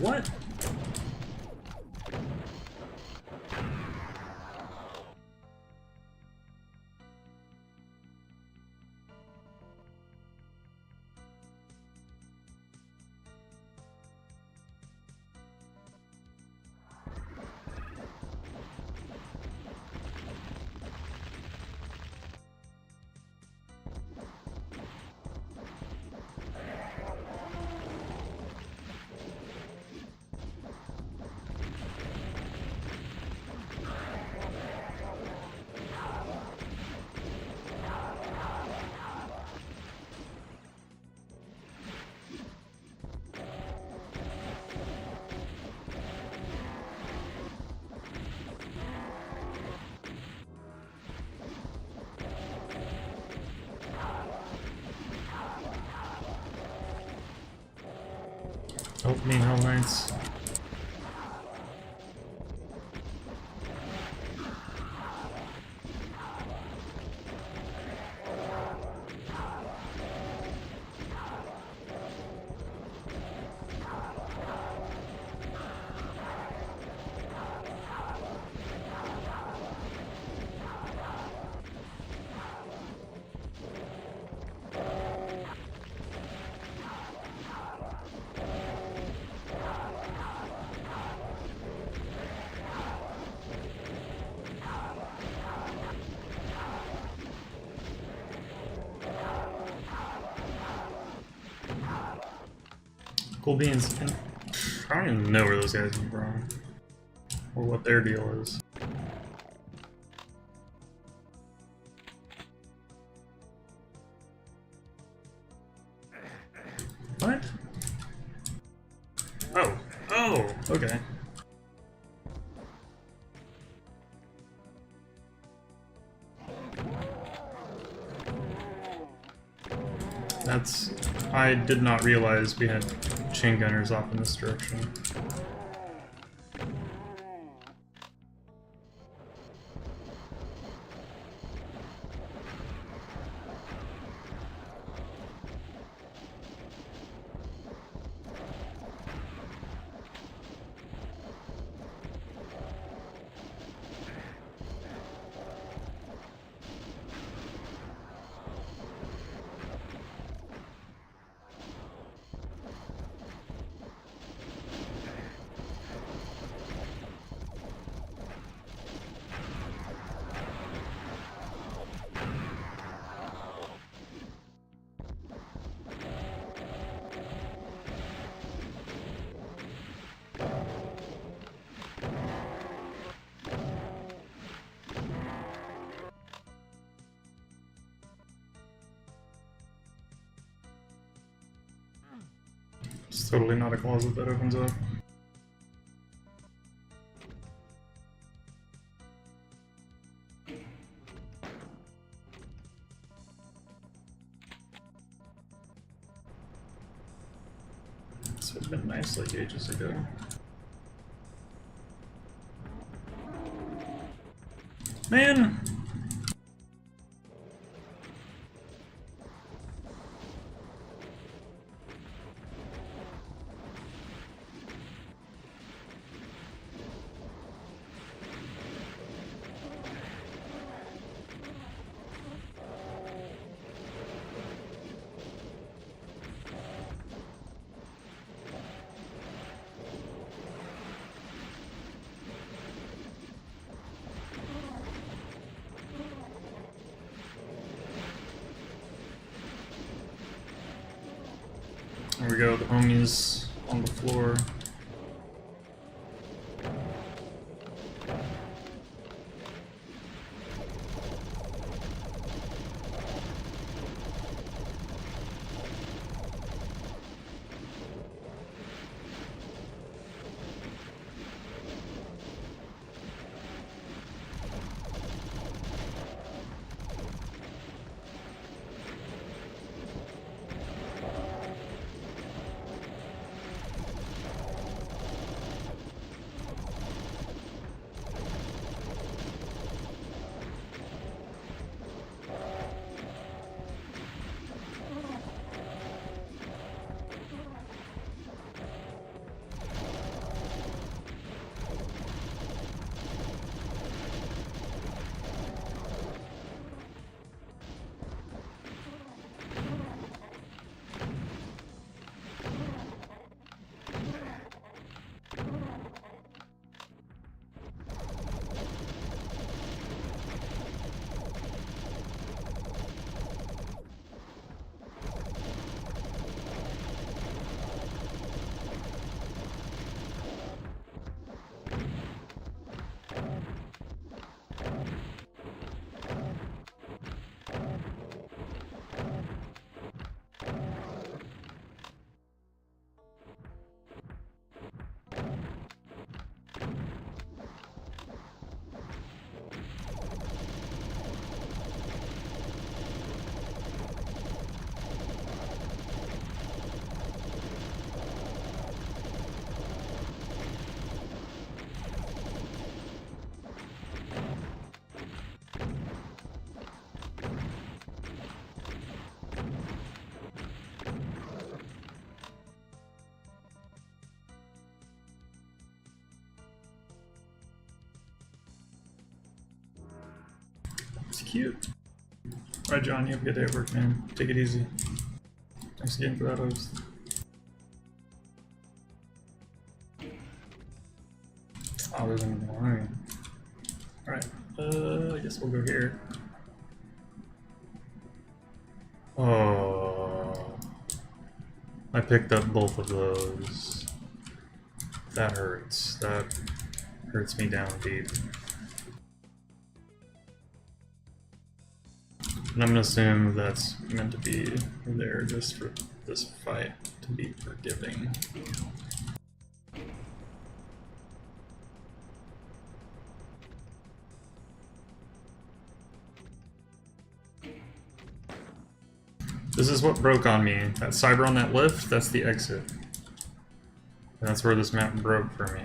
What? Help me, Hell Knights. Cool beans. I don't even know where those guys come from. Or what their deal is. What? Oh. Oh, okay. That's... I did not realize we had chain gunners off in this direction. It's totally not a closet that opens up. This would have been nice like ages ago. Man! There we go, the homies on the floor. cute. Alright, John, you have a good day at work, man. Take it easy. Thanks again for that host. Oh, there's anything wrong. Alright, I guess we'll go here. Oh, I picked up both of those. That hurts. That hurts me down deep. And I'm gonna assume that's meant to be there just for this fight to be forgiving. This is what broke on me. That cyber on that lift, that's the exit. And that's where this map broke for me.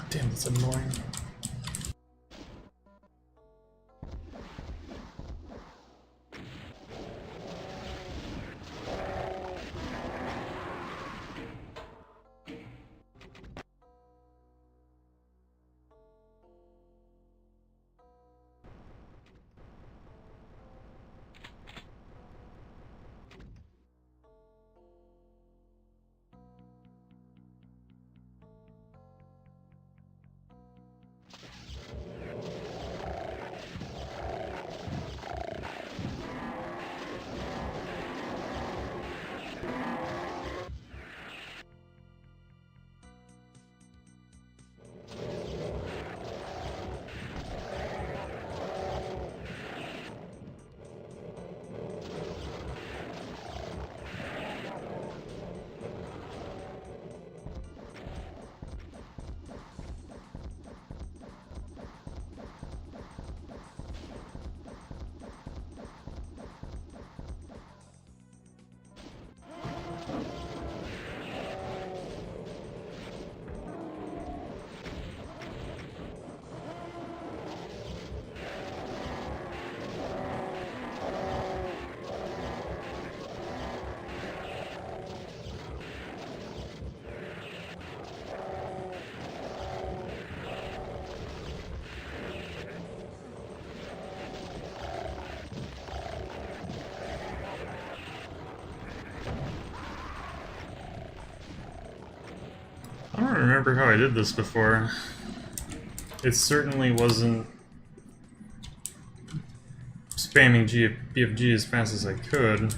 Damn, that's annoying. I don't remember how I did this before. It certainly wasn't spamming BFG as fast as I could.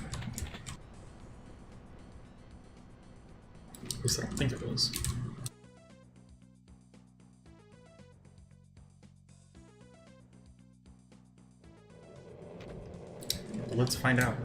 At least I don't think it was. Let's find out.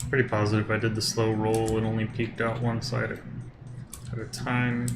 Pretty positive I did the slow roll and only peeked out one side at a time.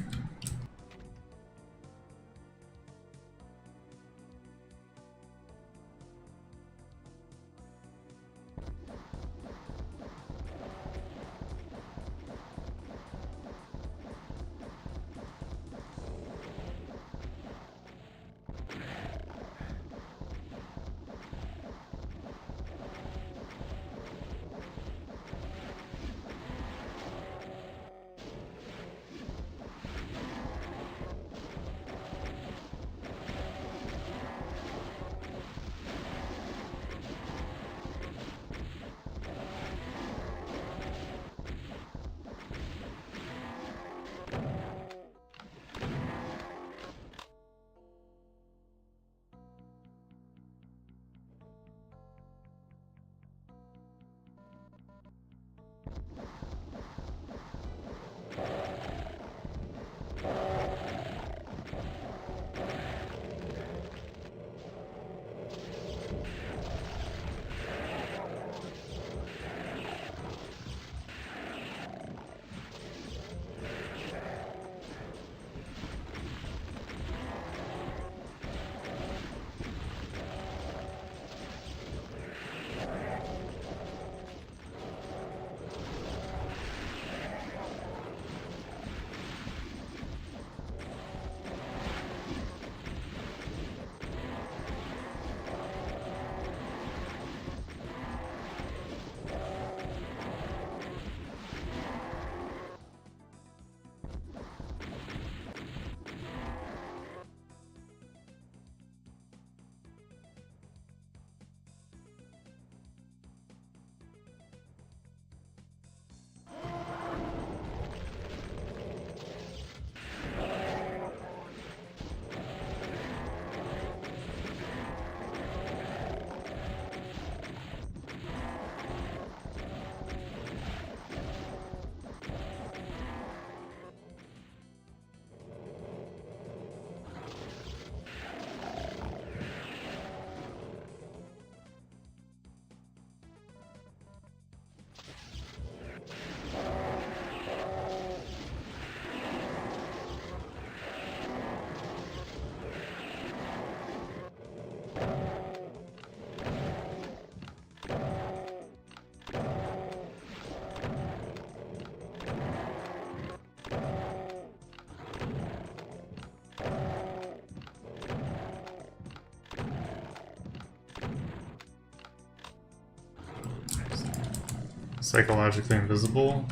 Psychologically invisible.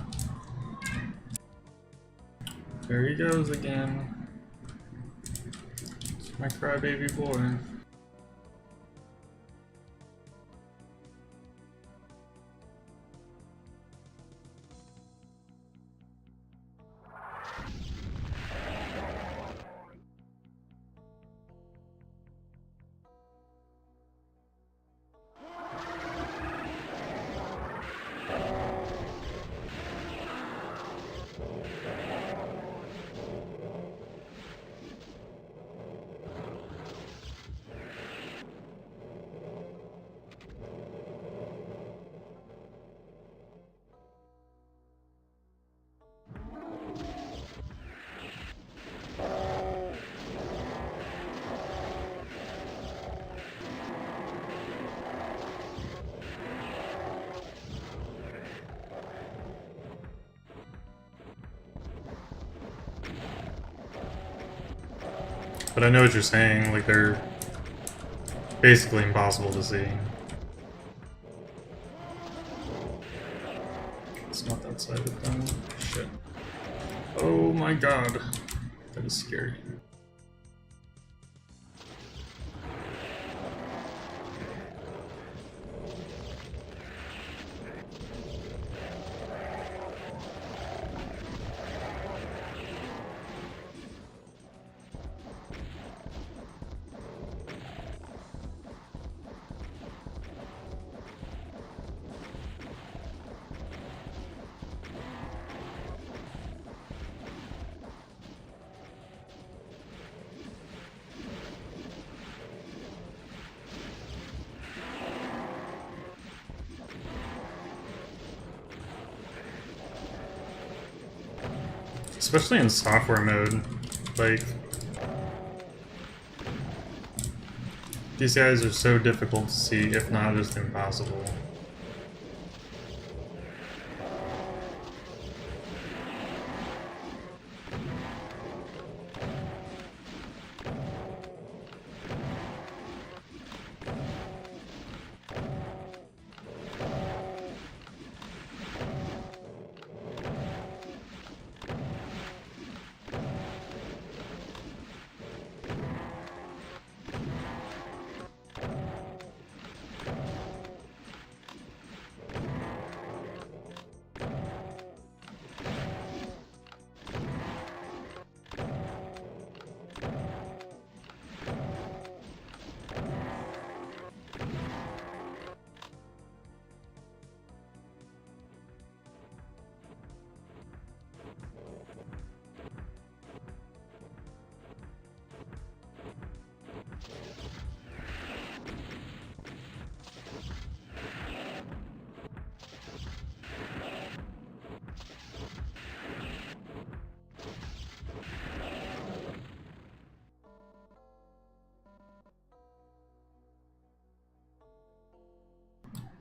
There he goes again. It's my crybaby boy. But I know what you're saying, like they're basically impossible to see. It's not that side of them. Shit. Oh my god. That is scary. Especially in software mode, like, these guys are so difficult to see, if not just impossible.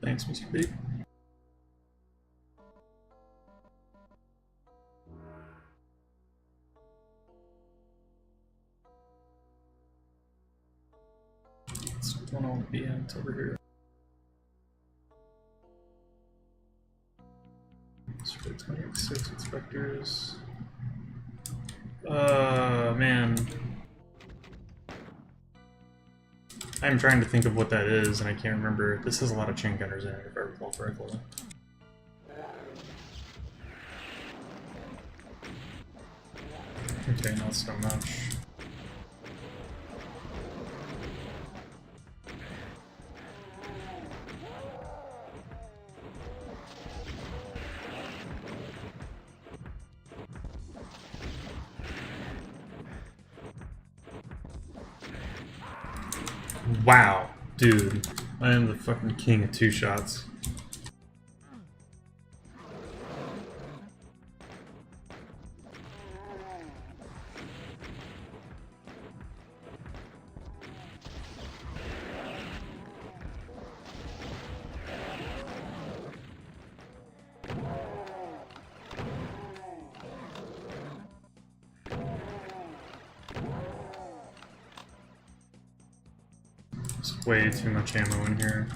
Thanks, Mr. B. What's going on with the ants over here? Spray 26 inspectors. Man. I'm trying to think of what that is, and I can't remember. This has a lot of chain gunners in it, if I recall correctly. Okay, not so much. Wow, dude. I am the fucking king of two shots. There's way too much ammo in here.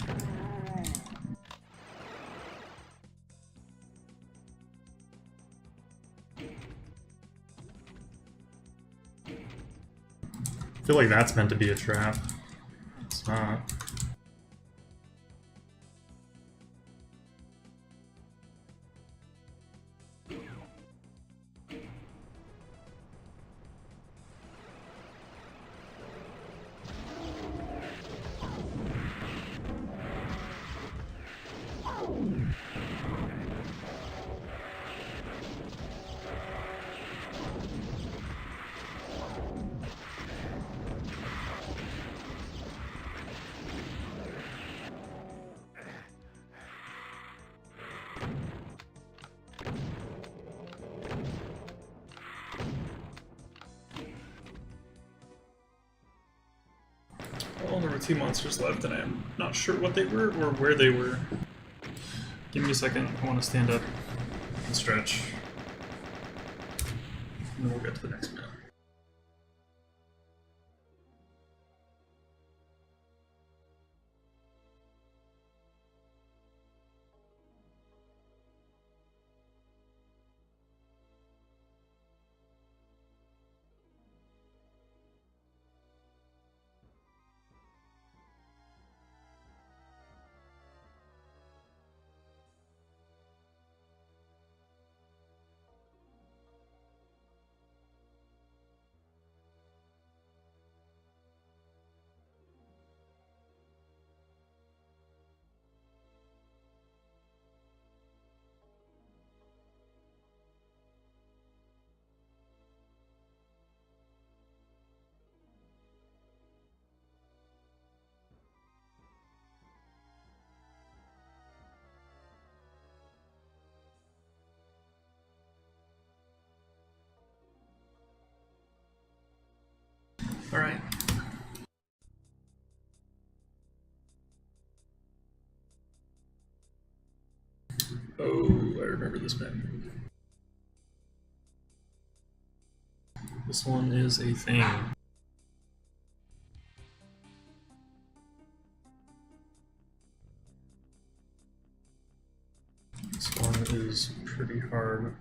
feel like that's meant to be a trap. It's not. Well, there were 2 monsters left, and I'm not sure what they were or where they were. Give me a second. I want to stand up and stretch. And then we'll get to the next minute. All right. Oh, I remember this map. This one is a thing. This one is pretty hard.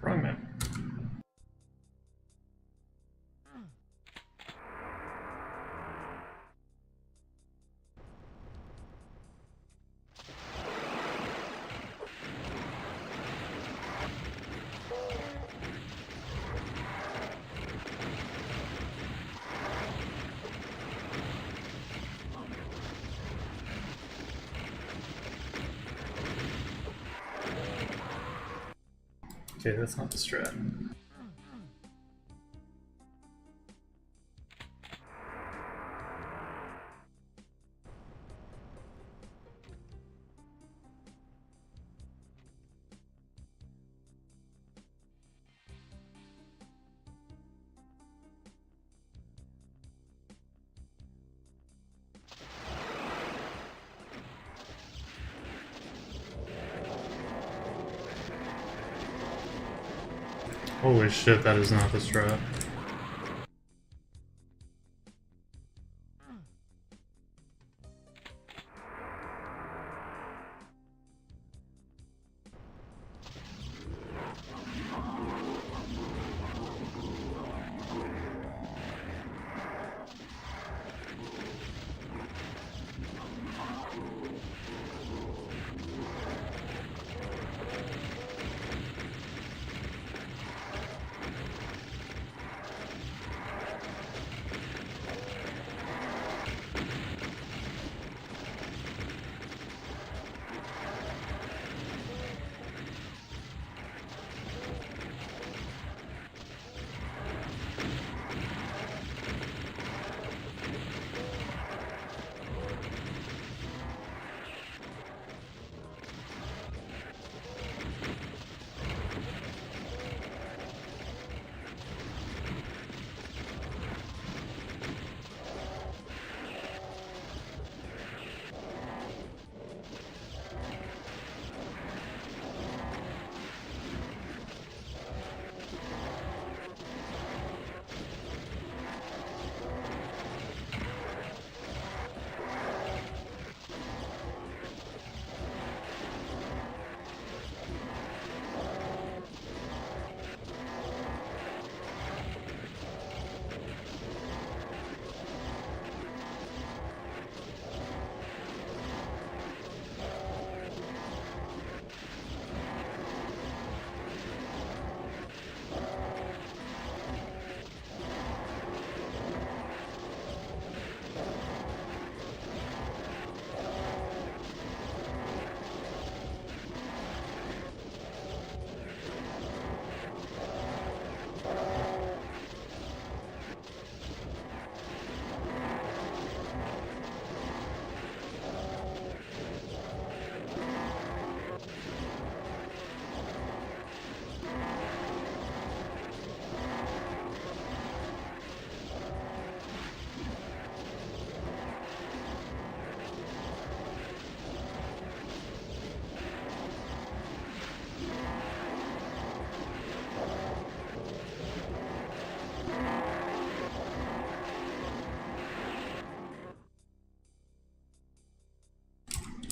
Wrong map. Okay, that's not the strat. Holy shit, that is not the strat.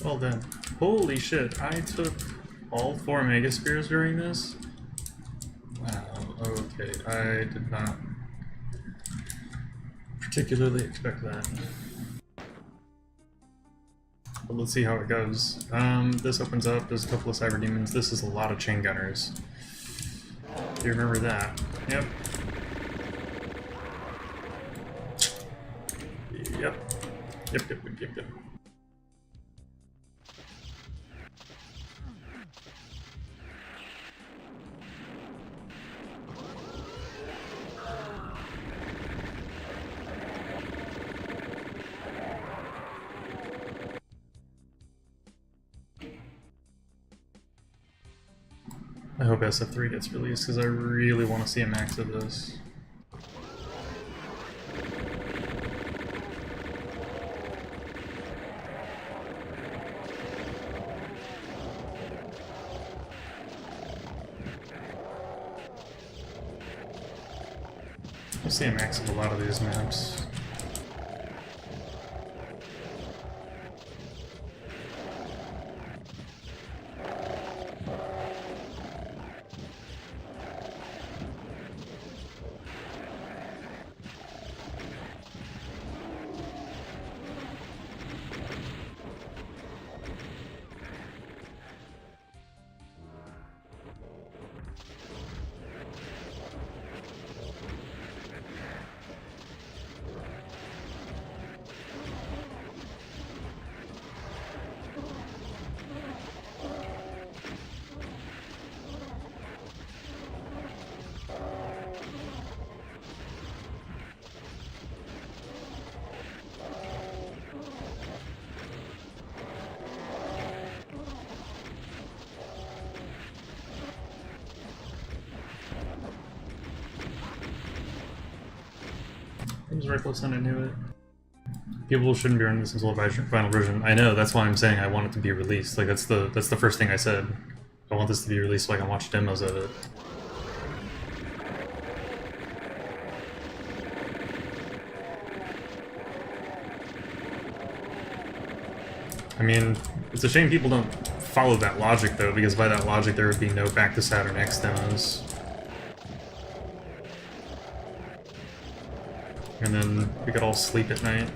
Well then, holy shit, I took all 4 Mega Spears during this? Wow, okay, I did not particularly expect that. But let's see how it goes. This opens up, there's a couple of Cyber Demons, this is a lot of Chain Gunners. Do you remember that? Yep. Yep. Yep. I hope SF3 gets released because I really want to see a max of this. I'll see a max of a lot of these maps. It was reckless and I knew it. People shouldn't be running this until the final version. I know, that's why I'm saying I want it to be released. Like that's the first thing I said. I want this to be released so I can watch demos of it. I mean, it's a shame people don't follow that logic though, because by that logic there would be no Back to Saturn X demos. And then we could all sleep at night.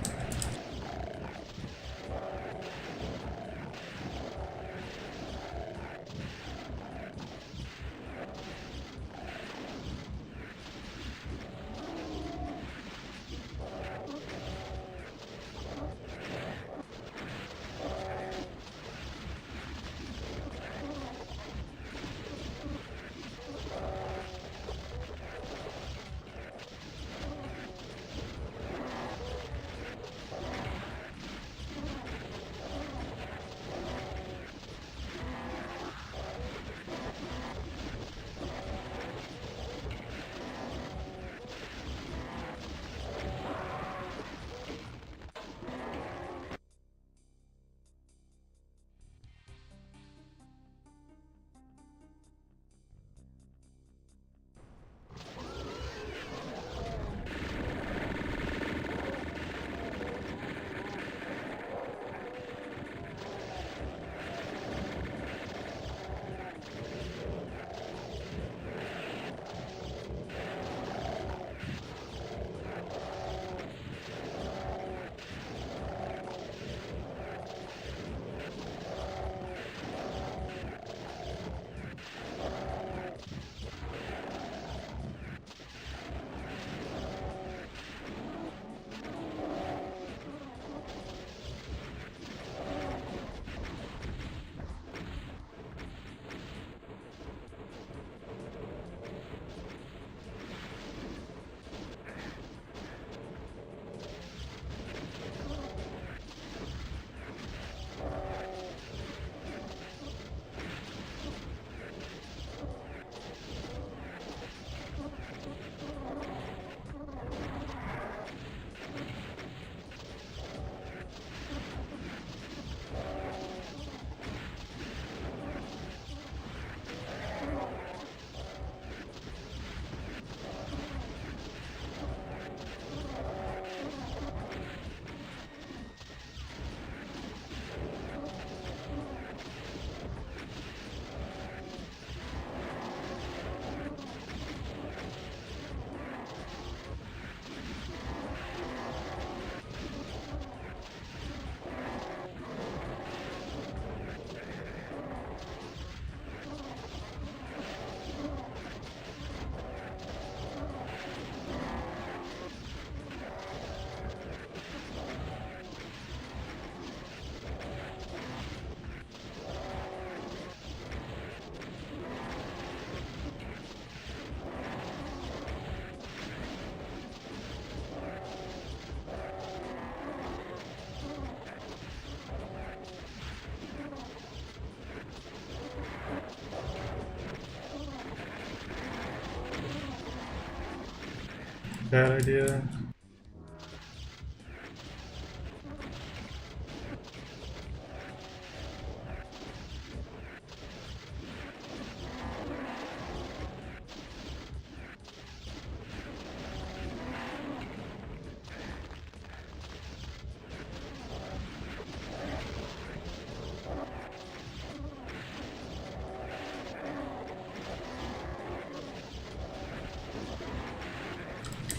Bad idea.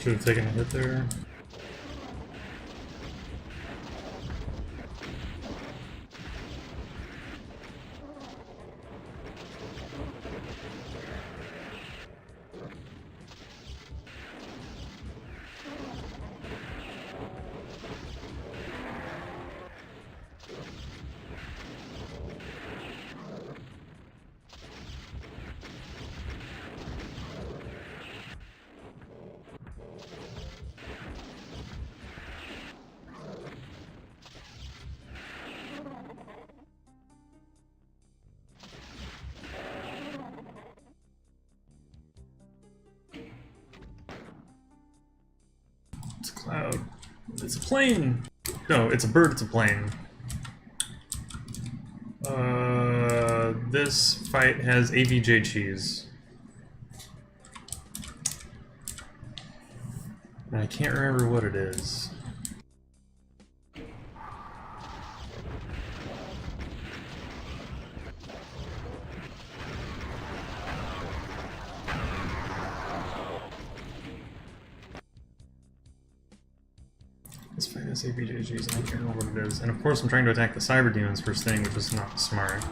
Should have taken a hit there. It's a cloud. It's a plane! No, it's a bird, it's a plane. This fight has AVJ cheese. And I can't remember what it is. This fight has AVJGs and I can't remember what it is. And of course I'm trying to attack the cyber demons first thing, which is not smart.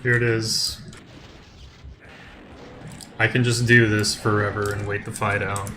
Here it is. I can just do this forever and wait the fight out.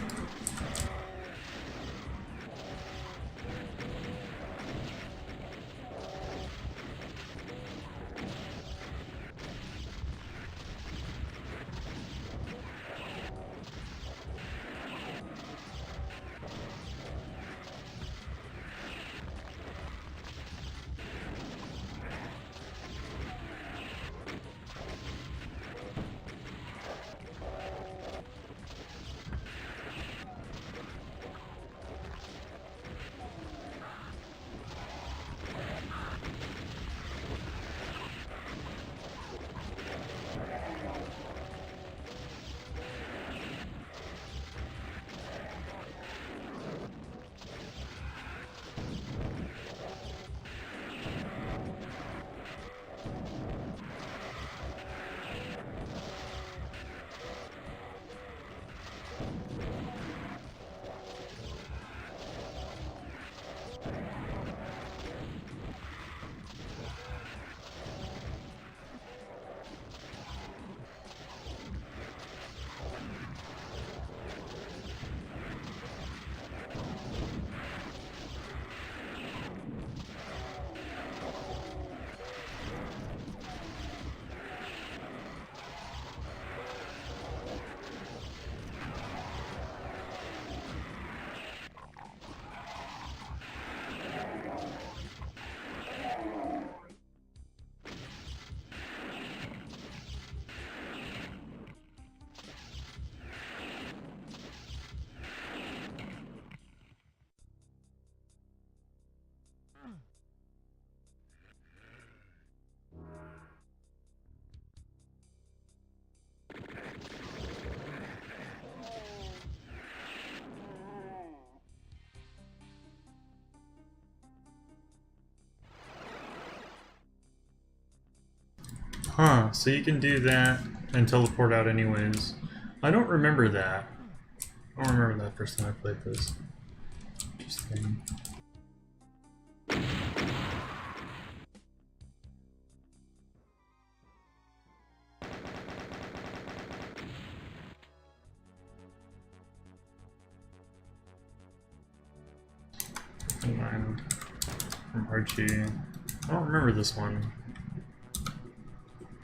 Huh, so you can do that and teleport out anyways. I don't remember that. I don't remember that first time I played this. Interesting. 9 from Archie. I don't remember this one. I'm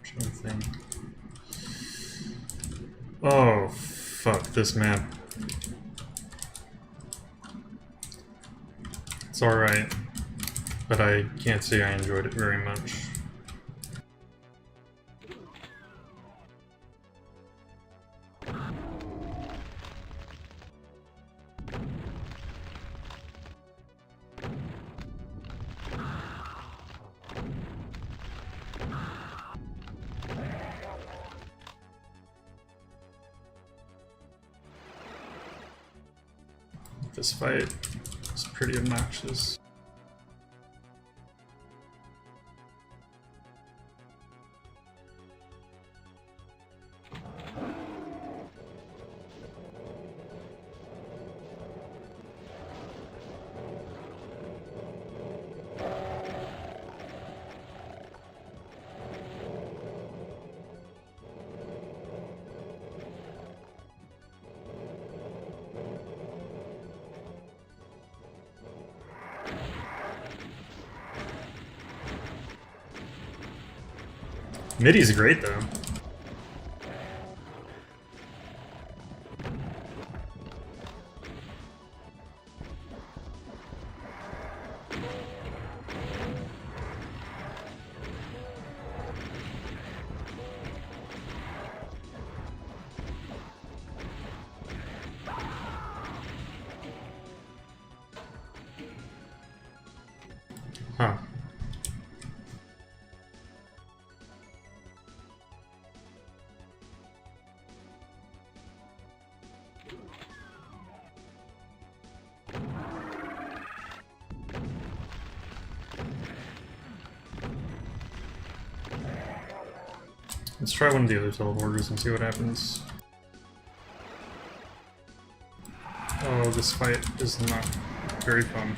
trying to think. Oh, fuck this map. It's alright, but I can't say I enjoyed it very much. This fight is pretty obnoxious. Midi's great though. Huh. Let's try one of the other teleporters and see what happens. Oh, this fight is not very fun.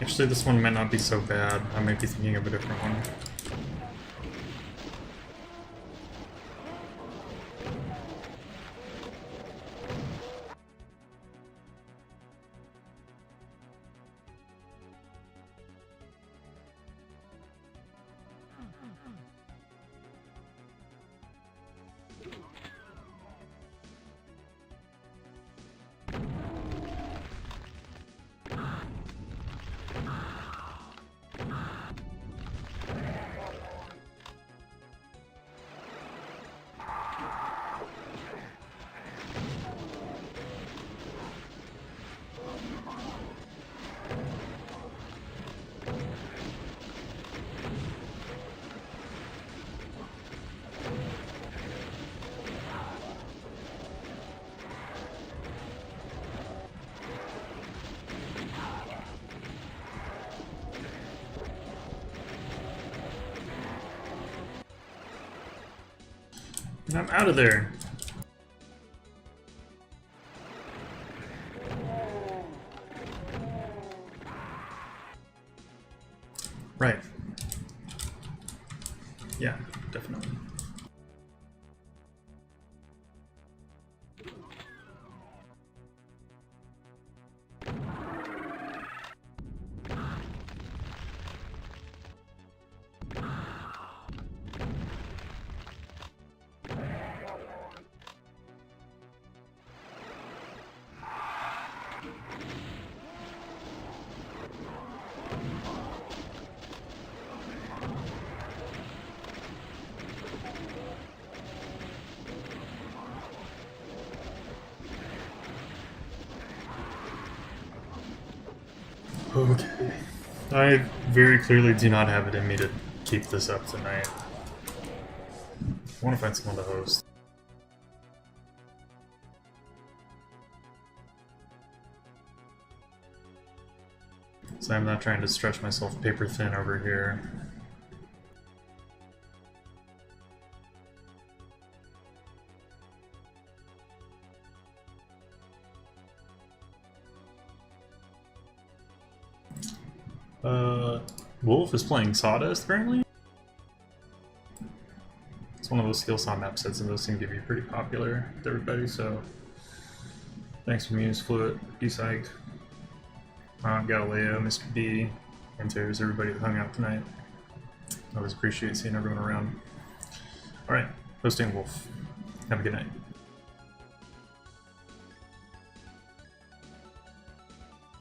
Actually, this one might not be so bad. I might be thinking of a different one. And I'm out of there. Right. Yeah, definitely. Okay. I very clearly do not have it in me to keep this up tonight. I want to find someone to host. So I'm not trying to stretch myself paper thin over here. Wolf is playing Sawdust, apparently? It's one of those skill saw map sets, and those seem to be pretty popular with everybody, so thanks for Muse, Fluid, THISSUXX, Galileo, Mr. B, and Tears, everybody that hung out tonight. Always appreciate seeing everyone around. Alright, hosting Wolf. Have a good night.